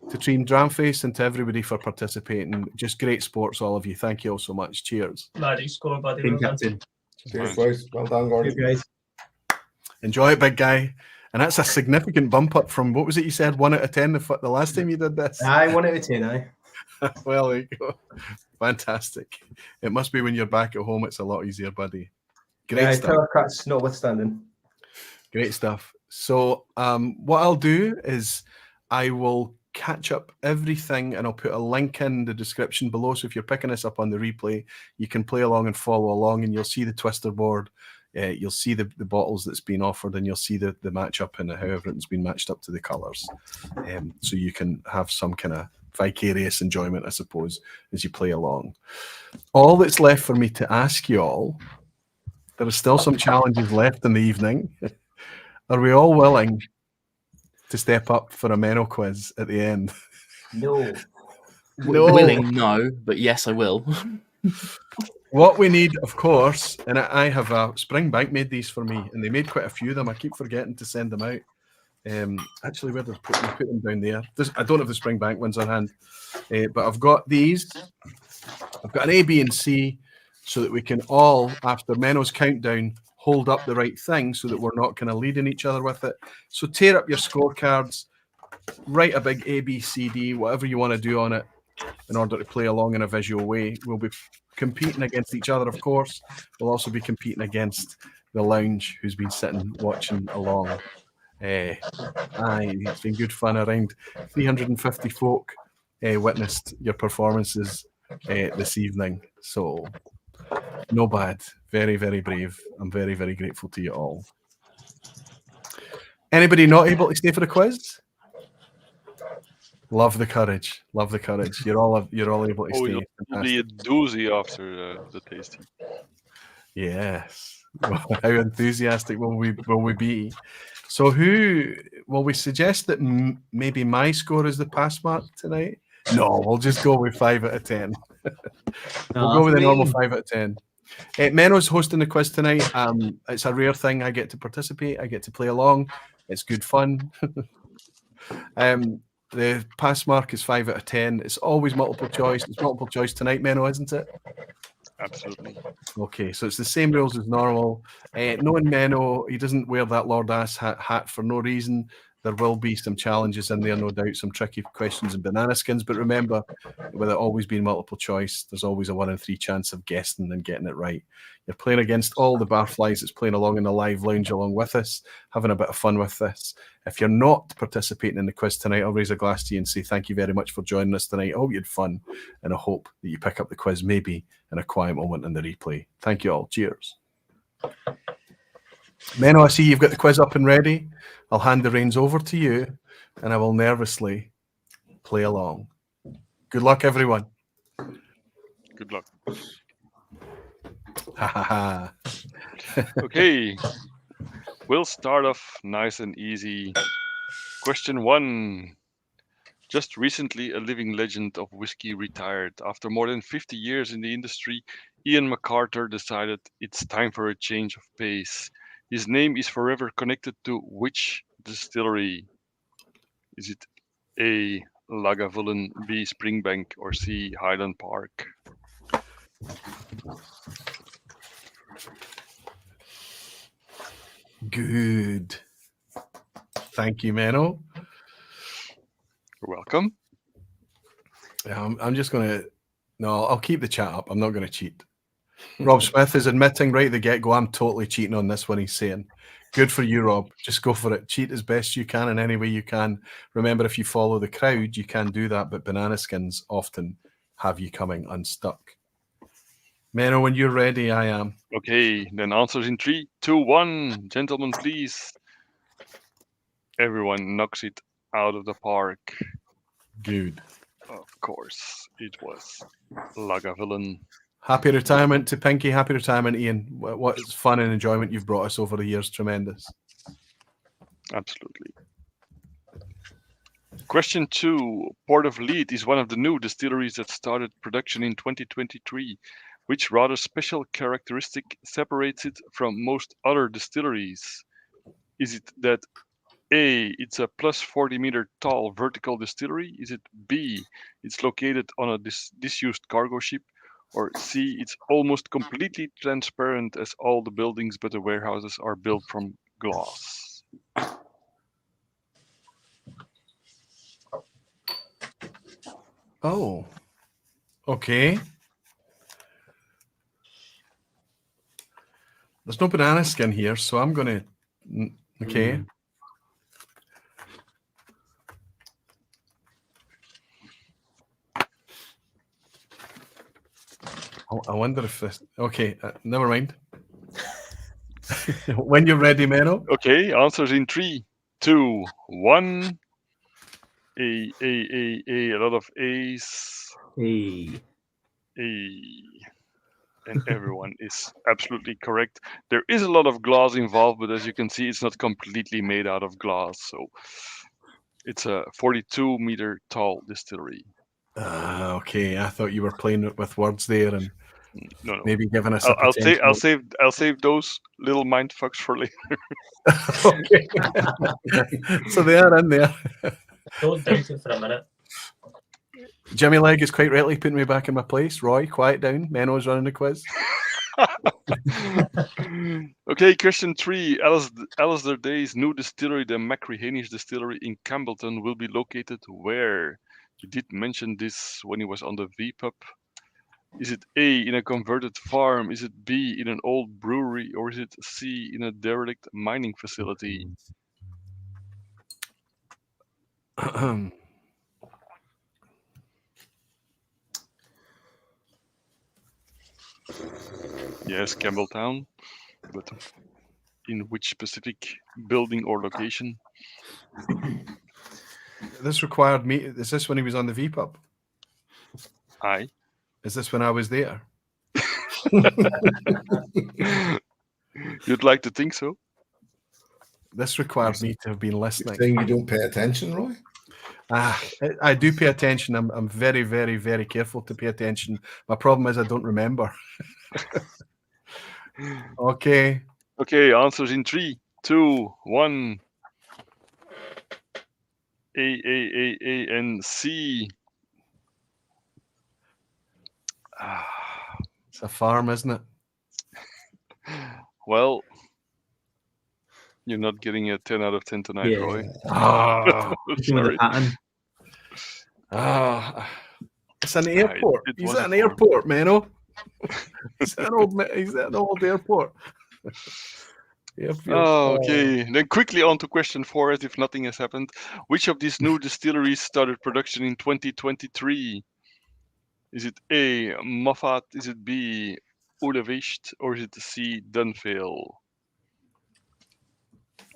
to Team Dramface, and to everybody for participating. Just great sports, all of you. Thank you all so much. Cheers. Magic score, buddy. Team captain. Cheers, boys. Well done, Gordon. Cheers, guys. Enjoy it, big guy. And that's a significant bump up from, what was it you said, 1 out of 10 the last time you did this? 1 out of 10, Well, there you go. Fantastic. It must be when you're back at home, it's a lot easier, buddy. Great stuff. Power cuts notwithstanding. Great stuff. So what I'll do is I will catch up everything and I'll put a link in the description below. So if you're picking this up on the replay, you can play along and follow along, and you'll see the twister board. You'll see the bottles that's been offered, and you'll see the matchup and how everything's been matched up to the colours. So you can have some kind of vicarious enjoyment, I suppose, as you play along. All that's left for me to ask you all, there are still some challenges left in the evening. Are we all willing to step up for a Menno quiz at the end? No. Willing, no, but yes, I will. What we need, of course, and I have Springbank made these for me, and they made quite a few of them. I keep forgetting to send them out. Actually, where they've put them down there. I don't have the Springbank ones on hand, but I've got these. I've got an A, B, and C, so that we can all, after Menno's countdown, hold up the right thing so that we're not kind of leading each other with it. So tear up your scorecards, write a big A, B, C, D, whatever you want to do on it in order to play along in a visual way. We'll be competing against each other, of course. We'll also be competing against the lounge who's been sitting watching along. It's been good fun. Around 350 folk witnessed your performances this evening. So, no bad. Very, very brave. I'm very, very grateful to you all. Anybody not able to stay for the quiz? Love the courage. Love the courage. You're all able to stay. It'll be a doozy after the tasting. Yes. Well, how enthusiastic will we be? So who will we suggest that maybe my score is the pass mark tonight? No, we'll just go with 5 out of 10. We'll go with a normal 5 out of 10. Menno's hosting the quiz tonight. It's a rare thing. I get to participate. I get to play along. It's good fun. The pass mark is 5 out of 10. It's always multiple choice. It's multiple choice tonight, Menno, isn't it? Absolutely. Okay, so it's the same rules as normal. Knowing Menno, he doesn't wear that Lord Ass hat for no reason. There will be some challenges in there, no doubt, some tricky questions and banana skins. But remember, with it always being multiple choice, there's always a 1 in 3 chance of guessing and getting it right. You're playing against all the barflies that's playing along in the live lounge along with us, having a bit of fun with this. If you're not participating in the quiz tonight, I'll raise a glass to you and say thank you very much for joining us tonight. I hope you had fun, and I hope that you pick up the quiz maybe in a quiet moment in the replay. Thank you all. Cheers. Menno, I see you've got the quiz up and ready. I'll hand the reins over to you, and I will nervously play along. Good luck, everyone. Good luck. Ha ha ha. Okay, we'll start off nice and easy. Question 1. Just recently, a living legend of whiskey retired. After more than 50 years in the industry, Ian MacArthur decided it's time for a change of pace. His name is forever connected to which distillery? Is it A, Lagavulin, B, Springbank, or C, Highland Park? Good. Thank you, Menno. You're welcome. I'm just going to... No, I'll keep the chat up. I'm not going to cheat. Rob Smith is admitting right at the get-go, I'm totally cheating on this one, he's saying. Good for you, Rob. Just go for it. Cheat as best you can in any way you can. Remember, if you follow the crowd, you can do that, but banana skins often have you coming unstuck. Menno, when you're ready, I am. Okay, then answers in 3, 2, 1. Gentlemen, please. Everyone knocks it out of the park. Good. Of course, it was Lagavulin. Happy retirement to Pinky. Happy retirement, Ian. What fun and enjoyment you've brought us over the years. Tremendous. Absolutely. Question 2. Port of Leith is one of the new distilleries that started production in 2023. Which rather special characteristic separates it from most other distilleries? Is it that A, it's a plus 40 meter tall vertical distillery? Is it B, it's located on a disused cargo ship? Or C, it's almost completely transparent as all the buildings but the warehouses are built from glass? Oh, okay. There's no banana skin here, so I'm going to... Okay. I wonder if this... Okay, never mind. When you're ready, Menno. Okay, answers in 3, 2, 1. A lot of A's. Hey. A. And everyone is absolutely correct. There is a lot of glass involved, but as you can see, it's not completely made out of glass. So it's a 42 meter tall distillery. Okay, I thought you were playing with words there and No. maybe giving us I'll save those little mind fucks for later. Okay. So they are in there. Don't doubt it for a minute. Jimmy Leg is quite rightly putting me back in my place. Roy, quiet down. Menno's running the quiz. Okay, question 3. Alistair Day's new distillery, the McRehanish Distillery in Campbellton, will be located where? He did mention this when he was on the vPub. Is it A, in a converted farm? Is it B, in an old brewery? Or is it C, in a derelict mining facility? Yes, Campbelltown, but in which specific building or location? This required me. Is this when he was on the vPub? Aye. Is this when I was there? You'd like to think so? This required me to have been listening. You're saying you don't pay attention, Roy? I do pay attention. I'm very, very, very careful to pay attention. My problem is I don't remember. Okay. Okay, answers in 3, 2, 1. A, and C. It's a farm, isn't it? Well, You're not getting a 10 out of 10 tonight, Roy. Ah, Sticking with the Sorry. pattern. it's an airport. it He's was at a an form. airport, Menno. He's at an old airport. Airfield. Okay, then quickly on to question 4, as if nothing has happened. Which of these new distilleries started production in 2023? Is it A, Moffat? Is it B, Ulevisht? Or is it C, Dunvale?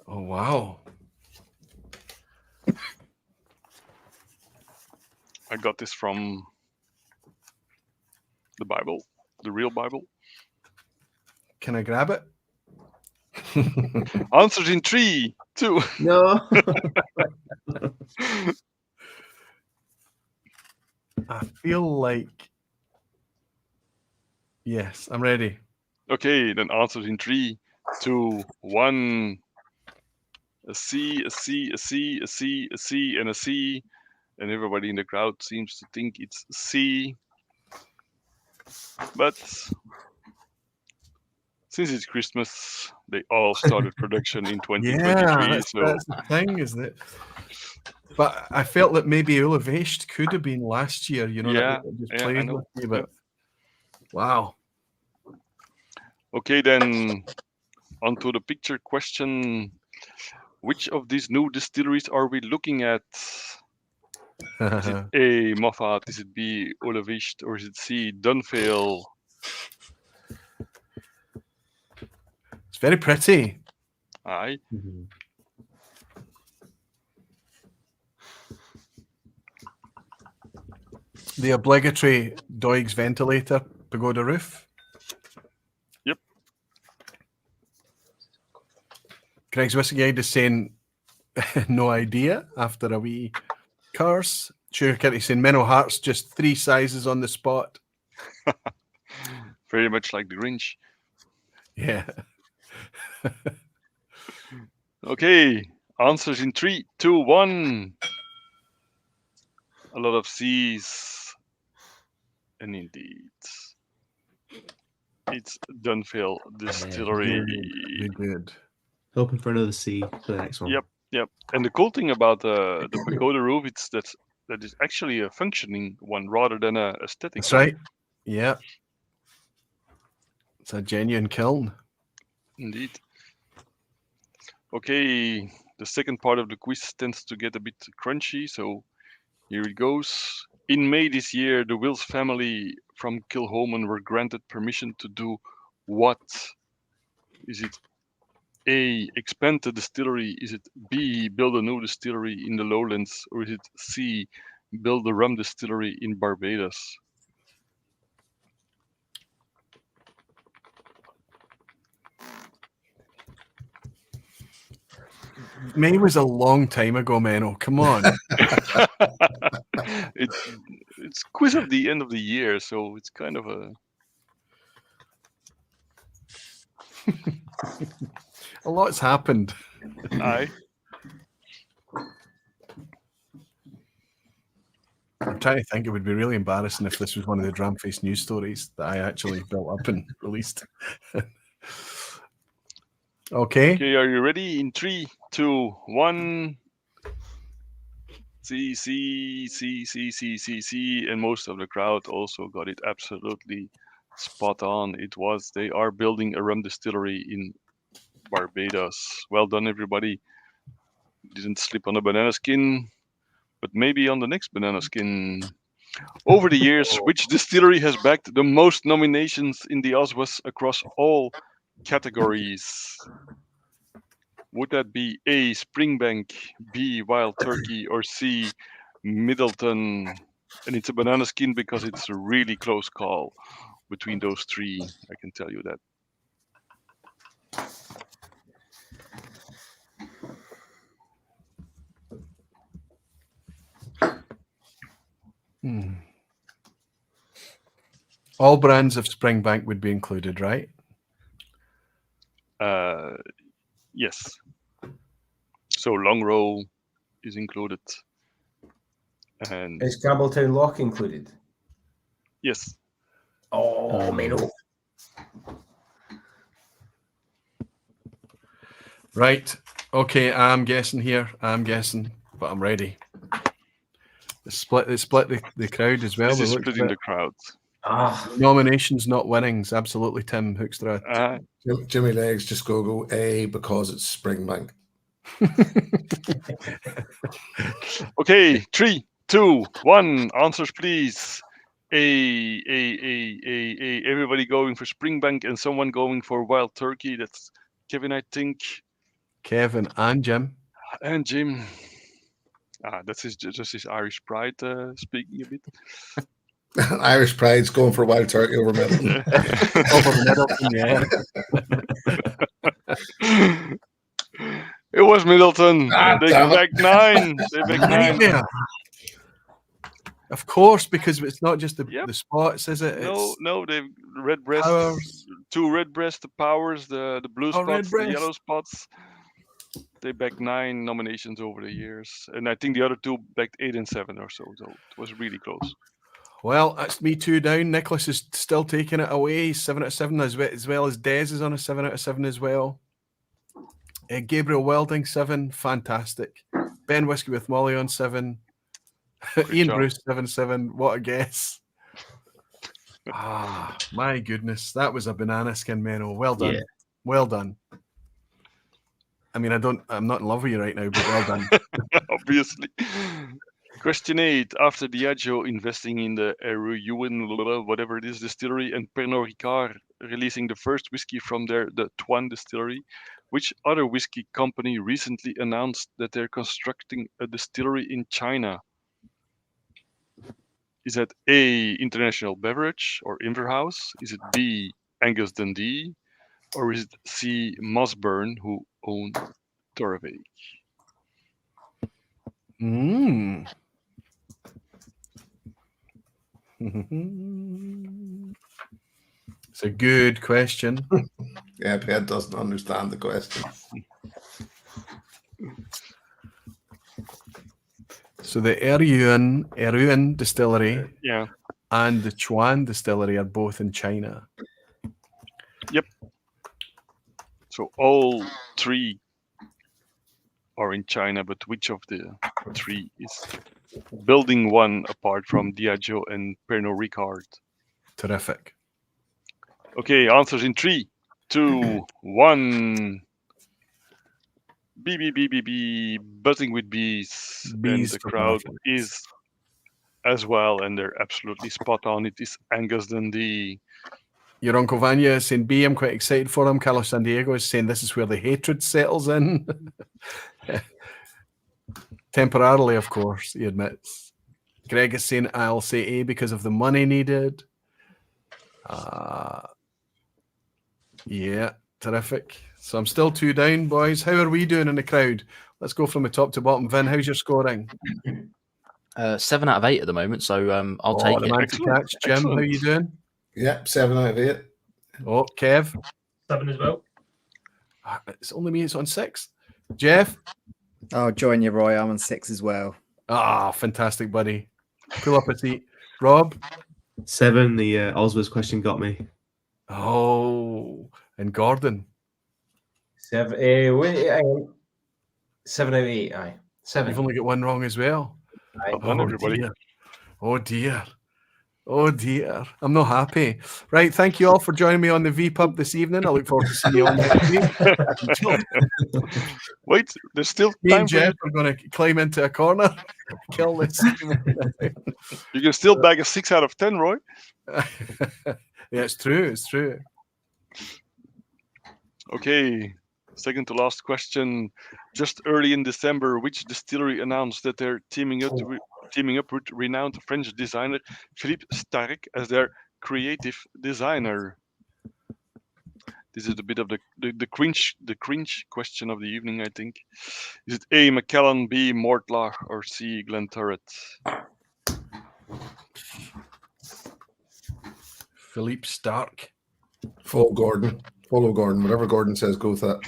Oh, wow. I got this from the Bible, the real Bible. Can I grab it? Answers in 3, 2. No. I feel like... Yes, I'm ready. Okay, then answers in 3, 2, 1. A C, a C, a C, a C, a C, and a C. And everybody in the crowd seems to think it's C. But since it's Christmas, they all started production in 2023. Yeah, that's So the thing, isn't it? But I felt that maybe Ulevisht could have been last year, you know, Yeah, that just yeah, I played know. with me, but wow. okay, then onto the picture question. Which of these new distilleries are we looking at? Is it A, Moffat? Is it B, Ulevisht? Or is it C, Dunvale? It's very pretty. Aye. The obligatory Doig's ventilator, pagoda roof. Yep. Greg's Whiskey Guide is saying no idea after a wee curse. Sugar Kitty saying Menno Hearts just 3 sizes on the spot. Very much like the Grinch. Yeah. Okay, answers in 3, 2, 1. A lot of C's. And indeed, it's Dunvale Distillery. Good. Hoping for another C for the next one. Yep. And the cool thing about the pagoda roof, it's that is actually a functioning one rather than a aesthetic That's one. right. Yeah. It's a genuine kiln. Indeed. Okay, the second part of the quiz tends to get a bit crunchy, so here it goes. In May this year, the Wills family from Kilholman were granted permission to do what? Is it A, expand the distillery? Is it B, build a new distillery in the lowlands? Or is it C, build a rum distillery in Barbados? May was a long time ago, Menno. Come on. It's quiz of the end of the year, so it's kind of a... A lot's happened. Aye. I'm trying to think. It would be really embarrassing if this was one of the Dramface news stories that I actually built up and released. Okay. Okay, are you ready? In 3, 2, 1. C, C, C, C, C, C, C, and most of the crowd also got it absolutely spot on. They are building a rum distillery in Barbados. Well done, everybody. Didn't slip on a banana skin, but maybe on the next banana skin. Over the years, which distillery has bagged the most nominations in the Oswas across all categories? Would that be A, Springbank, B, Wild Turkey, or C, Middleton? And it's a banana skin because it's a really close call between those 3, I can tell you that. All brands of Springbank would be included, right? Yes. So Long Row is included. And Is Campbelltown Lock included? yes. Oh, Menno. Right. Okay, I'm guessing here. But I'm ready. They split the crowd as well. This They is looked splitting at the crowd. nominations, not winnings. Absolutely, Tim Hoekstra. Jimmy Legs just go A because it's Springbank. Okay, 3, 2, 1. Answers, please. A. Everybody going for Springbank and someone going for Wild Turkey. That's Kevin, I think, Kevin and Jim. and Jim. That's just his Irish pride speaking a bit. Irish Pride's going for Wild Turkey over Middleton. Over Middleton, yeah. It was Middleton. They damn it. back 9. They back 9. Nightmare. Of course, because it's not just the spots, is it? No, they've red breast, Powers. 2 red breast, the powers, the blue spots, red the breast. yellow spots. They backed 9 nominations over the years, and I think the other 2 backed 8 and 7 or so. So it was really close. Well, that's me 2 down. Nicholas is still taking it away. 7 out of 7, as well as Des is on a 7 out of 7 as well. Gabriel Welding 7, fantastic. Ben Whiskey with Molly on 7. Ian job. Bruce 7. What a guess! My goodness, that was a banana skin, Menno. Well done, well done. I mean, I'm not in love with you right now, but well done. Obviously. Question 8. After Diageo investing in the Ewart, whatever it is, distillery, and Pernod Ricard releasing the first whiskey from the Tuan distillery, which other whiskey company recently announced that they're constructing a distillery in China? Is that A, International Beverage or Inverhouse? Is it B, Angus Dundee? Or is it C, Mossburn, who own Torvik? It's a good question. Yeah, Pat doesn't understand the question. So the Eruan distillery and the Chuan distillery are both in China. Yep. So all 3 are in China, but which of the 3 is building one apart from Diageo and Pernod Ricard? Terrific. Okay, answers in 3, 2, 1. B, buzzing with bees. And the crowd is as well, and they're absolutely spot on. It is Angus Dundee. Your Uncle Vanya is saying B. I'm quite excited for him. Carlos San Diego is saying this is where the hatred settles in. Temporarily, of course, he admits. Greg is saying I'll say A because of the money needed. Yeah, terrific. So I'm still 2 down, boys. How are we doing in the crowd? Let's go from the top to bottom. Vin, how's your scoring? 7 out of 8 at the moment, so I'll take the it. man to catch. Jim, how you doing? Yep, 7 out of 8. Oh, Kev? 7 as well. It's only me, it's on 6. Jeff? I'll join you, Roy. I'm on 6 as well. Fantastic, buddy. Pull up a seat. Rob? 7, the Oswald's question got me. Oh, and Gordon? 7 out of 8, aye. 7. You've only got 1 wrong as well. On everybody. Dear. Oh dear. I'm not happy. Right, thank you all for joining me on the vPub this evening. I look forward to seeing you on next week. Wait, there's still Me time and for you. Jeff are going to climb into a corner, kill this. You can still bag a 6 out of 10, Roy. Yeah, it's true. Okay, second to last question. Just early in December, which distillery announced that they're teaming up with renowned French designer Philippe Starck as their creative designer? This is a bit of the cringe question of the evening, I think. Is it A, Macallan, B, Mortlach, or C, Glenturret? Philippe Starck. Follow Gordon. Whatever Gordon says, go with that.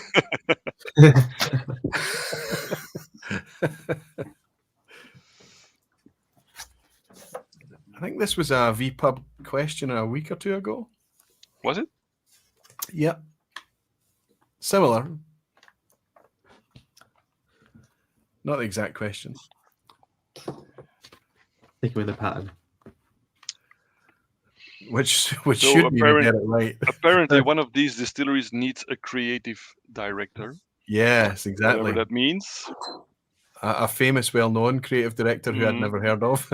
I think this was a vPub question a week or 2 ago. Was it? Yep. Similar. Not the exact question. Stick with the pattern. Which So should mean I get it right. Apparently, one of these distilleries needs a creative director, Yes, exactly. whatever that means. A famous, well-known creative director who I'd Mhm. never heard of.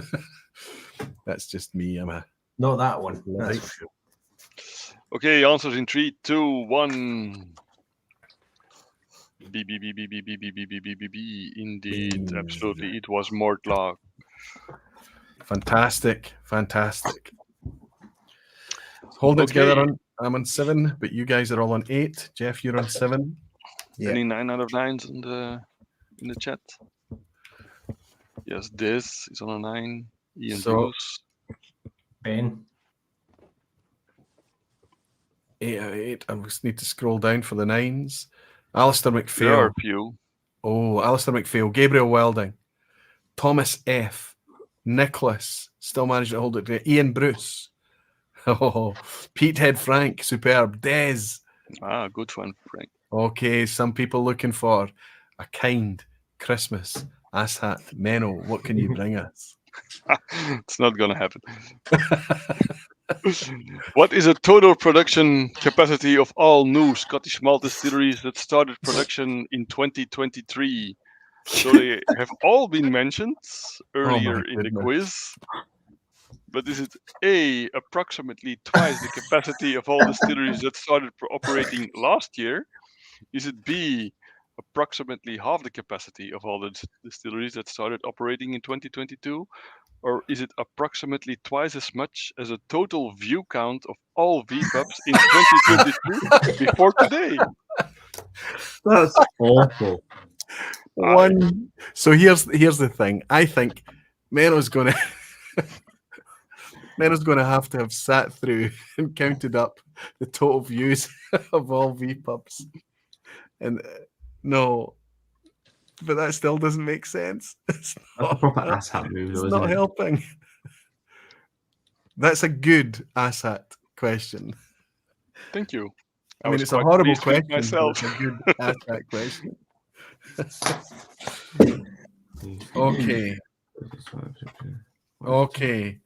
That's just me. I'm a Not that one. Right. That's for sure. Okay, answers in 3, 2, 1. B. Indeed, B. absolutely. It was Mortlaw. fantastic. Holding it together Okay. I'm on 7, but you guys are all on 8. Jeff, you're on 7. Yeah. Any 9 out of 9s in the chat? Yes, this is on a 9. Ian So- Bruce. Ben. 8 out of 8. I just need to scroll down for the 9s. Alistair There are McPhail. a few. Oh, Alistair McPhail. Gabriel Welding. Thomas F. Nicholas. Still managing to hold it together. Ian Bruce. Oh, Petehead Frank. Superb. Des. Ah, good one, Frank. Okay, some people looking for a kind Christmas asshat. Menno, what can you bring us? It's not gonna happen. What is the total production capacity of all new Scottish malt distilleries that started production in 2023? So they have all been mentioned earlier in the goodness. quiz. But is it A, approximately twice the capacity of all distilleries that started operating last year? Is it B, approximately half the capacity of all the distilleries that started operating in 2022? Or is it approximately twice as much as a total view count of all vPubs in 2022 before today? That's awful. One. So here's the thing. I think Menno's gonna have to have sat through and counted up the total views of all vPubs. And no, but that still doesn't make sense. It's That's a not, proper asshat move, it's though, not isn't it? helping. That's a good asshat question. Thank you. I mean, was it's a quite horrible pleased with question, but myself. it's a good asshat question. Okay. Okay.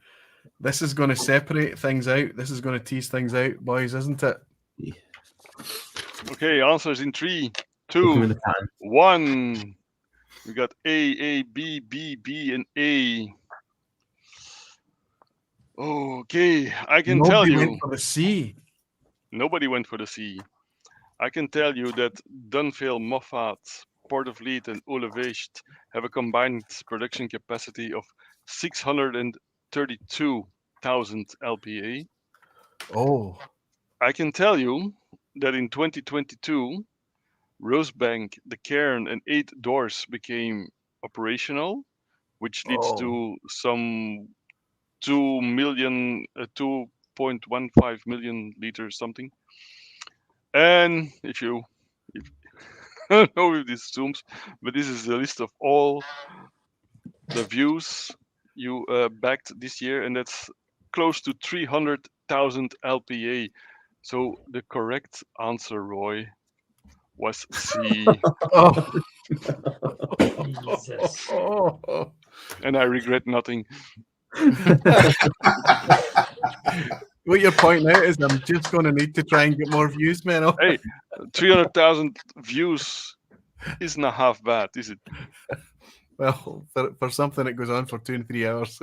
This is going to separate things out. This is going to tease things out, boys, isn't it? Okay, answers in 3, Looking with 2, the pattern. 1. We got A, B, B, and A. Okay, I can tell Nobody you. went for the C. Nobody went for the C. I can tell you that Dunvale, Moffat, Port of Leith, and Ulevecht have a combined production capacity of 632,000 LPA. Oh, I can tell you that in 2022, Rosebank, the Cairn, and 8 Doors became operational, which leads to some 2.15 million liters something. And if I don't know if this zooms, but this is the list of all the views you backed this year, and that's close to 300,000 LPA. So the correct answer, Roy, was C. oh. Jesus. Oh. And I regret nothing. What you're pointing out is I'm just going to need to try and get more views, Menno. Hey, 300,000 views isn't half bad, is it? Well, for something that goes on for 2 and 3 hours.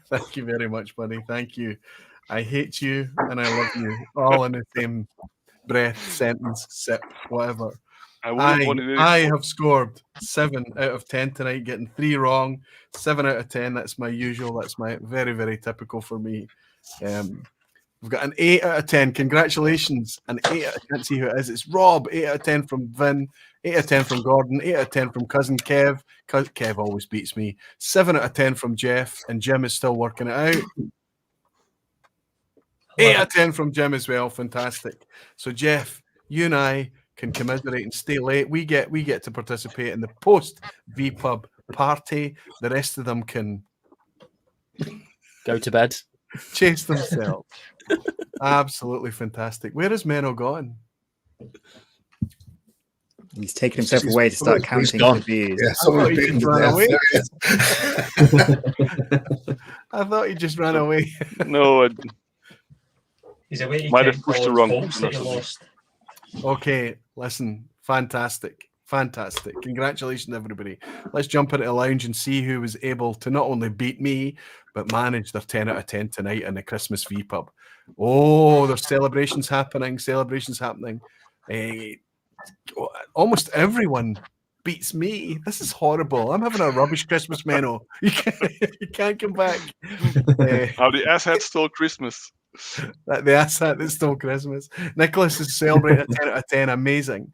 Thank you very much, buddy. Thank you. I hate you and I love you. All in the same breath, sentence, sip, whatever. I wouldn't want it. I have scored 7 out of 10 tonight, getting 3 wrong. 7 out of 10. That's my usual. That's my very, very typical for me. We've got an 8 out of 10. Congratulations. An 8 out of 10. Can't see who it is. It's Rob. 8 out of 10 from Vin. 8 out of 10 from Gordon. 8 out of 10 from cousin Kev. Kev always beats me. 7 out of 10 from Jeff. And Jim is still working it out. 8 out of 10 from Jim as well. Fantastic. So Jeff, you and I can commiserate and stay late. We get to participate in the post vPub party. The rest of them can Go to bed. chase themselves. Absolutely fantastic. Where is Menno gone? He's taken himself away to start counting gone. the views. Yeah, I thought someone's he beaten just to ran death. away. There he is. I thought he just ran away. No, I He's away to might have Ken pushed the Collins' wrong hopes button or that he something. lost. Okay, listen, fantastic. Congratulations, everybody. Let's jump into the lounge and see who was able to not only beat me, but manage their 10 out of 10 tonight in the Christmas vPub. Oh, there's celebrations happening. Almost everyone beats me. This is horrible. I'm having a rubbish Christmas, Menno. You can't come back. How the asshat stole Christmas. The asshat that stole Christmas. Nicholas is celebrating a 10 out of 10. Amazing.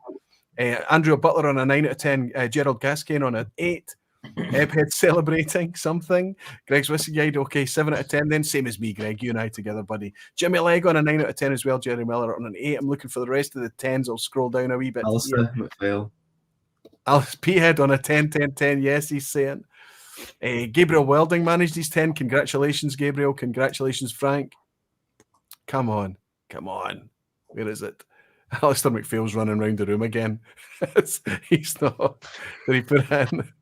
Andrew Butler on a 9 out of 10. Gerald Gaskin on an 8. Ebhead celebrating something. Greg's Whiskey Guide, okay, 7 out of 10 then. Same as me, Greg. You and I together, buddy. Jimmy Legg on a 9 out of 10 as well. Jerry Miller on an 8. I'm looking for the rest of the 10s. I'll scroll down a wee bit. Alistair McPhail. Alice P-Head on a 10, 10, 10. Yes, he's saying. Gabriel Welding managed his 10. Congratulations, Gabriel. Congratulations, Frank. Come on. Where is it? Alistair McPhail's running around the room again. He's not. Did he put in?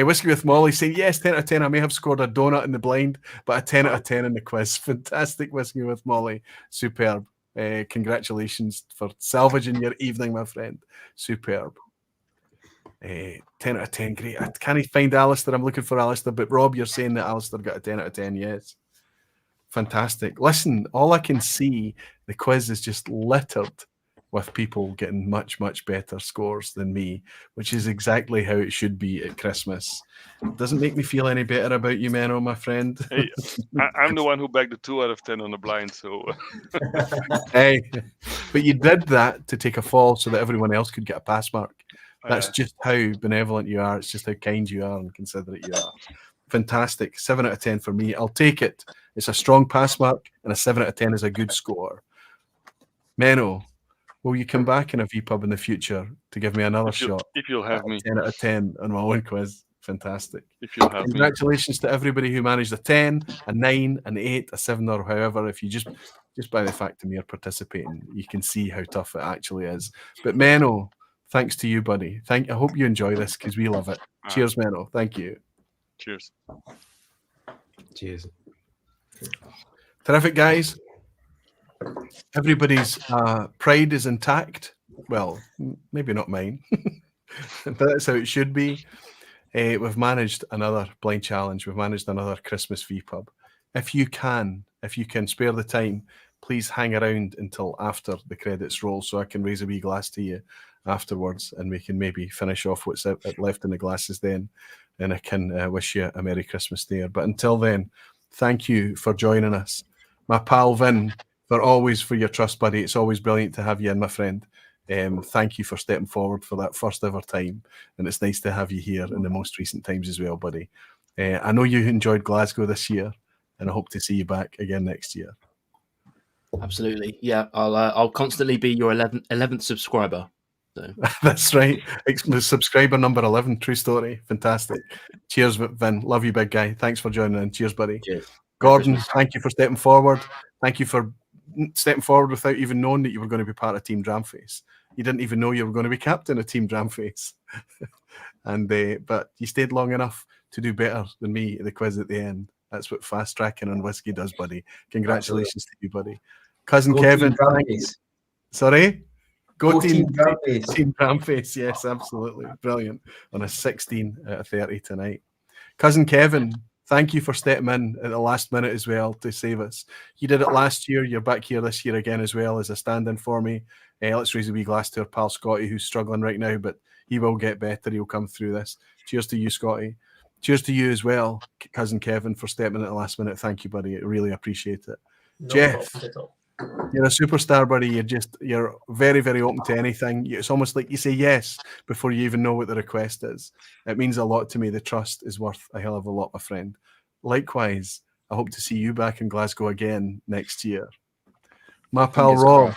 Whiskey with Molly saying, yes, 10 out of 10. I may have scored a donut in the blind, but a 10 out of 10 in the quiz. Fantastic, Whiskey with Molly. Superb. Congratulations for salvaging your evening, my friend. Superb. 10 out of 10. Great. I can't find Alistair. I'm looking for Alistair, but Rob, you're saying that Alistair got a 10 out of 10. Yes. Fantastic. Listen, all I can see, the quiz is just littered with people getting much, much better scores than me, which is exactly how it should be at Christmas. It doesn't make me feel any better about you, Menno, my friend. Hey, I'm the one who bagged the 2 out of 10 on the blind, so Hey, but you did that to take a fall so that everyone else could get a pass mark. That's just how benevolent you are. It's just how kind you are and considerate you are. Fantastic. 7 out of 10 for me. I'll take it. It's a strong pass mark, and a 7 out of 10 is a good score. Menno, will you come back in a vPub in the future to give me another shot? if you'll have me. 10 out of 10 on my own quiz. Fantastic. If you'll have me. Congratulations to everybody who managed a 10, a 9, an 8, a 7, or however. If you just by the fact of me participating, you can see how tough it actually is. But Menno, thanks to you, buddy. I hope you enjoy this because we love it. Cheers, Menno. Thank you. Cheers. Cheers. Terrific, guys. Everybody's pride is intact. Well, maybe not mine. But that's how it should be. We've managed another blind challenge. We've managed another Christmas vPub. If you can spare the time, please hang around until after the credits roll so I can raise a wee glass to you afterwards and we can maybe finish off what's left in the glasses then, and I can wish you a Merry Christmas there. But until then, thank you for joining us. My pal Vin, for your trust, buddy. It's always brilliant to have you in, my friend. Thank you for stepping forward for that first ever time, and it's nice to have you here in the most recent times as well, buddy. I know you enjoyed Glasgow this year, and I hope to see you back again next year. Absolutely, yeah. I'll constantly be your 11th subscriber. So. That's right. Subscriber number 11. True story. Fantastic. Cheers, Vin. Love you, big guy. Thanks for joining in. Cheers, buddy. Cheers. Gordon, thank you for stepping forward. Thank you for stepping forward without even knowing that you were going to be part of Team Dramface. You didn't even know you were going to be captain of Team Dramface. But you stayed long enough to do better than me at the quiz at the end. That's what fast tracking on Whiskey does, buddy. Congratulations to you, buddy. Cousin Kevin. Sorry? Go Team Dramface. Team Dramface, yes, absolutely. Brilliant. On a 16 out of 30 tonight. Cousin Kevin, thank you for stepping in at the last minute as well to save us. You did it last year. You're back here this year again as well as a stand-in for me. Let's raise a wee glass to our pal Scotty, who's struggling right now, but he will get better. He'll come through this. Cheers to you, Scotty. Cheers to you as well, Cousin Kevin, for stepping in at the last minute. Thank you, buddy. I really appreciate it. No Jeff, problem at all. you're a superstar, buddy. You're very, very open to anything. It's almost like you say yes before you even know what the request is. It means a lot to me. The trust is worth a hell of a lot, my friend. Likewise, I hope to see you back in Glasgow again next year. My pal Rob,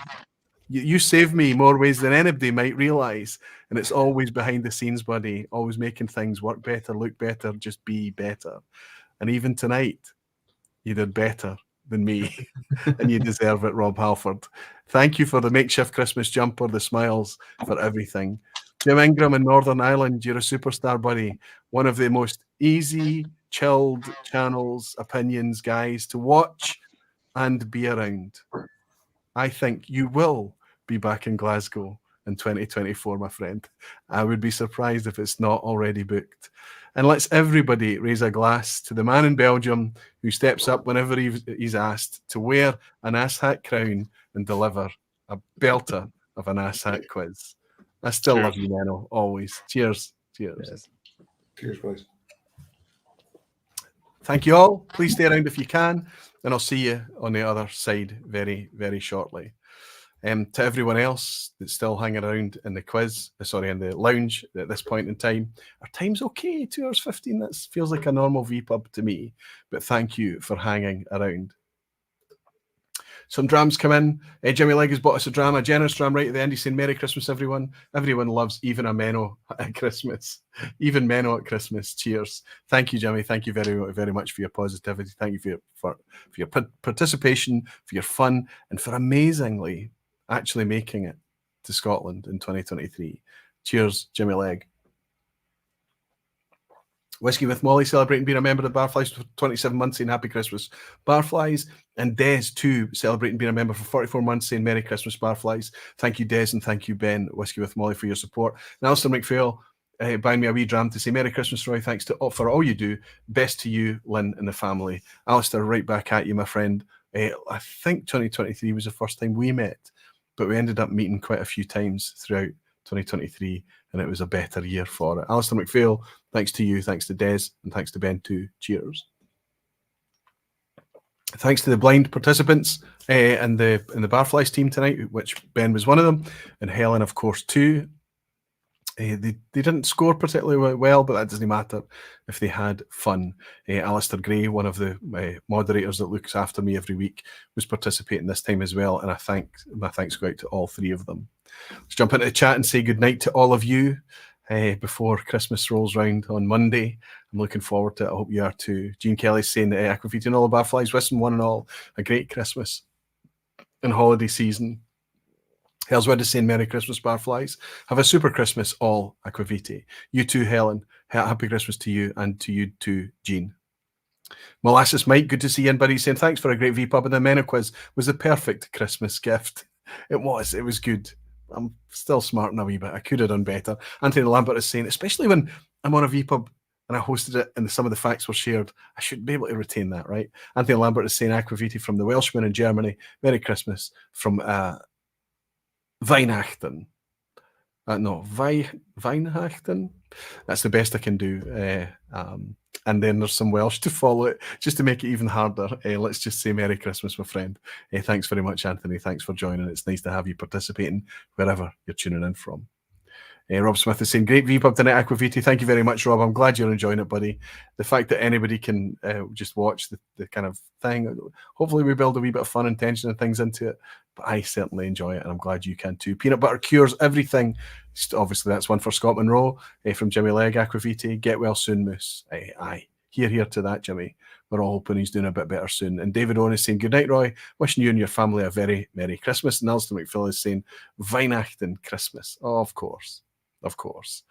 you save me more ways than anybody might realise, and it's always behind the scenes, buddy. Always making things work better, look better, just be better. And even tonight, you did better than me, and you deserve it, Rob Halford. Thank you for the makeshift Christmas jumper, the smiles, for everything. Jim Ingram in Northern Ireland, you're a superstar, buddy. One of the most easy, chilled channels, opinions, guys to watch and be around. I think you will be back in Glasgow in 2024, my friend. I would be surprised if it's not already booked. And let's everybody raise a glass to the man in Belgium who steps up whenever he's asked to wear an asshat crown and deliver a belter of an asshat quiz. I still love you, Menno, always. Cheers. Cheers. Cheers, guys. Thank you all. Please stay around if you can, and I'll see you on the other side very, very shortly. To everyone else that's still hanging around in the quiz, in the lounge at this point in time, our time's okay, 2 hours 15. That feels like a normal vPub to me, but thank you for hanging around. Some drams come in. Jimmy Legg has bought us a dram, a generous dram right at the end. He's saying, Merry Christmas, everyone. Everyone loves even a Menno at Christmas. Even Menno at Christmas. Cheers. Thank you, Jimmy. Thank you very, very much for your positivity. Thank you for your participation, for your fun, and for amazingly actually making it to Scotland in 2023. Cheers, Jimmy Legg. Whisky with Molly celebrating being a member of the Barflies for 27 months, saying Happy Christmas, Barflies. And Des, too, celebrating being a member for 44 months, saying Merry Christmas, Barflies. Thank you, Des, and thank you, Ben, Whisky with Molly, for your support. And Alistair McPhail buying me a wee dram to say Merry Christmas, Roy. Thanks for all you do. Best to you, Lynn, and the family. Alistair, right back at you, my friend. I think 2023 was the first time we met, but we ended up meeting quite a few times throughout 2023, and it was a better year for it. Alistair McPhail, thanks to you, thanks to Des, and thanks to Ben too. Cheers. Thanks to the blind participants in the Barflies team tonight, which Ben was one of them, and Helen, of course, too. They didn't score particularly well, but that doesn't matter if they had fun. Alistair Gray, one of the moderators that looks after me every week, was participating this time as well, and my thanks go out to all three of them. Let's jump into the chat and say good night to all of you before Christmas rolls round on Monday. I'm looking forward to it. I hope you are too. Jean Kelly's saying that Aquavita and all the Barflies, wishing one and all a great Christmas and holiday season. Hellswood is saying Merry Christmas, Barflies. Have a super Christmas, all Aquavitae. You too, Helen. Happy Christmas to you, and to you too, Jean. Molasses Mike, good to see you in, buddy. Saying thanks for a great vPub, and the Menno quiz was the perfect Christmas gift. It was good. I'm still smarting a wee bit. I could have done better. Anthony Lambert is saying, especially when I'm on a vPub and I hosted it and some of the facts were shared, I should be able to retain that, right? Anthony Lambert is saying Aquavitae from the Welshman in Germany. Merry Christmas from Weihnachten. Weihnachten. That's the best I can do. And then there's some Welsh to follow it, just to make it even harder. Let's just say Merry Christmas, my friend. Thanks very much, Anthony. Thanks for joining. It's nice to have you participating wherever you're tuning in from. Rob Smith is saying, great vPub tonight, Aquavitae. Thank you very much, Rob. I'm glad you're enjoying it, buddy. The fact that anybody can just watch the kind of thing, hopefully we build a wee bit of fun and tension and things into it. But I certainly enjoy it, and I'm glad you can too. Peanut butter cures everything. Obviously, that's one for Scott Monroe from Jimmy Legg, Aquavitae. Get well soon, Moose. Aye. Here to that, Jimmy. We're all hoping he's doing a bit better soon. And David Owen is saying, good night, Roy. Wishing you and your family a very Merry Christmas. And Alistair McPhail is saying, Weihnachten Christmas. Oh, of course. Of course.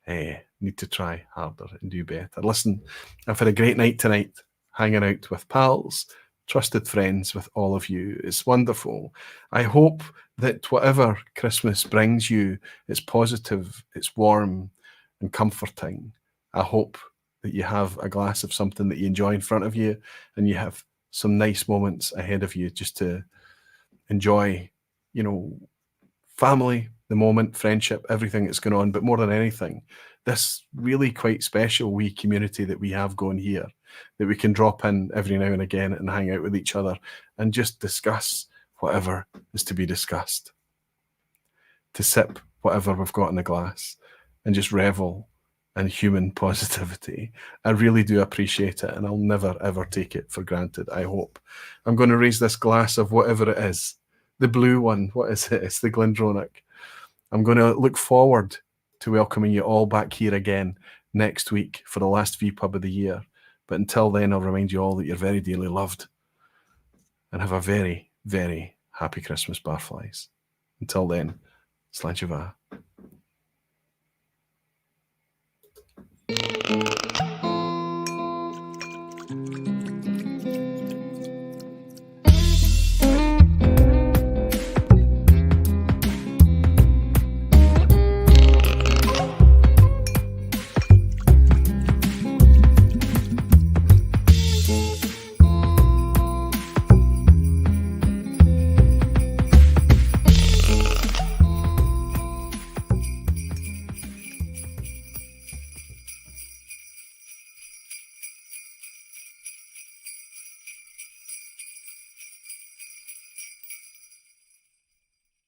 Need to try harder and do better. Listen, I've had a great night tonight, hanging out with pals, trusted friends, with all of you. It's wonderful. I hope that whatever Christmas brings you, it's positive, it's warm and comforting. I hope that you have a glass of something that you enjoy in front of you, and you have some nice moments ahead of you just to enjoy, family, the moment, friendship, everything that's going on. But more than anything, this really quite special wee community that we have going here, that we can drop in every now and again and hang out with each other and just discuss whatever is to be discussed, to sip whatever we've got in the glass and just revel in human positivity. I really do appreciate it, and I'll never ever take it for granted, I hope. I'm going to raise this glass of whatever it is. The blue one, what is it? It's the Glendronach. I'm going to look forward to welcoming you all back here again next week for the last vPub of the year. But until then, I'll remind you all that you're very dearly loved. and have a very, very happy Christmas, barflies. Until then, slán